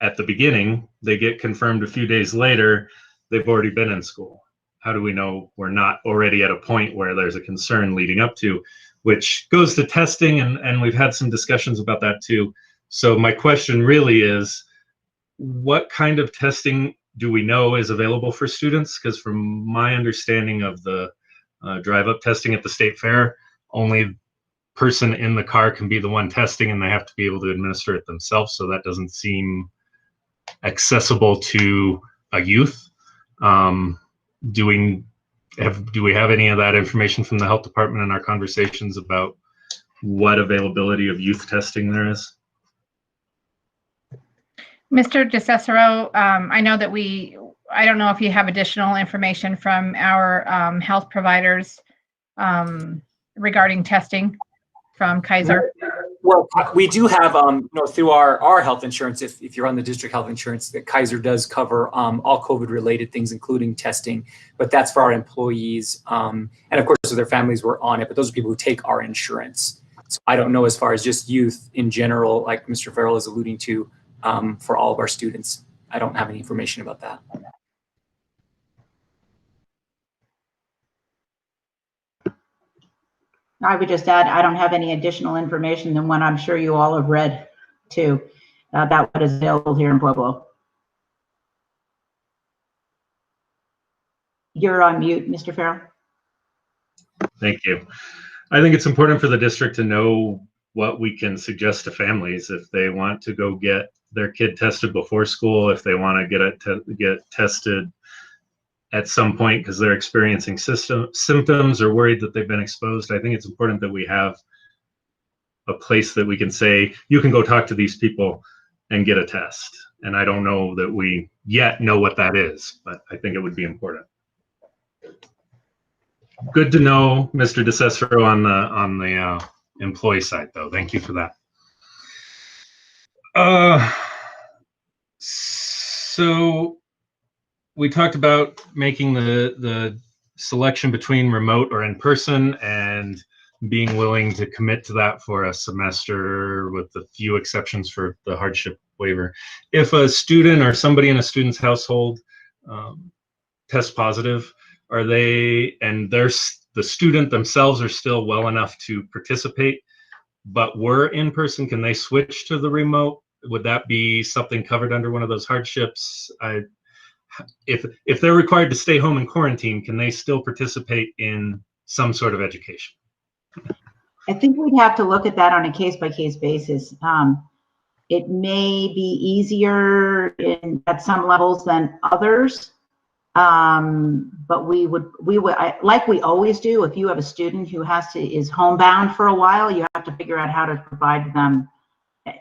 at the beginning, they get confirmed a few days later, they've already been in school. How do we know we're not already at a point where there's a concern leading up to, which goes to testing, and we've had some discussions about that too. So my question really is, what kind of testing do we know is available for students? Because from my understanding of the drive-up testing at the state fair, only person in the car can be the one testing, and they have to be able to administer it themselves. So that doesn't seem accessible to a youth. Do we have any of that information from the health department in our conversations about what availability of youth testing there is? Mr. DeCicero, I know that I don't know if you have additional information from our health providers regarding testing from Kaiser. Well, we do have, through our health insurance, if you're on the district health insurance, that Kaiser does cover all COVID-related things, including testing, but that's for our employees. And of course, so their families were on it, but those are people who take our insurance. So I don't know as far as just youth in general, like Mr. Farrell is alluding to, for all of our students. I don't have any information about that. I would just add, I don't have any additional information than what I'm sure you all have read too about what is available here in Pueblo. You're on mute, Mr. Farrell. Thank you. I think it's important for the district to know what we can suggest to families if they want to go get their kid tested before school, if they want to get tested at some point because they're experiencing symptoms or worried that they've been exposed. I think it's important that we have a place that we can say, you can go talk to these people and get a test. And I don't know that we yet know what that is, but I think it would be important. Good to know, Mr. DeCicero, on the employee side, though. Thank you for that. So we talked about making the selection between remote or in person and being willing to commit to that for a semester with a few exceptions for the hardship waiver. If a student or somebody in a student's household tests positive, are they, and the student themselves are still well enough to participate, but were in person, can they switch to the remote? Would that be something covered under one of those hardships? If they're required to stay home and quarantine, can they still participate in some sort of education? I think we'd have to look at that on a case-by-case basis. It may be easier at some levels than others, but we would like we always do. If you have a student who is homebound for a while, you have to figure out how to provide them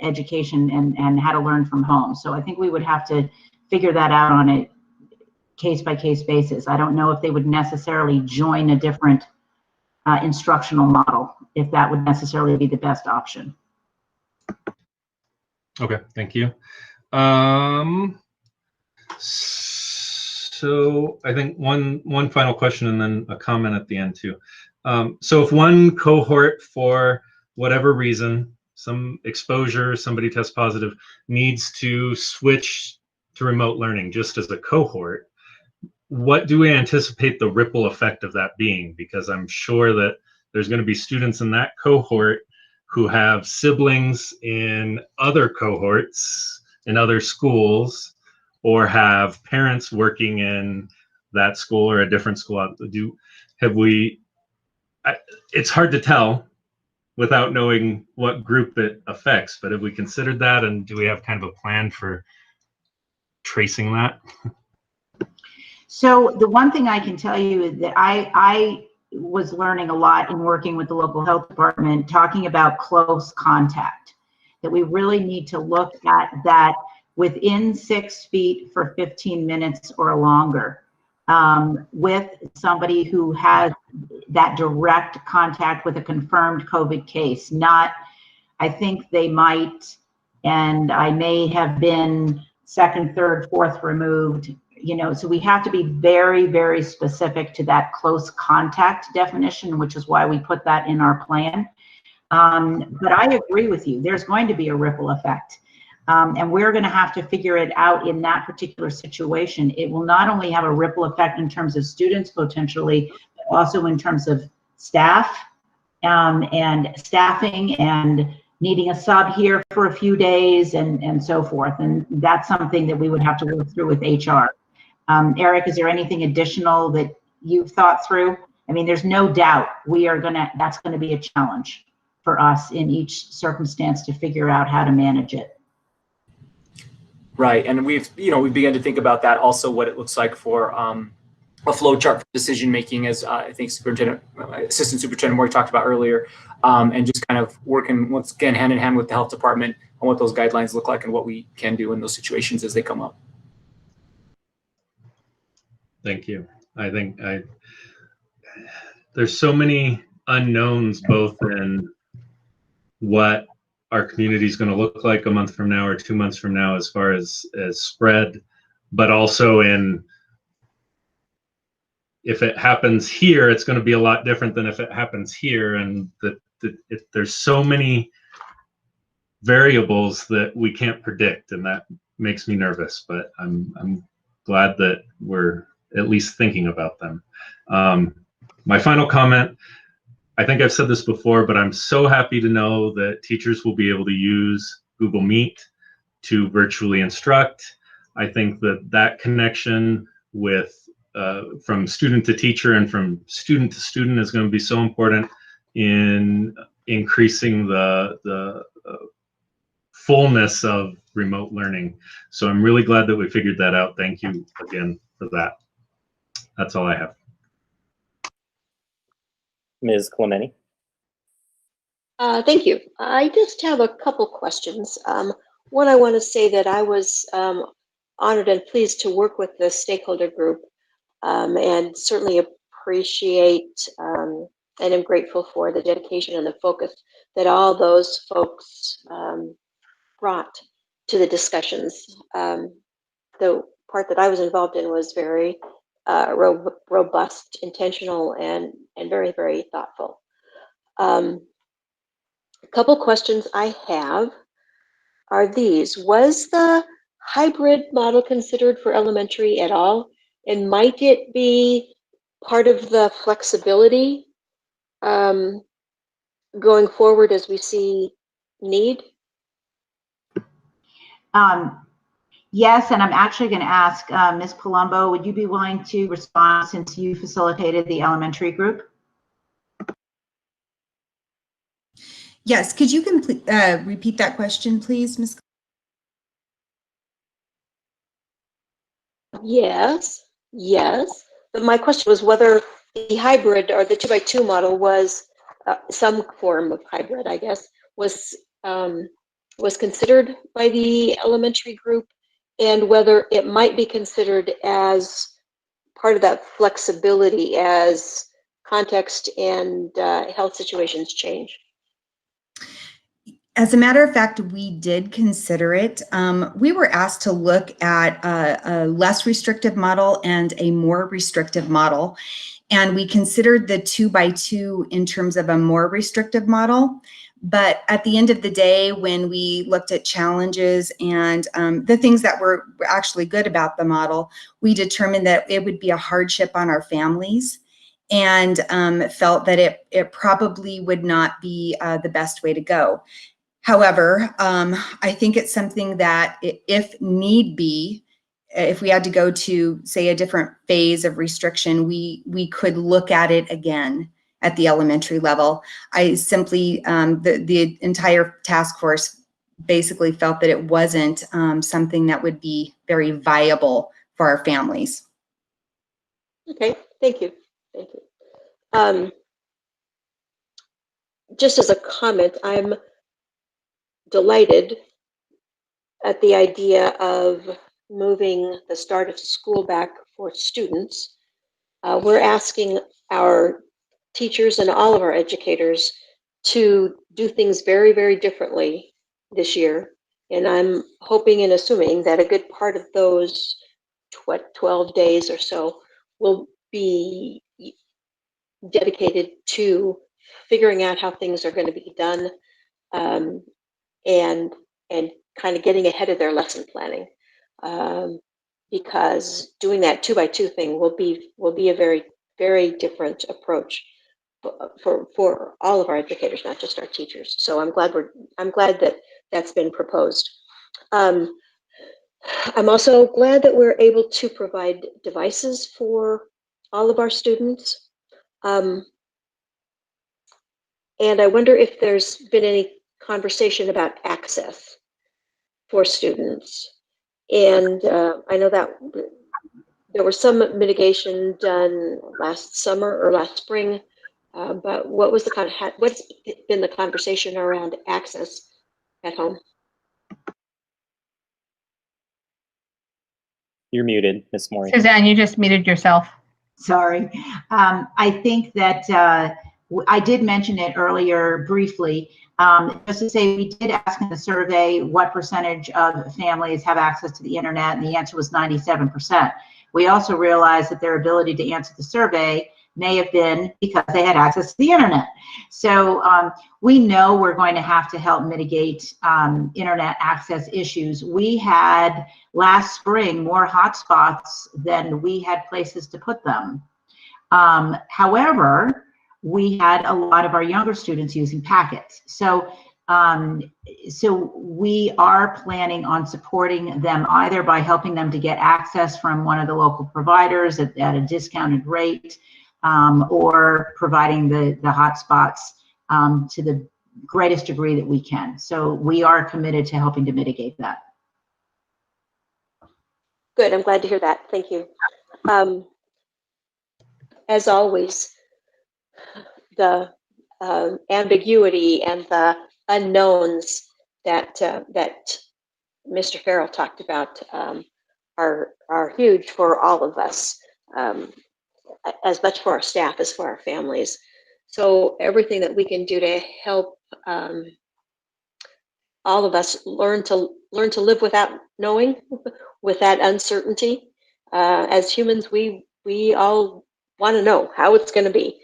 education and how to learn from home. So I think we would have to figure that out on a case-by-case basis. I don't know if they would necessarily join a different instructional model, if that would necessarily be the best option. Okay, thank you. So I think one final question and then a comment at the end too. So if one cohort, for whatever reason, some exposure, somebody tests positive, needs to switch to remote learning just as a cohort, what do we anticipate the ripple effect of that being? Because I'm sure that there's going to be students in that cohort who have siblings in other cohorts in other schools, or have parents working in that school or a different school. It's hard to tell without knowing what group it affects, but have we considered that, and do we have kind of a plan for tracing that? So the one thing I can tell you is that I was learning a lot in working with the local health department, talking about close contact, that we really need to look at that within 6 feet for 15 minutes or longer, with somebody who has that direct contact with a confirmed COVID case. Not, I think they might and I may have been second, third, fourth removed, you know, so we have to be very, very specific to that close contact definition, which is why we put that in our plan. But I agree with you, there's going to be a ripple effect. And we're going to have to figure it out in that particular situation. It will not only have a ripple effect in terms of students potentially, but also in terms of staff and staffing and needing a sub here for a few days and so forth. And that's something that we would have to work through with HR. Eric, is there anything additional that you've thought through? I mean, there's no doubt that's gonna be a challenge for us in each circumstance to figure out how to manage it. Right, and we've begun to think about that also, what it looks like for a flow chart for decision making, as I think Assistant Superintendent Mori talked about earlier, and just kind of working once again hand in hand with the health department on what those guidelines look like and what we can do in those situations as they come up. Thank you. I think there's so many unknowns, both in what our community is going to look like a month from now or 2 months from now as far as spread, but also in if it happens here, it's going to be a lot different than if it happens here. And there's so many variables that we can't predict, and that makes me nervous, but I'm glad that we're at least thinking about them. My final comment, I think I've said this before, but I'm so happy to know that teachers will be able to use Google Meet to virtually instruct. I think that connection with from student to teacher and from student to student is going to be so important in increasing the fullness of remote learning. So I'm really glad that we figured that out. Thank you again for that. That's all I have. Ms. Clementi. Thank you. I just have a couple questions. One, I want to say that I was honored and pleased to work with the stakeholder group, and certainly appreciate and am grateful for the dedication and the focus that all those folks brought to the discussions. The part that I was involved in was very robust, intentional, and very, very thoughtful. A couple questions I have are these. Was the hybrid model considered for elementary at all? And might it be part of the flexibility going forward as we see need? Yes, and I'm actually going to ask Ms. Palumbo, would you be willing to respond since you facilitated the elementary group? Yes, could you repeat that question, please, Ms. Yes. But my question was whether the hybrid or the 2x2 model was some form of hybrid, I guess, was considered by the elementary group, and whether it might be considered as part of that flexibility as context and health situations change. As a matter of fact, we did consider it. We were asked to look at a less restrictive model and a more restrictive model. And we considered the 2x2 in terms of a more restrictive model. But at the end of the day, when we looked at challenges and the things that were actually good about the model, we determined that it would be a hardship on our families, and felt that it probably would not be the best way to go. However, I think it's something that if need be, if we had to go to, say, a different phase of restriction, we could look at it again at the elementary level. I simply, the entire task force basically felt that it wasn't something that would be very viable for our families. Okay, thank you. Just as a comment, I'm delighted at the idea of moving the start of school back for students. We're asking our teachers and all of our educators to do things very, very differently this year And I'm hoping and assuming that a good part of those 12 days or so will be dedicated to figuring out how things are going to be done, and kind of getting ahead of their lesson planning, because doing that 2x2 thing will be a very different approach for all of our educators, not just our teachers. So I'm glad that that's been proposed. I'm also glad that we're able to provide devices for all of our students. And I wonder if there's been any conversation about access for students. And I know that there was some mitigation done last summer or last spring, but what's been the conversation around access at home? You're muted, Ms. Maury. Suzanne, you just muted yourself. Sorry. I think that I did mention it earlier briefly. Just to say, we did ask in the survey what percentage of families have access to the internet, and the answer was 97%. We also realized that their ability to answer the survey may have been because they had access to the internet. So we know we're going to have to help mitigate internet access issues. We had last spring more hotspots than we had places to put them. However, we had a lot of our younger students using packets. So we are planning on supporting them either by helping them to get access from one of the local providers at a discounted rate, or providing the hotspots to the greatest degree that we can. So we are committed to helping to mitigate that. Good, I'm glad to hear that. Thank you. As always, the ambiguity and the unknowns that Mr. Farrell talked about are huge for all of us, as much for our staff as for our families. So everything that we can do to help all of us learn to live without knowing, with that uncertainty. As humans, we all want to know how it's going to be,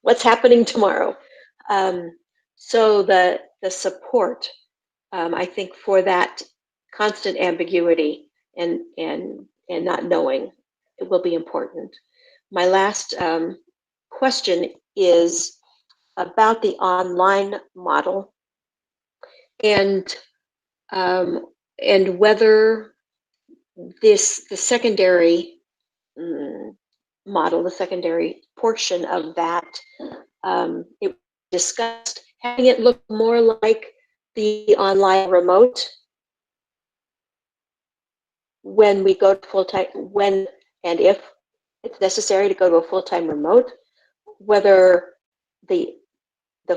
what's happening tomorrow. So the support, I think, for that constant ambiguity and not knowing, it will be important. My last question is about the online model, and whether the secondary model, the secondary portion of that, it discussed having it look more like the online remote when we go to full-time, when and if it's necessary to go to a full-time remote, whether the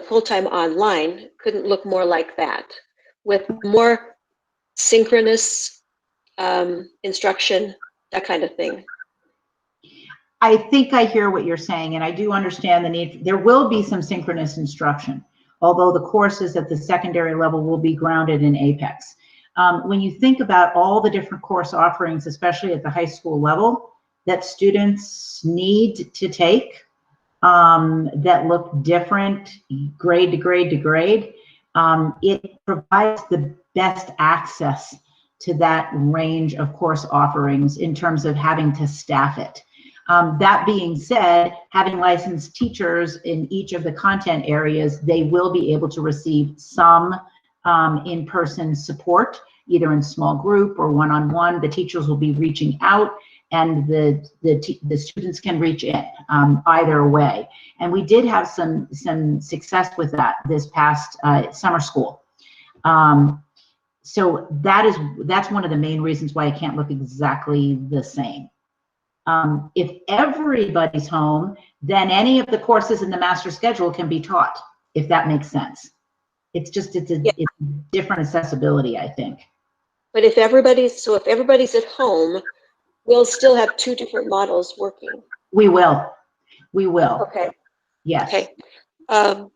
full-time online couldn't look more like that, with more synchronous instruction, that kind of thing. I think I hear what you're saying, and I do understand the need. There will be some synchronous instruction, although the courses at the secondary level will be grounded in Apex. When you think about all the different course offerings, especially at the high school level, that students need to take, that look different grade to grade to grade, it provides the best access to that range of course offerings in terms of having to staff it. That being said, having licensed teachers in each of the content areas, they will be able to receive some in-person support, either in small group or one-on-one. The teachers will be reaching out, and the students can reach in either way. And we did have some success with that this past summer school. So that's one of the main reasons why it can't look exactly the same. If everybody's home, then any of the courses in the master schedule can be taught, if that makes sense. It's a different accessibility, I think. But if everybody's at home, we'll still have two different models working. We will. Okay. Yes. Okay. Well,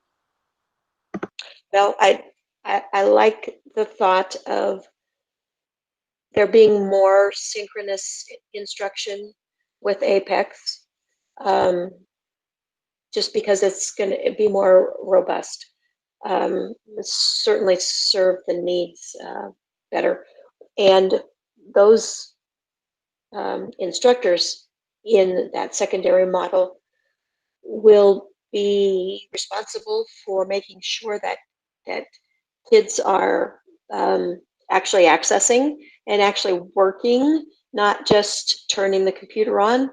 I like the thought of there being more synchronous instruction with Apex, just because it's going to be more robust. Certainly serve the needs better. And those instructors in that secondary model will be responsible for making sure that kids are actually accessing and actually working, not just turning the computer on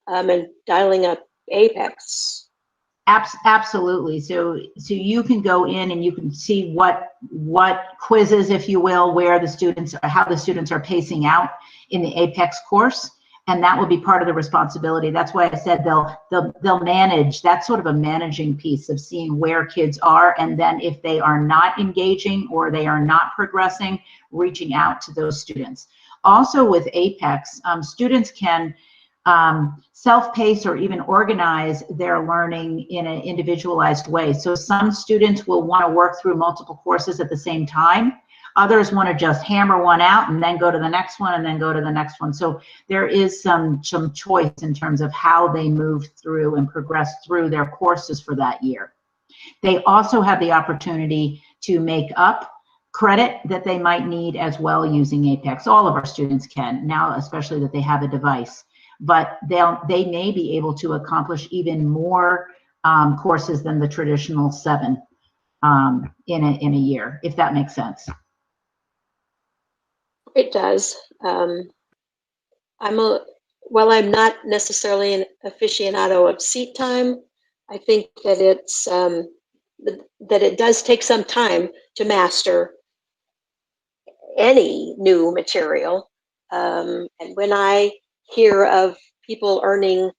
and dialing up Apex. Absolutely. So you can go in and you can see what quizzes, if you will, where the students, how the students are pacing out in the Apex course, and that will be part of the responsibility. That's why I said they'll manage. That's sort of a managing piece of seeing where kids are, and then if they are not engaging or they are not progressing, reaching out to those students. Also with Apex, students can self-pace or even organize their learning in an individualized way. So some students will want to work through multiple courses at the same time. Others want to just hammer one out and then go to the next one and then go to the next one. So there is some choice in terms of how they move through and progress through their courses for that year. They also have the opportunity to make up credit that they might need as well using Apex. All of our students can now, especially that they have a device. But they may be able to accomplish even more courses than the traditional 7 in a year, if that makes sense. It does. While I'm not necessarily an aficionado of seat time, I think that it's that it does take some time to master any new material. And when I hear of people earning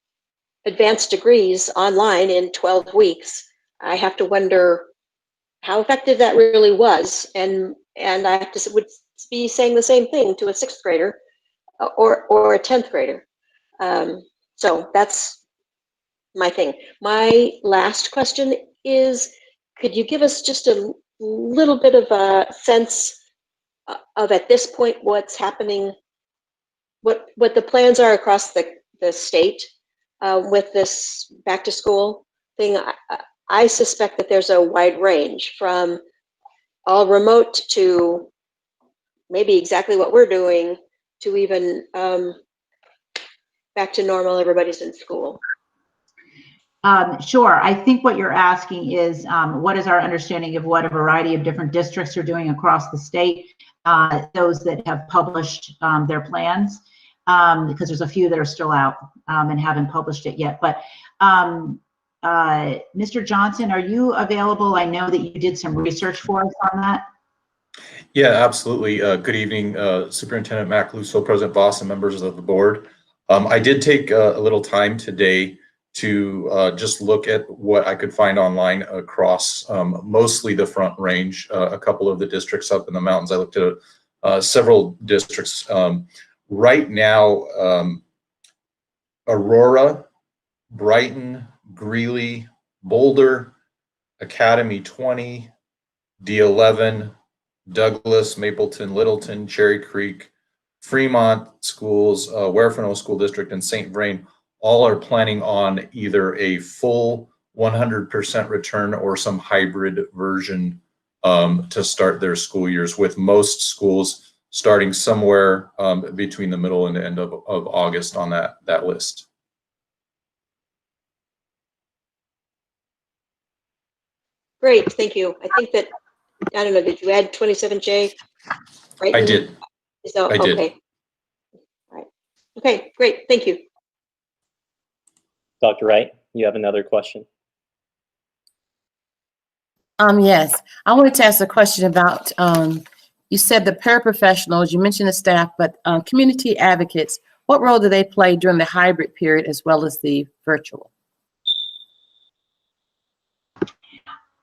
advanced degrees online in 12 weeks, I have to wonder how effective that really was. And I would be saying the same thing to a 6th grader or a 10th grader. So that's my thing. My last question is, could you give us just a little bit of a sense of, at this point, what's happening, what the plans are across the state with this back to school thing? I suspect that there's a wide range from all remote to maybe exactly what we're doing to even back to normal, everybody's in school. Sure. I think what you're asking is what is our understanding of what a variety of different districts are doing across the state, those that have published their plans, because there's a few that are still out and haven't published it yet. But Mr. Johnson, are you available? I know that you did some research for us on that. Yeah, absolutely. Good evening, Superintendent Macaluso, President Voss, and members of the board. I did take a little time today to just look at what I could find online across mostly the Front Range, a couple of the districts up in the mountains. I looked at several districts. Right now, Aurora, Brighton, Greeley, Boulder, Academy 20, D11, Douglas, Mapleton, Littleton, Cherry Creek, Fremont schools, Huerfano School District, and St. Vrain all are planning on either a full 100% return or some hybrid version to start their school years, with most schools starting somewhere between the middle and the end of August on that list. Great, thank you. I think that, I don't know, did you add 27J? Right? I did. So, I did. okay. All right. Okay, great, thank you. Dr. Wright, you have another question? Yes, I wanted to ask a question about, you said the paraprofessionals, you mentioned the staff, but community advocates, what role do they play during the hybrid period as well as the virtual?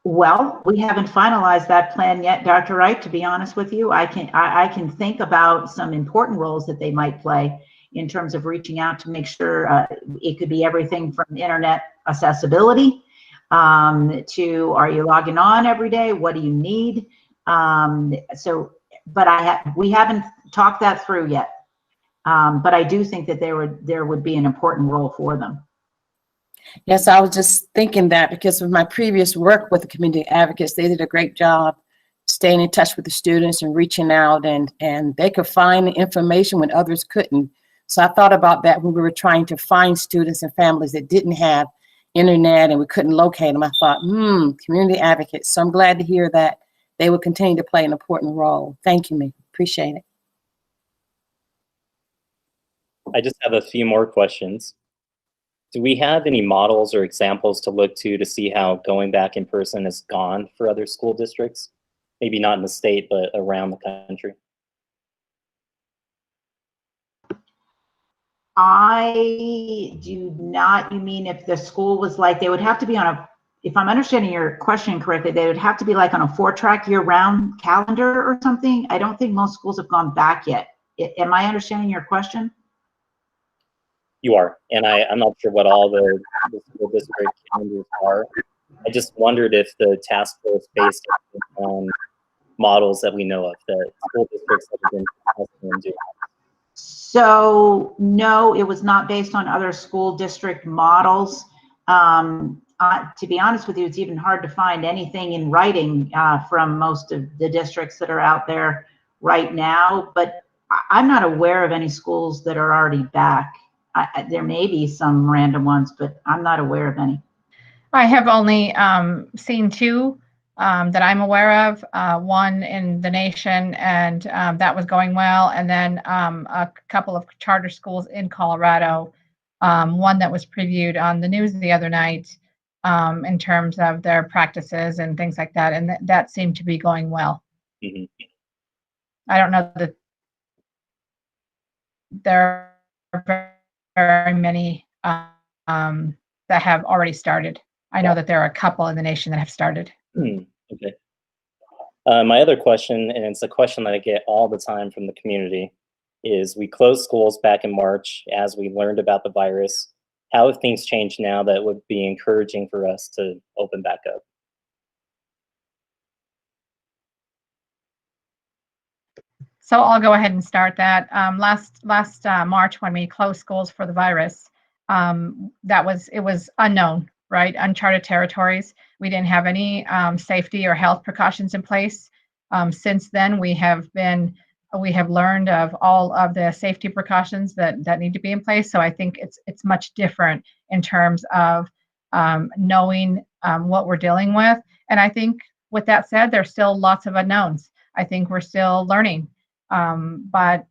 Well, we haven't finalized that plan yet, Dr. Wright, to be honest with you. I can think about some important roles that they might play in terms of reaching out to make sure it could be everything from internet accessibility to, are you logging on every day? What do you need? But we haven't talked that through yet. But I do think that there would be an important role for them. Yes, I was just thinking that because of my previous work with the community advocates, they did a great job staying in touch with the students and reaching out, and they could find the information when others couldn't. So I thought about that when we were trying to find students and families that didn't have internet and we couldn't locate them. I thought, community advocates. So I'm glad to hear that they will continue to play an important role. Thank you, me. Appreciate it. I just have a few more questions. Do we have any models or examples to look to see how going back in person has gone for other school districts? Maybe not in the state, but around the country. I do not. You mean if the school was like, they would have to be on a, if I'm understanding your question correctly, they would have to be like on a 4-track year-round calendar or something? I don't think most schools have gone back yet. Am I understanding your question? You are, and I'm not sure what all the school district calendars are. I just wondered if the task force based on models that we know of that school districts have been testing and doing. So no, it was not based on other school district models. To be honest with you, it's even hard to find anything in writing from most of the districts that are out there right now, but I'm not aware of any schools that are already back. There may be some random ones, but I'm not aware of any. I have only seen 2 that I'm aware of, one in the nation, and that was going well, and then a couple of charter schools in Colorado, one that was previewed on the news the other night in terms of their practices and things like that, and that seemed to be going well. Mm-hmm. I don't know that there are very many that have already started. I know that there are a couple in the nation that have started. Okay. My other question, and it's a question that I get all the time from the community, is we closed schools back in March as we learned about the virus. How have things changed now that would be encouraging for us to open back up? So I'll go ahead and start that. Last March, when we closed schools for the virus, it was unknown, right? Uncharted territories. We didn't have any safety or health precautions in place. Since then, we have learned of all of the safety precautions that need to be in place. So I think it's much different in terms of knowing what we're dealing with. And I think with that said, there's still lots of unknowns. I think we're still learning. But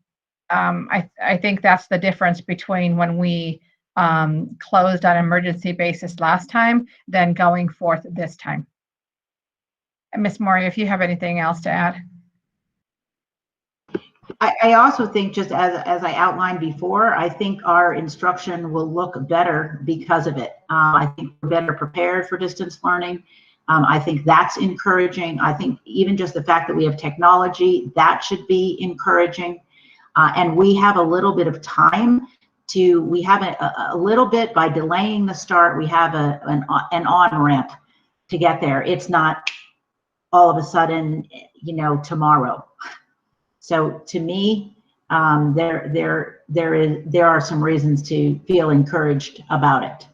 I think that's the difference between when we closed on an emergency basis last time than going forth this time. And Ms. Maury, if you have anything else to add. I also think, just as I outlined before, I think our instruction will look better because of it. I think we're better prepared for distance learning. I think that's encouraging. I think even just the fact that we have technology, that should be encouraging. And we have a little bit of time we have a little bit, by delaying the start, we have an on-ramp to get there. It's not all of a sudden, tomorrow. So to me, there are some reasons to feel encouraged about it.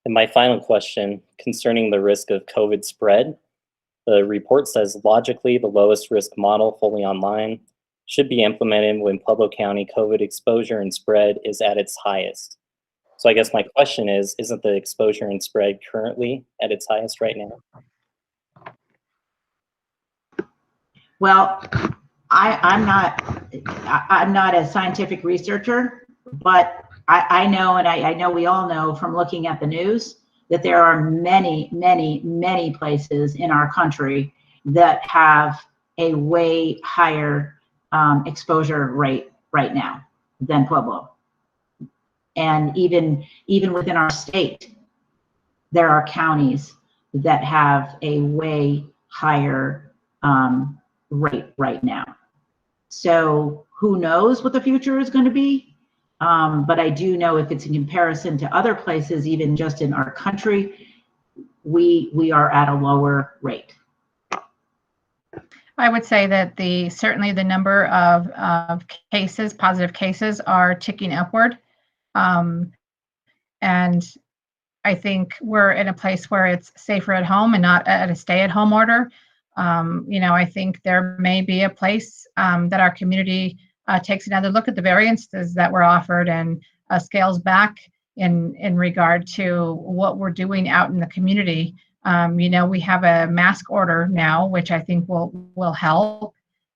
And my final question concerning the risk of COVID spread. The report says logically the lowest risk model, fully online, should be implemented when Pueblo County COVID exposure and spread is at its highest. So I guess my question is, isn't the exposure and spread currently at its highest right now? Well, I'm not a scientific researcher, but I know, and I know we all know from looking at the news, that there are many, many, many places in our country that have a way higher exposure rate right now than Pueblo. And even within our state, there are counties that have a way higher rate right now. So who knows what the future is going to be? But I do know, if it's in comparison to other places, even just in our country, we are at a lower rate. I would say that certainly the number of cases, positive cases, are ticking upward. And I think we're in a place where it's safer at home and not at a stay-at-home order. I think there may be a place that our community takes another look at the variances that were offered and scales back in regard to what we're doing out in the community. We have a mask order now, which I think will help.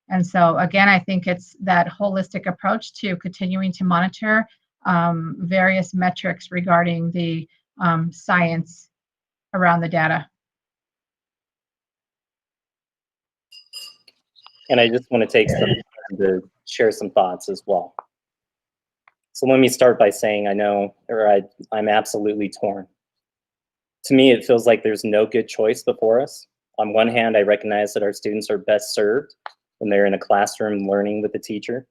And so again, I think it's that holistic approach to continuing to monitor various metrics regarding the science around the data. And I just want to take some time to share some thoughts as well. So let me start by saying I'm absolutely torn. To me, it feels like there's no good choice before us. On one hand, I recognize that our students are best served when they're in a classroom learning with a teacher.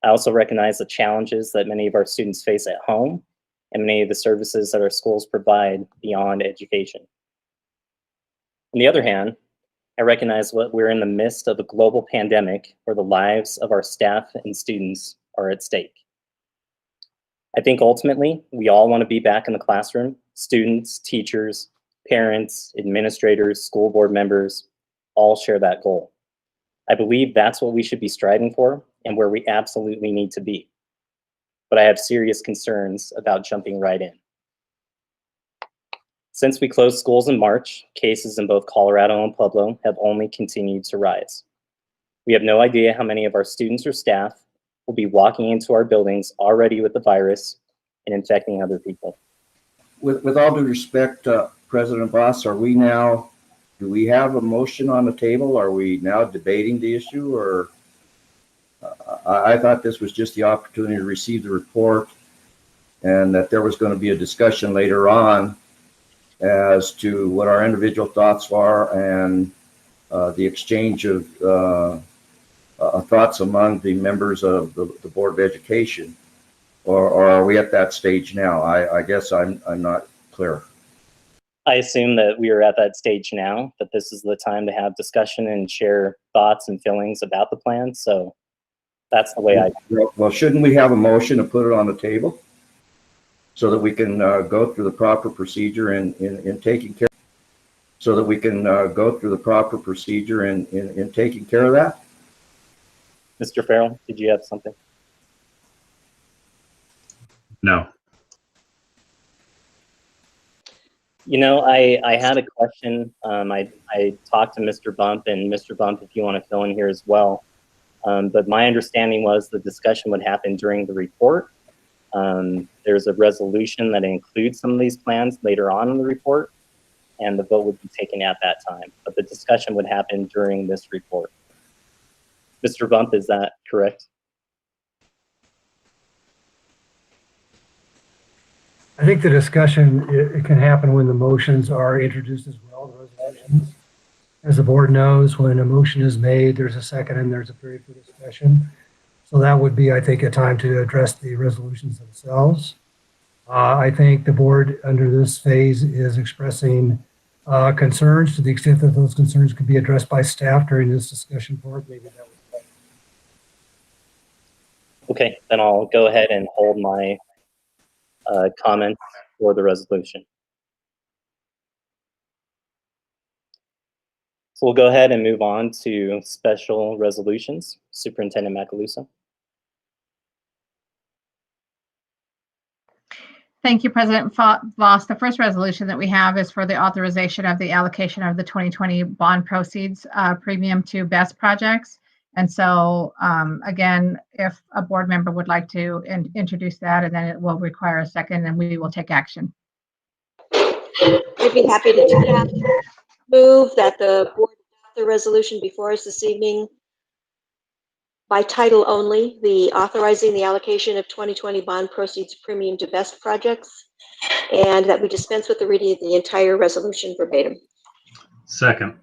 I also recognize the challenges that many of our students face at home and many of the services that our schools provide beyond education. On the other hand, I recognize that we're in the midst of a global pandemic where the lives of our staff and students are at stake. I think ultimately, we all want to be back in the classroom. Students, teachers, parents, administrators, school board members, all share that goal. I believe that's what we should be striving for and where we absolutely need to be. But I have serious concerns about jumping right in. Since we closed schools in March, cases in both Colorado and Pueblo have only continued to rise. We have no idea how many of our students or staff will be walking into our buildings already with the virus and infecting other people. With all due respect, President Voss, do we have a motion on the table? Are we now debating the issue, or I thought this was just the opportunity to receive the report and that there was going to be a discussion later on as to what our individual thoughts are and the exchange of thoughts among the members of the Board of Education, or are we at that stage now? I guess I'm not clear. I assume that we are at that stage now, that this is the time to have discussion and share thoughts and feelings about the plan. So that's the way Well, shouldn't we have a motion to put it on the table so that we can go through the proper procedure in taking care? So that we can go through the proper procedure in taking care of that? Mr. Farrell, did you have something? No. I had a question. I talked to Mr. Bump, and Mr. Bump, if you want to fill in here as well. But my understanding was the discussion would happen during the report. There's a resolution that includes some of these plans later on in the report, and the vote would be taken at that time. But the discussion would happen during this report. Mr. Bump, is that correct? I think the discussion, it can happen when the motions are introduced as well, the resolutions. As the board knows, when a motion is made, there's a second and there's a period for discussion. So that would be, I think, a time to address the resolutions themselves. I think the board under this phase is expressing concerns to the extent that those concerns could be addressed by staff during this discussion part. Maybe that would be. Okay, then I'll go ahead and hold my comments for the resolution. So we'll go ahead and move on to special resolutions. Superintendent Macaluso. Thank you, President Voss. The first resolution that we have is for the authorization of the allocation of the 2020 bond proceeds premium to BEST projects. And so, again, if a board member would like to introduce that, and then it will require a second, and we will take action. I'd be happy to do that. Move that the board adopt the resolution before us this evening by title only, the authorizing the allocation of 2020 bond proceeds premium to BEST projects, and that we dispense with the reading of the entire resolution verbatim. Second.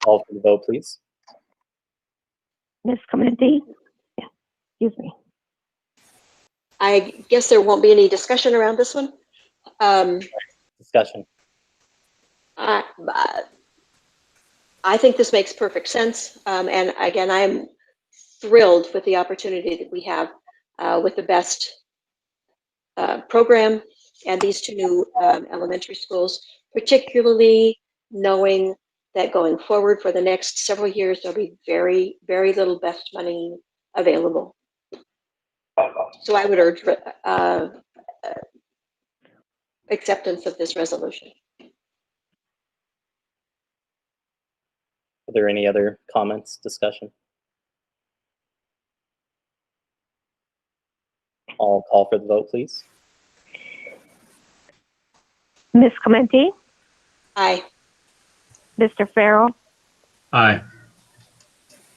Call for the vote, please. Ms. Clementi? Yeah, excuse me. I guess there won't be any discussion around this one. Discussion. I think this makes perfect sense. And again, I'm thrilled with the opportunity that we have with the BEST program and these two new elementary schools, particularly knowing that going forward for the next several years, there'll be very, very little BEST money available. So I would urge acceptance of this resolution. Are there any other comments, discussion? I'll call for the vote, please. Ms. Clementi, Aye. Mr. Farrell, Aye.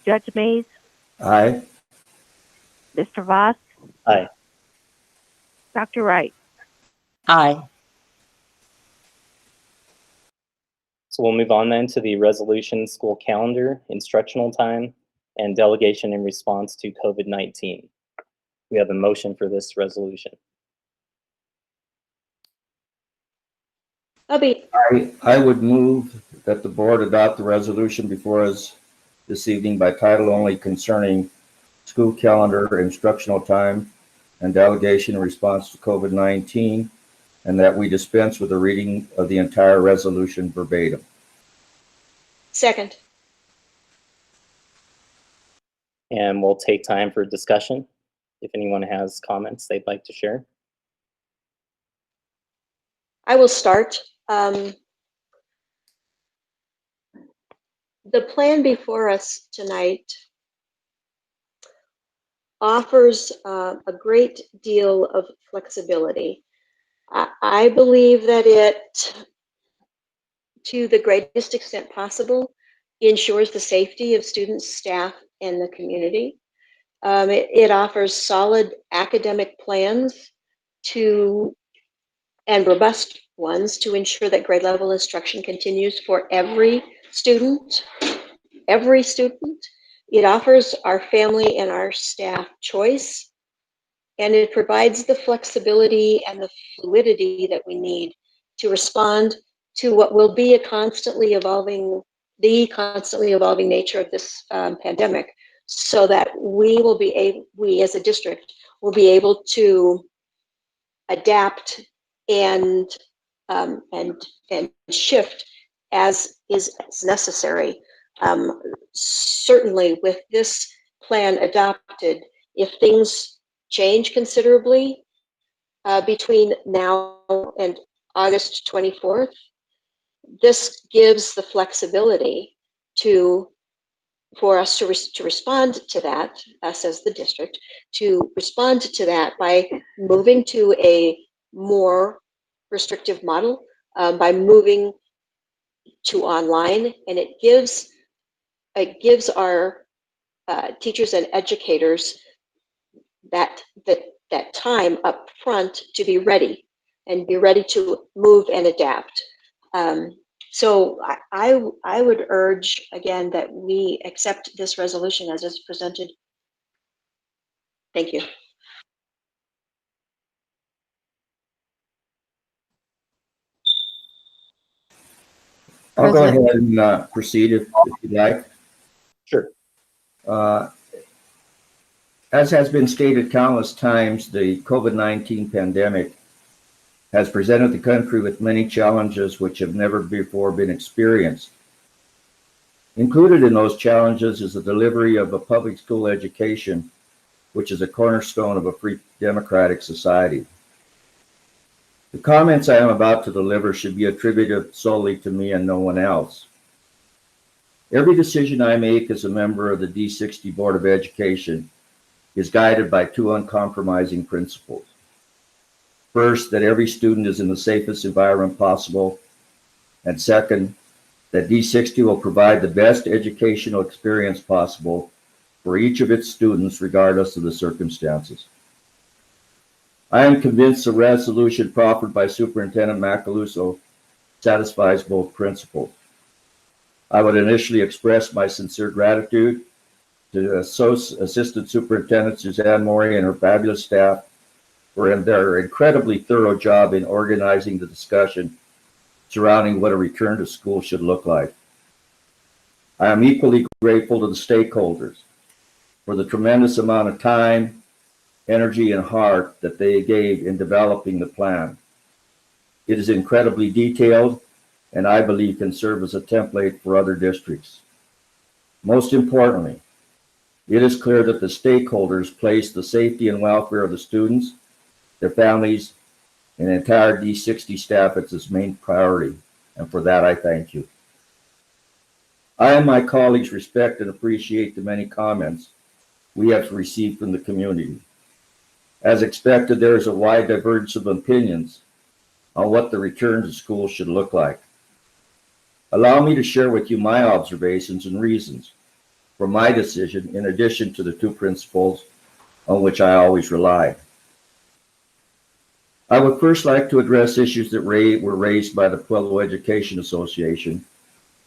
Judge Mays, Aye. Mr. Voss, Aye. Dr. Wright. Aye. So we'll move on then to the resolution, school calendar, instructional time, and delegation in response to COVID-19. We have a motion for this resolution. I would move that the board adopt the resolution before us this evening by title only concerning school calendar, instructional time, and delegation in response to COVID-19, and that we dispense with the reading of the entire resolution verbatim. Second. And we'll take time for discussion if anyone has comments they'd like to share. I will start. The plan before us tonight offers a great deal of flexibility. I believe that it, to the greatest extent possible, ensures the safety of students, staff, and the community. It offers solid academic plans and robust ones to ensure that grade level instruction continues for every student. It offers our family and our staff choice, and it provides the flexibility and the fluidity that we need to respond to what will be a constantly evolving nature of this pandemic, so that we as a district will be able to adapt and shift as is necessary. Certainly with this plan adopted, if things change considerably between now and August 24th, this gives the flexibility for us to respond to that, us as the district, to respond to that by moving to a more restrictive model, by moving to online, and it gives our teachers and educators that time up front to be ready to move and adapt. So I would urge again that we accept this resolution as is presented. Thank you. I'll go ahead and proceed if you'd like. Sure. As has been stated countless times, the COVID-19 pandemic has presented the country with many challenges which have never before been experienced. Included in those challenges is the delivery of a public school education, which is a cornerstone of a free democratic society. The comments I am about to deliver should be attributed solely to me and no one else. Every decision I make as a member of the D60 Board of Education is guided by two uncompromising principles. First, that every student is in the safest environment possible. And second, that D60 will provide the best educational experience possible for each of its students, regardless of the circumstances. I am convinced the resolution proffered by Superintendent Macaluso satisfies both principles. I would initially express my sincere gratitude to Assistant Superintendent Suzanne Maury and her fabulous staff for their incredibly thorough job in organizing the discussion surrounding what a return to school should look like. I am equally grateful to the stakeholders for the tremendous amount of time, energy, and heart that they gave in developing the plan. It is incredibly detailed and I believe can serve as a template for other districts. Most importantly, it is clear that the stakeholders place the safety and welfare of the students, their families, and the entire D60 staff as its main priority, and for that I thank you. I and my colleagues respect and appreciate the many comments we have received from the community. As expected, there is a wide divergence of opinions on what the return to school should look like. Allow me to share with you my observations and reasons for my decision in addition to the two principles on which I always relied. I would first like to address issues that were raised by the Pueblo Education Association,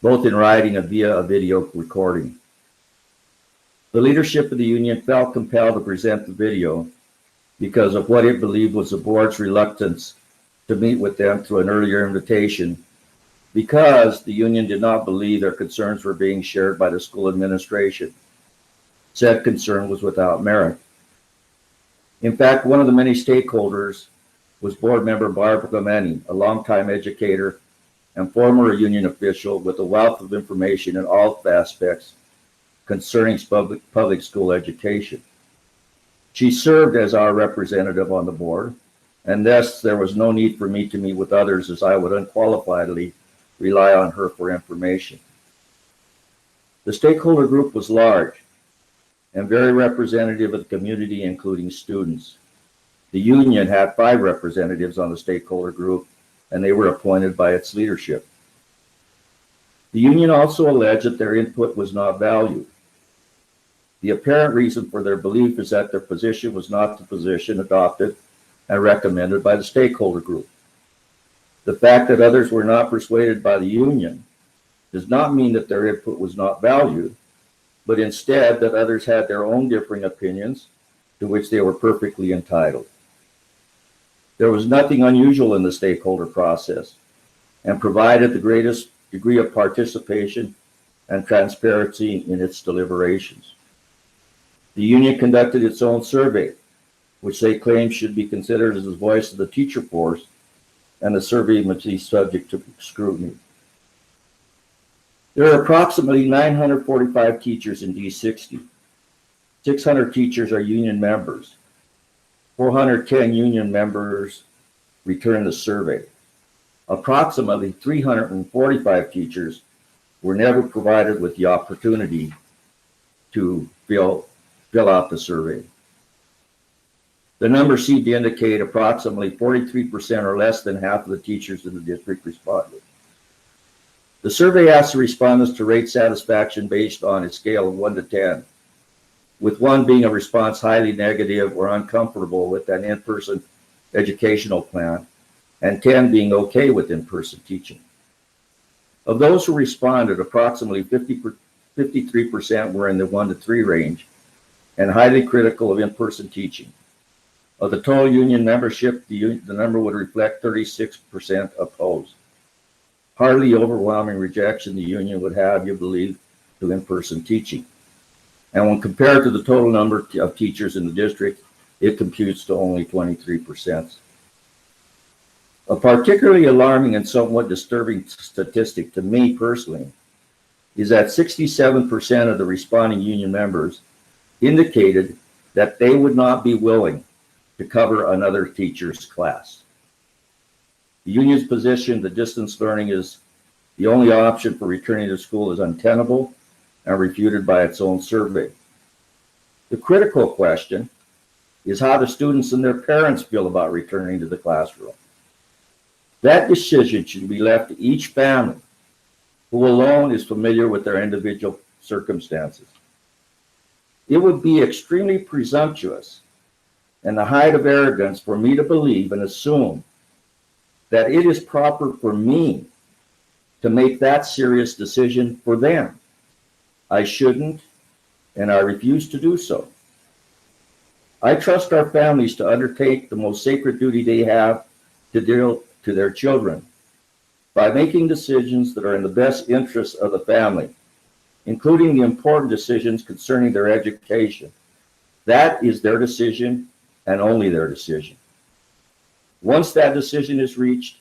both in writing and via a video recording. The leadership of the union felt compelled to present the video because of what it believed was the board's reluctance to meet with them through an earlier invitation, because the union did not believe their concerns were being shared by the school administration. Said concern was without merit. In fact, one of the many stakeholders was board member Barbara Gomeni, a longtime educator and former union official with a wealth of information in all aspects concerning public school education. She served as our representative on the board, and thus there was no need for me to meet with others, as I would unqualifiedly rely on her for information. The stakeholder group was large and very representative of the community, including students. The union had 5 representatives on the stakeholder group, and they were appointed by its leadership. The union also alleged that their input was not valued. The apparent reason for their belief is that their position was not the position adopted and recommended by the stakeholder group. The fact that others were not persuaded by the union does not mean that their input was not valued, but instead that others had their own differing opinions to which they were perfectly entitled. There was nothing unusual in the stakeholder process and provided the greatest degree of participation and transparency in its deliberations. The union conducted its own survey, which they claim should be considered as the voice of the teacher force, and the survey must be subject to scrutiny. There are approximately 945 teachers in D60. 600 teachers are union members. 410 union members returned the survey. Approximately 345 teachers were never provided with the opportunity to fill out the survey. The numbers seem to indicate approximately 43% or less than half of the teachers in the district responded. The survey asked the respondents to rate satisfaction based on a scale of 1 to 10, with 1 being a response highly negative or uncomfortable with an in-person educational plan, and 10 being okay with in-person teaching. Of those who responded, approximately 53% were in the 1 to 3 range and highly critical of in-person teaching. Of the total union membership, the number would reflect 36% opposed. Hardly overwhelming rejection the union would have, you believe, to in-person teaching. And when compared to the total number of teachers in the district, it computes to only 23%. A particularly alarming and somewhat disturbing statistic to me personally is that 67% of the responding union members indicated that they would not be willing to cover another teacher's class. The union's position that distance learning is the only option for returning to school is untenable and refuted by its own survey. The critical question is how the students and their parents feel about returning to the classroom. That decision should be left to each family, who alone is familiar with their individual circumstances. It would be extremely presumptuous and the height of arrogance for me to believe and assume that it is proper for me to make that serious decision for them. I shouldn't, and I refuse to do so. I trust our families to undertake the most sacred duty they have to deal to their children, by making decisions that are in the best interest of the family, including the important decisions concerning their education. That is their decision and only their decision. Once that decision is reached,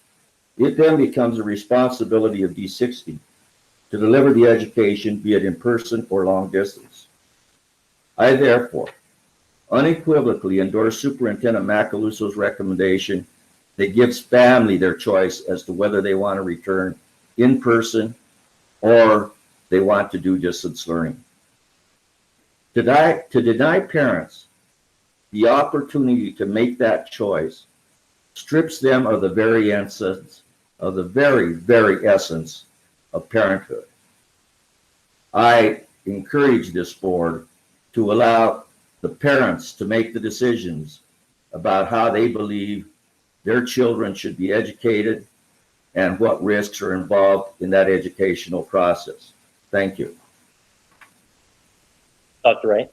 it then becomes a responsibility of D60 to deliver the education, be it in person or long distance. I therefore unequivocally endorse Superintendent Macalusso's recommendation that gives family their choice as to whether they want to return in person or they want to do distance learning. To deny parents the opportunity to make that choice strips them of the very essence, of the very essence of parenthood. I encourage this board to allow the parents to make the decisions about how they believe their children should be educated and what risks are involved in that educational process. Thank you. Dr. Wright?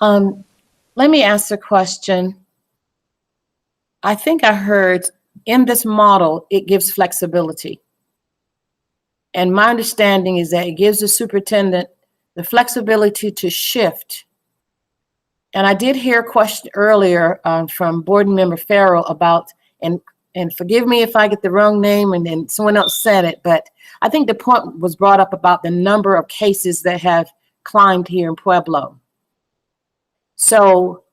Let me ask a question. I think I heard in this model, it gives flexibility. And my understanding is that it gives the superintendent the flexibility to shift. And I did hear a question earlier from board member Farrell about, and forgive me if I get the wrong name and then someone else said it, but I think the point was brought up about the number of cases that have climbed here in Pueblo. So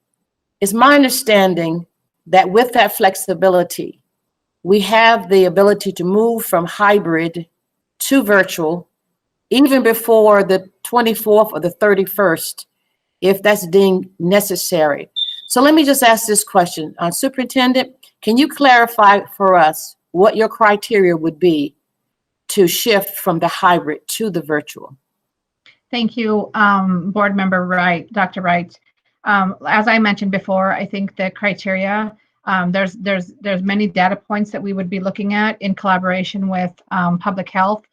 it's my understanding that with that flexibility, we have the ability to move from hybrid to virtual, even before the 24th or the 31st, if that's deemed necessary. So let me just ask this question. Superintendent, can you clarify for us what your criteria would be to shift from the hybrid to the virtual? Thank you, Board Member Wright, Dr. Wright. As I mentioned before, I think the criteria, there's many data points that we would be looking at in collaboration with public health.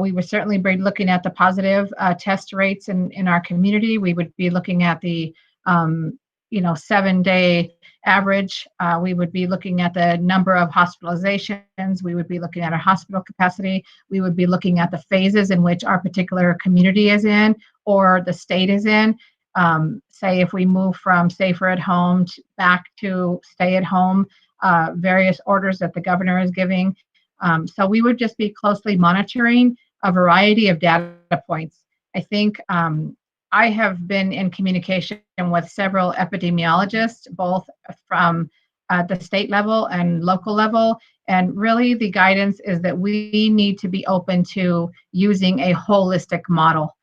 We would certainly be looking at the positive test rates in our community. We would be looking at the 7-day average. We would be looking at the number of hospitalizations. We would be looking at our hospital capacity. We would be looking at the phases in which our particular community is in or the state is in. Say if we move from safer at home back to stay at home, various orders that the governor is giving. So we would just be closely monitoring a variety of data points. I think I have been in communication with several epidemiologists, both from the state level and local level. And really the guidance is that we need to be open to using a holistic model,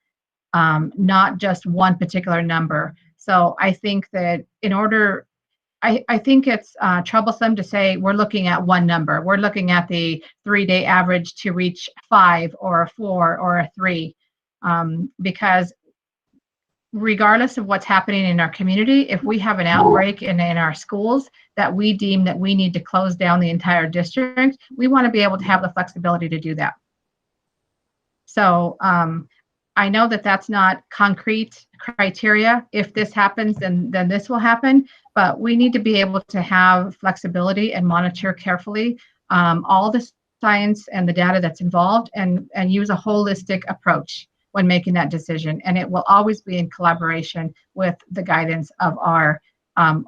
not just one particular number. So I think that I think it's troublesome to say we're looking at one number. We're looking at the 3-day average to reach 5 or a 4 or a 3, because regardless of what's happening in our community, if we have an outbreak in our schools that we deem that we need to close down the entire district, we want to be able to have the flexibility to do that. So I know that that's not concrete criteria. If this happens, then this will happen. But we need to be able to have flexibility and monitor carefully all the science and the data that's involved and use a holistic approach when making that decision. And it will always be in collaboration with the guidance of our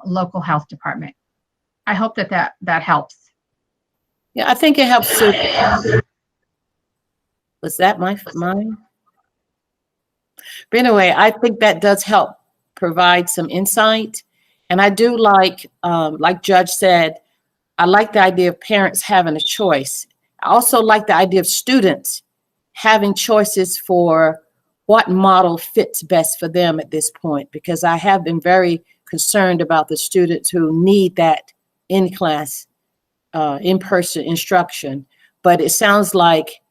local health department. I hope that helps. Yeah, I think it helps too. Was that mine? But anyway, I think that does help provide some insight. And I do like Judge said, I like the idea of parents having a choice. I also like the idea of students having choices for what model fits best for them at this point, because I have been very concerned about the students who need that in-class, in-person instruction. But it sounds like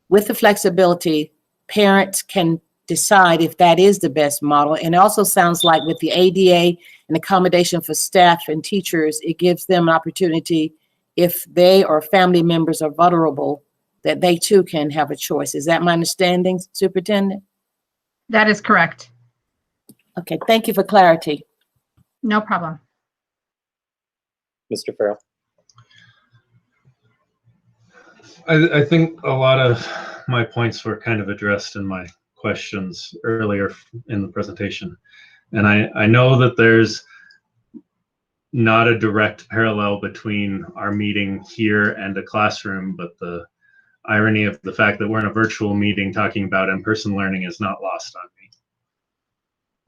with the flexibility, parents can decide if that is the best model. And it also sounds like with the ADA and accommodation for staff and teachers, it gives them an opportunity, if they or family members are vulnerable, that they too can have a choice. Is that my understanding, Superintendent? That is correct. Okay, thank you for clarity. No problem. Mr. Farrell? I think a lot of my points were kind of addressed in my questions earlier in the presentation. And I know that there's not a direct parallel between our meeting here and a classroom, but the irony of the fact that we're in a virtual meeting talking about in-person learning is not lost on me.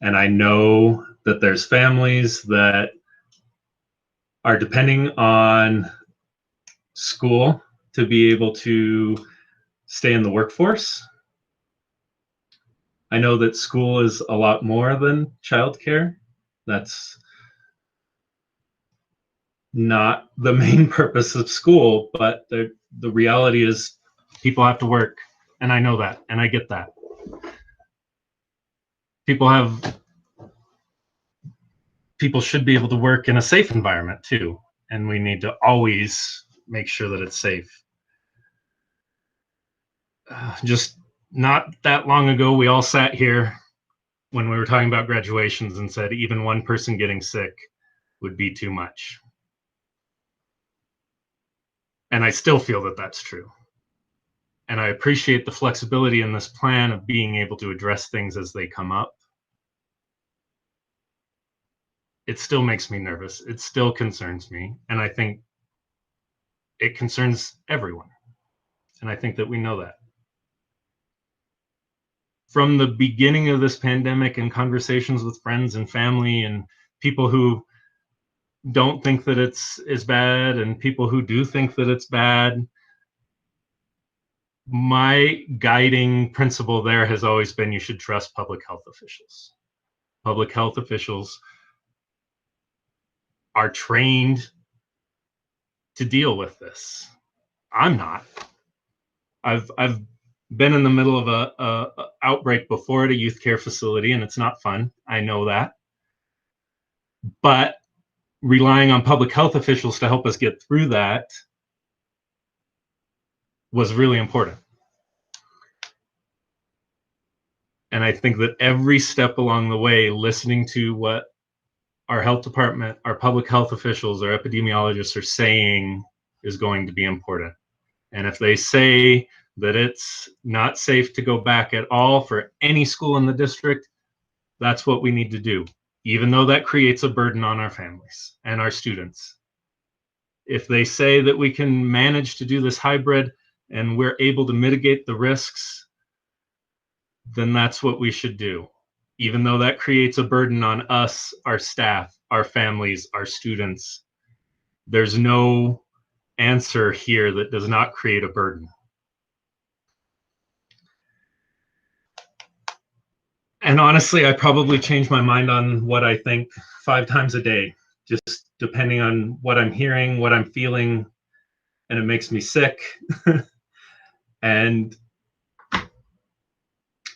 And I know that there's families that are depending on school to be able to stay in the workforce. I know that school is a lot more than childcare. That's not the main purpose of school, but the reality is people have to work, and I know that, and I get that. People should be able to work in a safe environment too, and we need to always make sure that it's safe. Just not that long ago, we all sat here when we were talking about graduations and said even one person getting sick would be too much. And I still feel that that's true. And I appreciate the flexibility in this plan of being able to address things as they come up. It still makes me nervous. It still concerns me. And I think it concerns everyone. And I think that we know that. From the beginning of this pandemic and conversations with friends and family and people who don't think that it's as bad and people who do think that it's bad, my guiding principle there has always been you should trust public health officials. Public health officials are trained to deal with this. I'm not. I've been in the middle of a outbreak before at a youth care facility, and it's not fun. I know that. But relying on public health officials to help us get through that was really important. And I think that every step along the way, listening to what our health department, our public health officials, our epidemiologists are saying is going to be important. And if they say that it's not safe to go back at all for any school in the district, that's what we need to do, even though that creates a burden on our families and our students. If they say that we can manage to do this hybrid and we're able to mitigate the risks, then that's what we should do. Even though that creates a burden on us, our staff, our families, our students, there's no answer here that does not create a burden. And honestly, I probably change my mind on what I think 5 times a day, just depending on what I'm hearing, what I'm feeling, and it makes me sick. And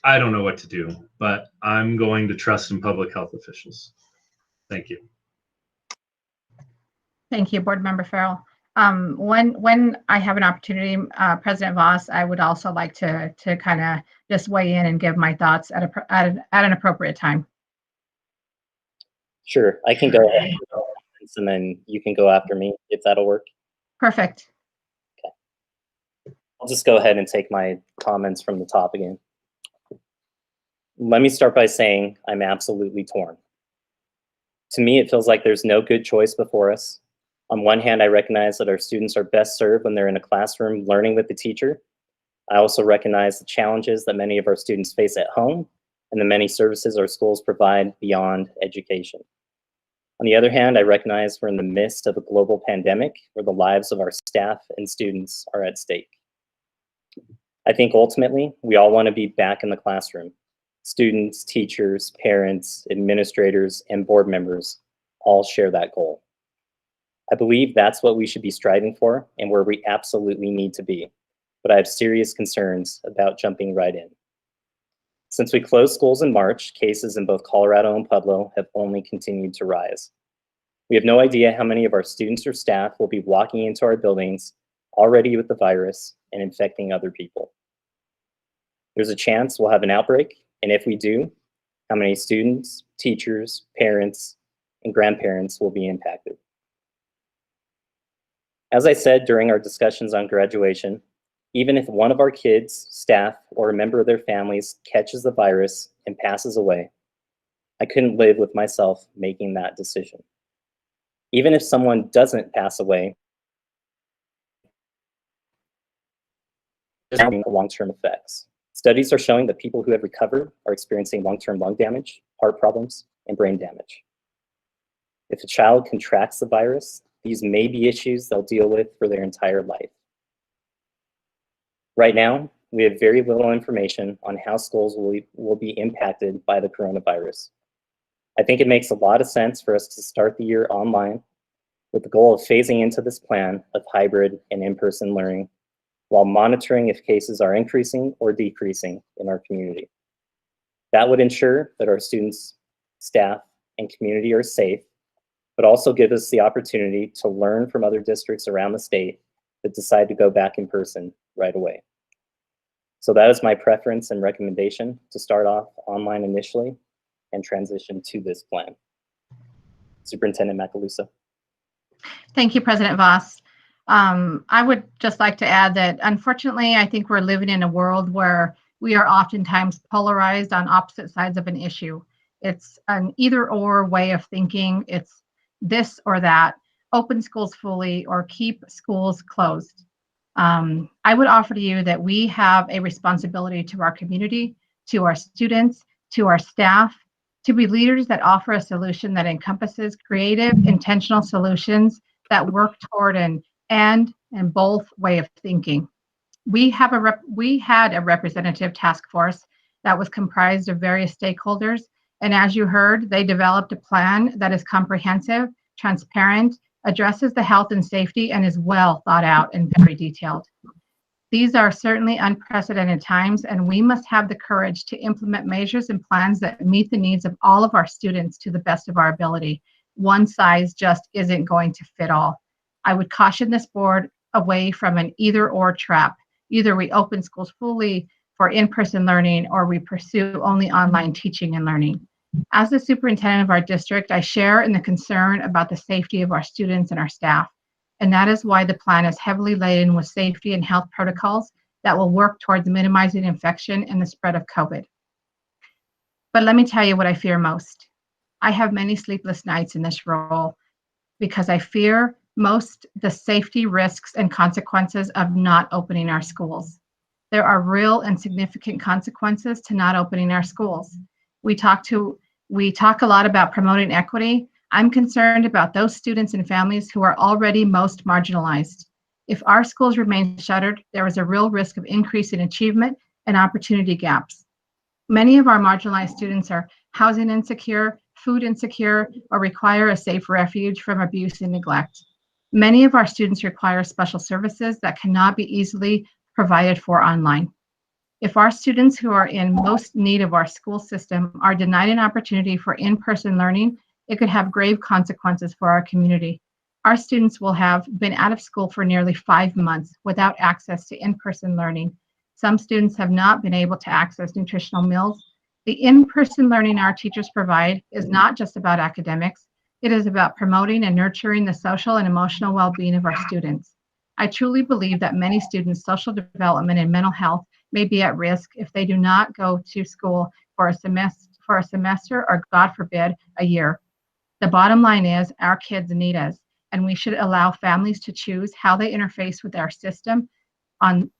I don't know what to do, but I'm going to trust in public health officials. Thank you. Thank you, Board Member Farrell. When I have an opportunity, President Voss, I would also like to kind of just weigh in and give my thoughts at an appropriate time. Sure, I can go ahead and then you can go after me if that'll work. Perfect. Okay. I'll just go ahead and take my comments from the top again. Let me start by saying I'm absolutely torn. To me, it feels like there's no good choice before us. On one hand, I recognize that our students are best served when they're in a classroom learning with the teacher. I also recognize the challenges that many of our students face at home and the many services our schools provide beyond education. On the other hand, I recognize we're in the midst of a global pandemic where the lives of our staff and students are at stake. I think ultimately, we all want to be back in the classroom. Students, teachers, parents, administrators, and board members all share that goal. I believe that's what we should be striving for and where we absolutely need to be, but I have serious concerns about jumping right in. Since we closed schools in March, cases in both Colorado and Pueblo have only continued to rise. We have no idea how many of our students or staff will be walking into our buildings already with the virus and infecting other people. There's a chance we'll have an outbreak, and if we do, how many students, teachers, parents, and grandparents will be impacted. As I said during our discussions on graduation, Even if one of our kids, staff, or a member of their families catches the virus and passes away, I couldn't live with myself making that decision. Even if someone doesn't pass away, there's long-term effects. Studies are showing that people who have recovered are experiencing long-term lung damage, heart problems, and brain damage. If a child contracts the virus, these may be issues they'll deal with for their entire life. Right now, we have very little information on how schools will be impacted by the coronavirus. I think it makes a lot of sense for us to start the year online with the goal of phasing into this plan of hybrid and in-person learning while monitoring if cases are increasing or decreasing in our community. That would ensure that our students, staff, and community are safe, but also give us the opportunity to learn from other districts around the state that decide to go back in person right away. So that is my preference and recommendation, to start off online initially and transition to this plan. Superintendent Macaluso. Thank you, President Voss. I would just like to add that, unfortunately, I think we're living in a world where we are oftentimes polarized on opposite sides of an issue. It's an either or way of thinking. It's this or that, open schools fully or keep schools closed. I would offer to you that we have a responsibility to our community, to our students, to our staff, to be leaders that offer a solution that encompasses creative, intentional solutions that work toward an and both way of thinking. We had a representative task force that was comprised of various stakeholders, and as you heard, they developed a plan that is comprehensive, transparent, addresses the health and safety, and is well thought out and very detailed. These are certainly unprecedented times, and we must have the courage to implement measures and plans that meet the needs of all of our students to the best of our ability. One size just isn't going to fit all. I would caution this board away from an either-or trap. Either we open schools fully for in-person learning, or we pursue only online teaching and learning. As the superintendent of our district, I share in the concern about the safety of our students and our staff. And that is why the plan is heavily laden with safety and health protocols that will work towards minimizing infection and the spread of COVID. But let me tell you what I fear most. I have many sleepless nights in this role because I fear most the safety risks and consequences of not opening our schools. There are real and significant consequences to not opening our schools. We talk a lot about promoting equity. I'm concerned about those students and families who are already most marginalized. If our schools remain shuttered, there is a real risk of increase in achievement and opportunity gaps. Many of our marginalized students are housing insecure, food insecure, or require a safe refuge from abuse and neglect. Many of our students require special services that cannot be easily provided for online. If our students who are in most need of our school system are denied an opportunity for in-person learning, it could have grave consequences for our community. Our students will have been out of school for nearly 5 months without access to in-person learning. Some students have not been able to access nutritional meals. The in-person learning our teachers provide is not just about academics. It is about promoting and nurturing the social and emotional well-being of our students. I truly believe that many students' social development and mental health may be at risk if they do not go to school for a semester or, God forbid, a year. The bottom line is our kids need us, and we should allow families to choose how they interface with our system on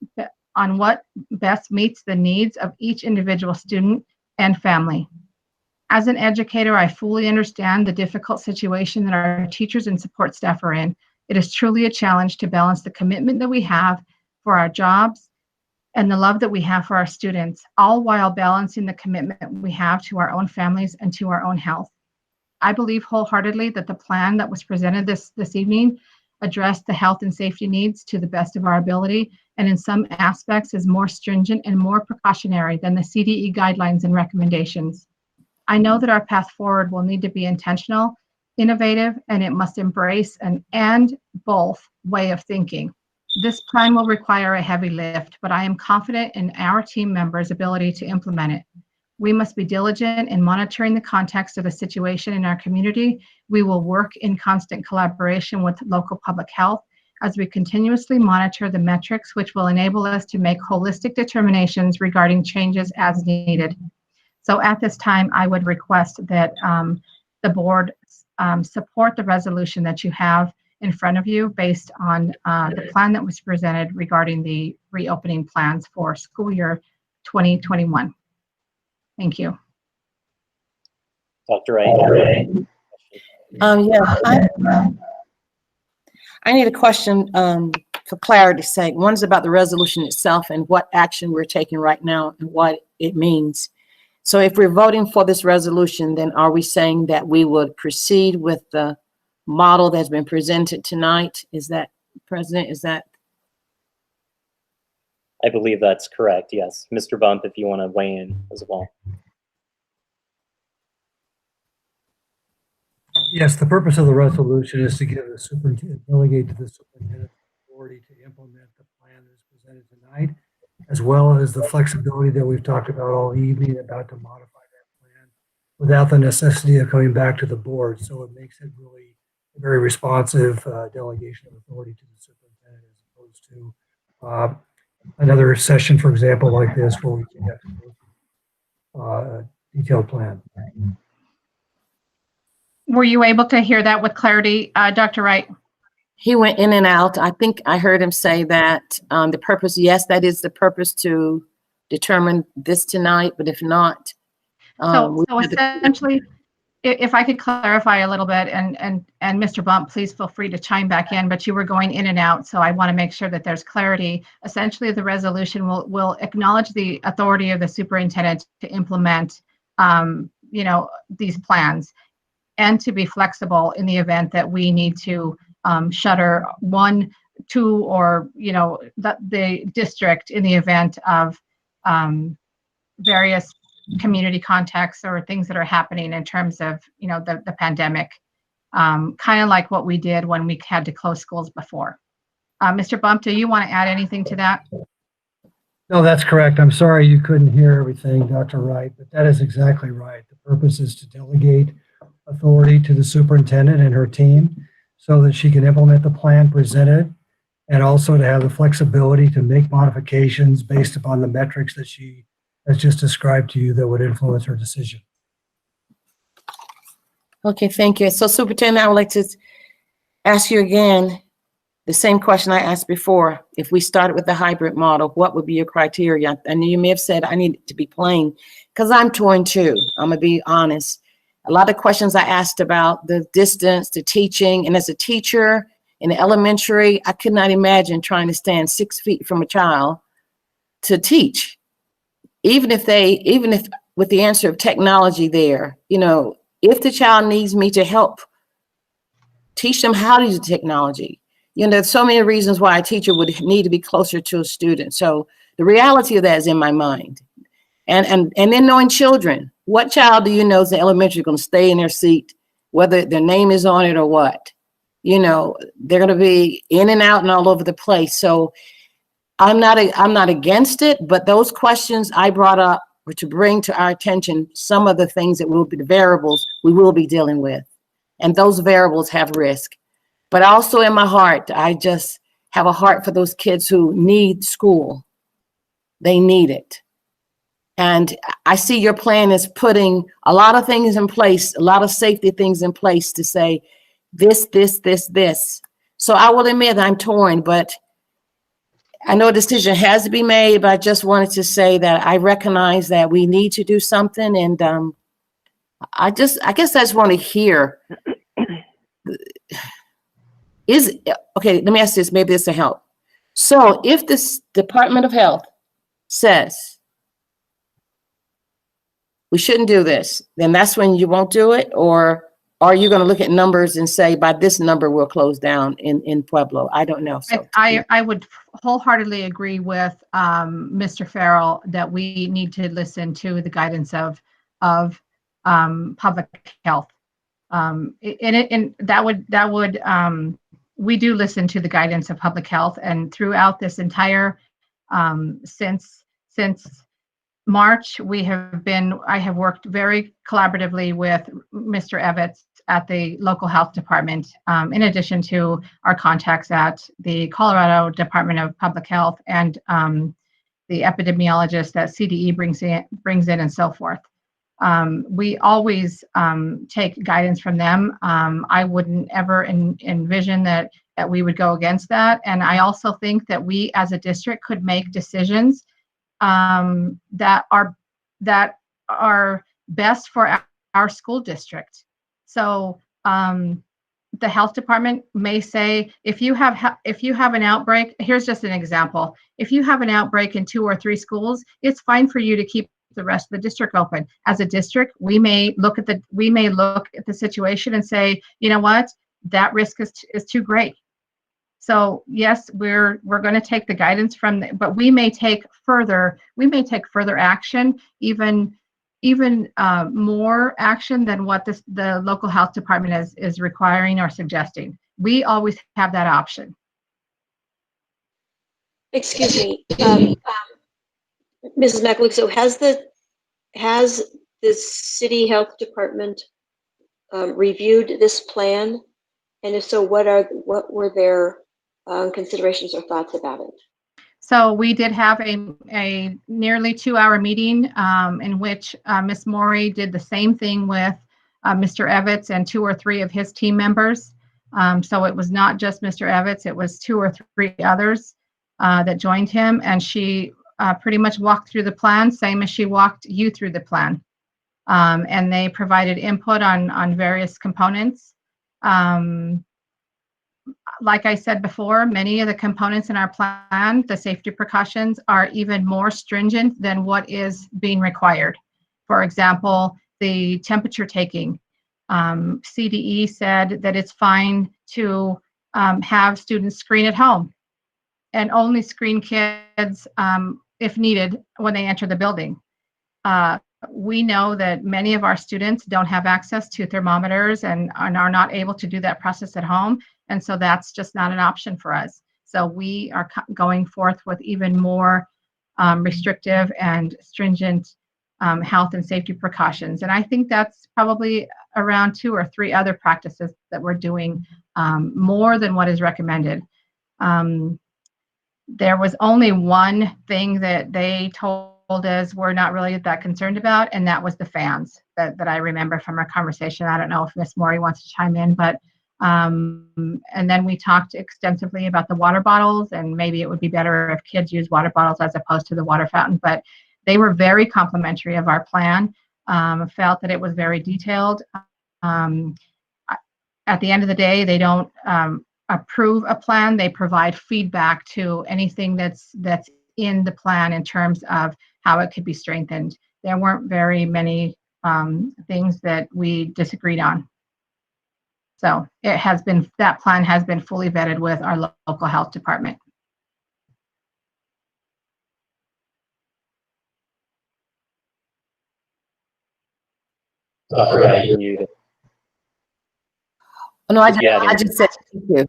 what best meets the needs of each individual student and family. As an educator, I fully understand the difficult situation that our teachers and support staff are in. It is truly a challenge to balance the commitment that we have for our jobs and the love that we have for our students, all while balancing the commitment we have to our own families and to our own health. I believe wholeheartedly that the plan that was presented this evening addressed the health and safety needs to the best of our ability, and in some aspects is more stringent and more precautionary than the CDE guidelines and recommendations. I know that our path forward will need to be intentional, innovative, and it must embrace an and both way of thinking. This plan will require a heavy lift, but I am confident in our team members' ability to implement it. We must be diligent in monitoring the context of the situation in our community. We will work in constant collaboration with local public health. as we continuously monitor the metrics which will enable us to make holistic determinations regarding changes as needed. So at this time, I would request that the board support the resolution that you have in front of you based on the plan that was presented regarding the reopening plans for school year 2021. Thank you. Dr. Wright. Yeah, I need a question for clarity's sake. One's about the resolution itself and what action we're taking right now and what it means. So if we're voting for this resolution, then are we saying that we would proceed with the model that's been presented tonight? Is that, President, is that? I believe that's correct, yes. Mr. Bump, if you want to weigh in as well. Yes, the purpose of the resolution is to give the superintendent, delegate to the superintendent authority to implement the plan that is presented tonight, as well as the flexibility that we've talked about all evening about to modify that plan without the necessity of coming back to the board. So it makes it really a very responsive delegation of authority to the superintendent as opposed to another session, for example, like this, where we can have to go through a detailed plan. Were you able to hear that with clarity, Dr. Wright? He went in and out. I think I heard him say that the purpose, yes, that is the purpose to determine this tonight, but if not. So essentially, if I could clarify a little bit, and Mr. Bump, please feel free to chime back in, but you were going in and out, so I want to make sure that there's clarity. Essentially, the resolution will acknowledge the authority of the superintendent to implement, these plans, and to be flexible in the event that we need to shutter one, two, or the district in the event of various community contexts or things that are happening in terms of the pandemic, kind of like what we did when we had to close schools before. Mr. Bump, do you want to add anything to that? No, that's correct. I'm sorry you couldn't hear everything, Dr. Wright, but that is exactly right. The purpose is to delegate authority to the superintendent and her team so that she can implement the plan presented, and also to have the flexibility to make modifications based upon the metrics that she has just described to you that would influence her decision. Okay, thank you. So Superintendent, I would like to ask you again the same question I asked before. If we started with the hybrid model, what would be your criteria? I know you may have said I need it to be plain, because I'm torn too. I'm gonna be honest. A lot of questions I asked about the distance, the teaching, and as a teacher in the elementary, I could not imagine trying to stand 6 feet from a child to teach. Even if with the answer of technology there, if the child needs me to help teach them how to use technology, there's so many reasons why a teacher would need to be closer to a student. So the reality of that is in my mind. And then knowing children, what child do you know is in elementary going to stay in their seat, whether their name is on it or what? They're going to be in and out and all over the place. So I'm not against it, but those questions I brought up were to bring to our attention some of the things that will be the variables we will be dealing with. And those variables have risk. But also in my heart, I just have a heart for those kids who need school. They need it. And I see your plan is putting a lot of things in place, a lot of safety things in place to say this. So I will admit I'm torn, but I know a decision has to be made, but I just wanted to say that I recognize that we need to do something. And I guess I just want to hear, okay, let me ask this, maybe this will help. So if this Department of Health says we shouldn't do this, then that's when you won't do it? Or are you going to look at numbers and say, by this number, we'll close down in Pueblo? I don't know. So I would wholeheartely agree with Mr. Farrell that we need to listen to the guidance of public health. And that would we do listen to the guidance of public health, and throughout this entire since March, I have worked very collaboratively with Mr. Evans at the local health department, in addition to our contacts at the Colorado Department of Public Health and the epidemiologist that CDE brings in and so forth. We always take guidance from them. I wouldn't ever envision that we would go against that. And I also think that we as a district could make decisions that are best for our school district. So the health department may say, if you have an outbreak, here's just an example. If you have an outbreak in 2 or 3 schools, it's fine for you to keep the rest of the district open. As a district, we may look at the situation and say, you know what, that risk is too great. So yes, we're going to take the guidance from, but we may take further action, even more action than what the local health department is requiring or suggesting. We always have that option. Excuse me, Mrs. Macaluso, has the city health department reviewed this plan? And if so, what were their considerations or thoughts about it? So we did have a nearly 2-hour meeting in which Ms. Morey did the same thing with Mr. Evans and 2 or 3 of his team members. So it was not just Mr. Evans, it was 2 or 3 others that joined him. And she pretty much walked through the plan, same as she walked you through the plan. And they provided input on various components. Like I said before, many of the components in our plan, the safety precautions, are even more stringent than what is being required. For example, the temperature taking. CDE said that it's fine to have students screen at home and only screen kids if needed when they enter the building. We know that many of our students don't have access to thermometers and are not able to do that process at home. And so that's just not an option for us. So we are going forth with even more restrictive and stringent health and safety precautions. And I think that's probably around 2 or 3 other practices that we're doing more than what is recommended. There was only one thing that they told us we're not really that concerned about, and that was the fans that I remember from our conversation. I don't know if Ms. Morey wants to chime in, but and then we talked extensively about the water bottles, and maybe it would be better if kids use water bottles as opposed to the water fountain. But they were very complimentary of our plan, felt that it was very detailed. At the end of the day, they don't approve a plan. They provide feedback to anything that's in the plan in terms of how it could be strengthened. There weren't very many things that we disagreed on. So that plan has been fully vetted with our local health department. No, I just said thank you.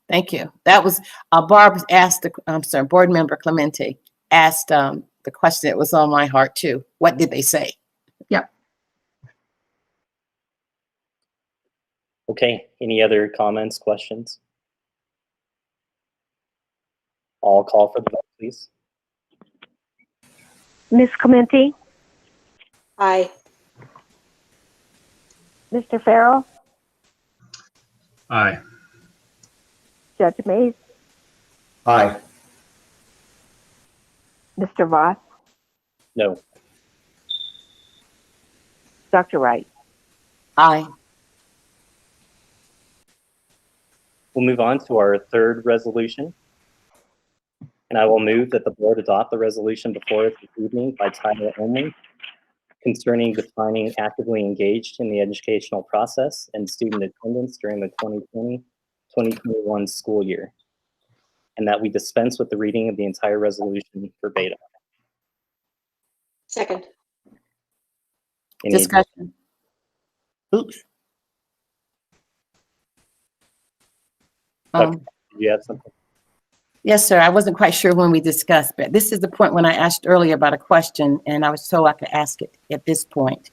Thank you. That was Barb asked Board Member Clemente asked the question that was on my heart too. What did they say? Yep. Okay, any other comments, questions? I'll call for the vote, please. Ms. Clemente? Aye. Mr. Farrell? Aye. Judge Mays? Aye. Mr. Voss? No. Dr. Wright? Aye. We'll move on to our 3rd resolution. And I will move that the board adopt the resolution before us this evening by title only concerning defining actively engaged in the educational process and student attendance during the 2020-2021 school year, and that we dispense with the reading of the entire resolution verbatim. Second. Discussion. Oops. Did you have something? Yes, sir. I wasn't quite sure when we discussed, but this is the point when I asked earlier about a question, and I was told I could ask it at this point.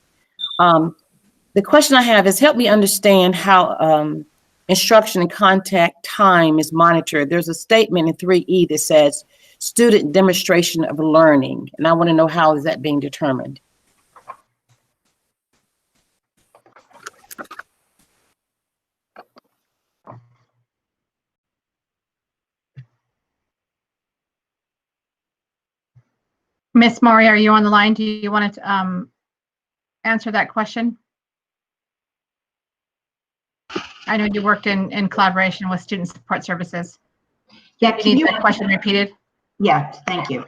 The question I have is help me understand how instruction and contact time is monitored. There's a statement in 3E that says student demonstration of learning, and I want to know how is that being determined? Miss Maury, are you on the line? Do you want to answer that question? I know you worked in collaboration with student support services. Yeah, Do you can need you? that question repeated? Yeah, thank you.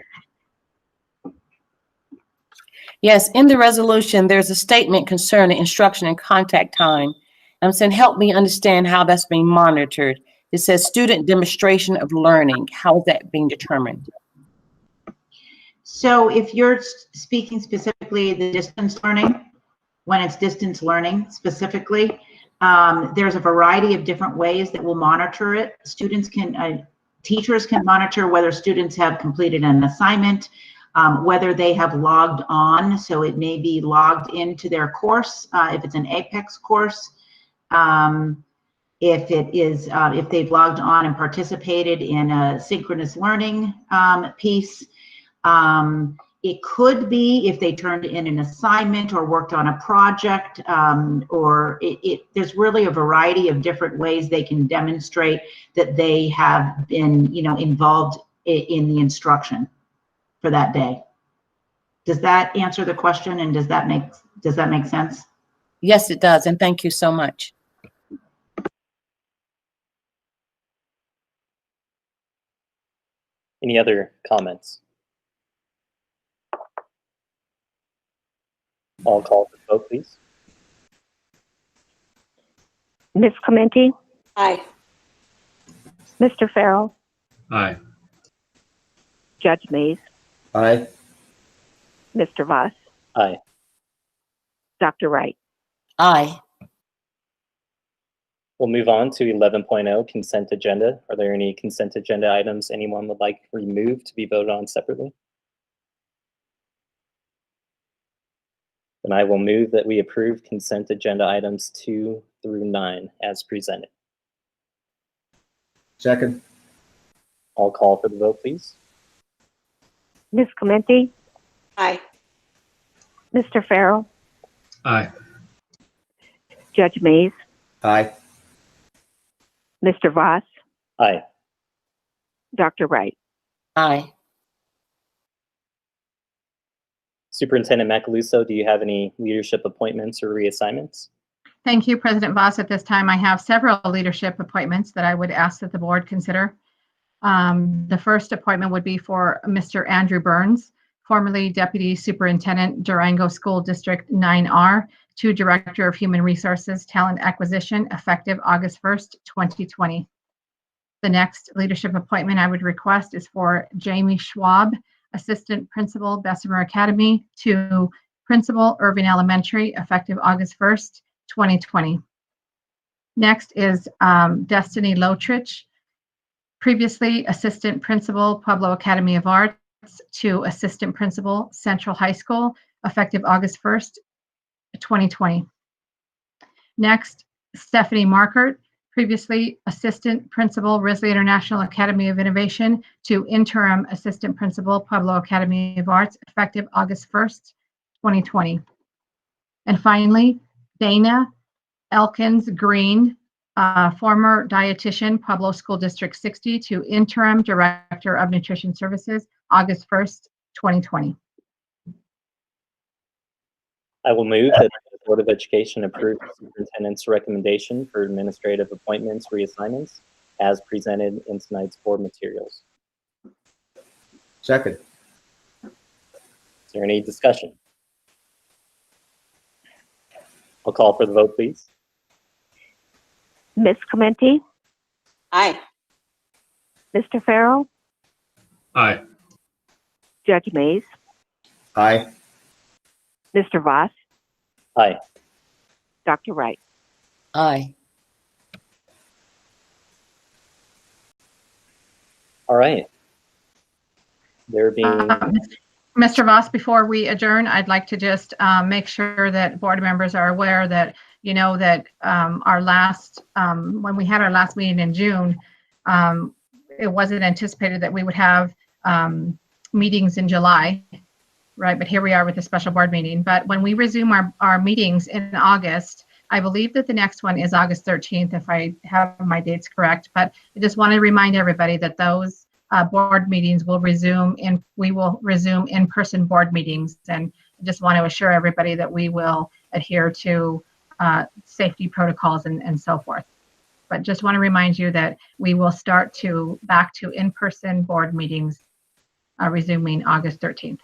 Yes, in the resolution, there's a statement concerning instruction and contact time. I'm saying, help me understand how that's being monitored. It says student demonstration of learning. How is that being determined? So if you're speaking specifically the distance learning, when it's distance learning specifically, there's a variety of different ways that we'll monitor it. Teachers can monitor whether students have completed an assignment, whether they have logged on. So it may be logged into their course, if it's an APEX course. If they've logged on and participated in a synchronous learning piece. It could be if they turned in an assignment or worked on a project, there's really a variety of different ways they can demonstrate that they have been, involved in the instruction for that day. Does that answer the question, and does that make sense? Yes, it does, and thank you so much. Any other comments? I'll call for the vote, please. Ms. Clementi, Aye. Mr. Farrell, Aye. Judge Mays, Aye. Mr. Voss, Aye. Dr. Wright. Aye. We'll move on to 11.0 consent agenda. Are there any consent agenda items anyone would like removed to be voted on separately? Then I will move that we approve consent agenda items 2 through 9 as presented. Second. I'll call for the vote, please. Ms. Clementi, Aye. Mr. Farrell, Aye. Judge Mays, Aye. Mr. Voss, Aye. Dr. Wright. Aye. Superintendent Macaluso, do you have any leadership appointments or reassignments? Thank you, President Voss. At this time, I have several leadership appointments that I would ask that the board consider. The first appointment would be for Mr. Andrew Burns, formerly Deputy Superintendent, Durango School District 9R, to Director of Human Resources Talent Acquisition, effective August 1st, 2020. The next leadership appointment I would request is for Jamie Schwab, Assistant Principal, Bessemer Academy, to Principal, Irving Elementary, effective August 1st, 2020. Next is Destiny Lotrich, previously Assistant Principal, Pueblo Academy of Arts, to Assistant Principal, Central High School, effective August 1st, 2020. Next, Stephanie Markert, previously Assistant Principal, Risley International Academy of Innovation, to Interim Assistant Principal, Pueblo Academy of Arts, effective August 1st, 2020. And finally, Dana Elkins Green, former dietitian, Pueblo School District 60, to Interim Director of Nutrition Services, August 1st, 2020. I will move that the Board of Education approve the superintendent's recommendation for administrative appointments, reassignments, as presented in tonight's board materials. Second. Is there any discussion? I'll call for the vote, please. Ms. Clementi, Aye. Mr. Farrell, Aye. Judge Mays, Aye. Mr. Voss, Aye. Dr. Wright. Aye. All right. There being, Mr. Voss, before we adjourn, I'd like to just make sure that board members are aware that, you know, that our last, when we had our last meeting in June, it wasn't anticipated that we would have meetings in July, right? But here we are with a special board meeting. But when we resume our meetings in August, I believe that the next one is August 13th, if I have my dates correct. But I just want to remind everybody that those board meetings will resume, and we will resume in-person board meetings. And I just want to assure everybody that we will adhere to safety protocols and so forth. But just want to remind you that we will start back to in-person board meetings resuming August 13th.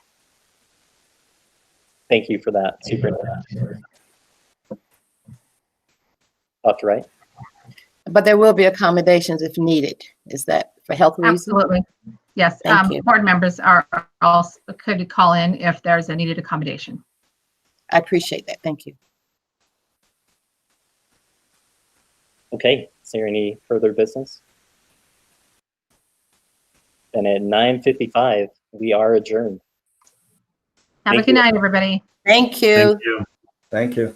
Thank you for that, Superintendent. Dr. Wright? But there will be accommodations if needed. Is that for health reasons? Absolutely. Yes. Thank you. Board members also could call in if there's a needed accommodation. I appreciate that. Thank you. Okay, is there any further business? And at 9:55, we are adjourned. Have a good night, everybody. Thank you. Thank you. Thank you.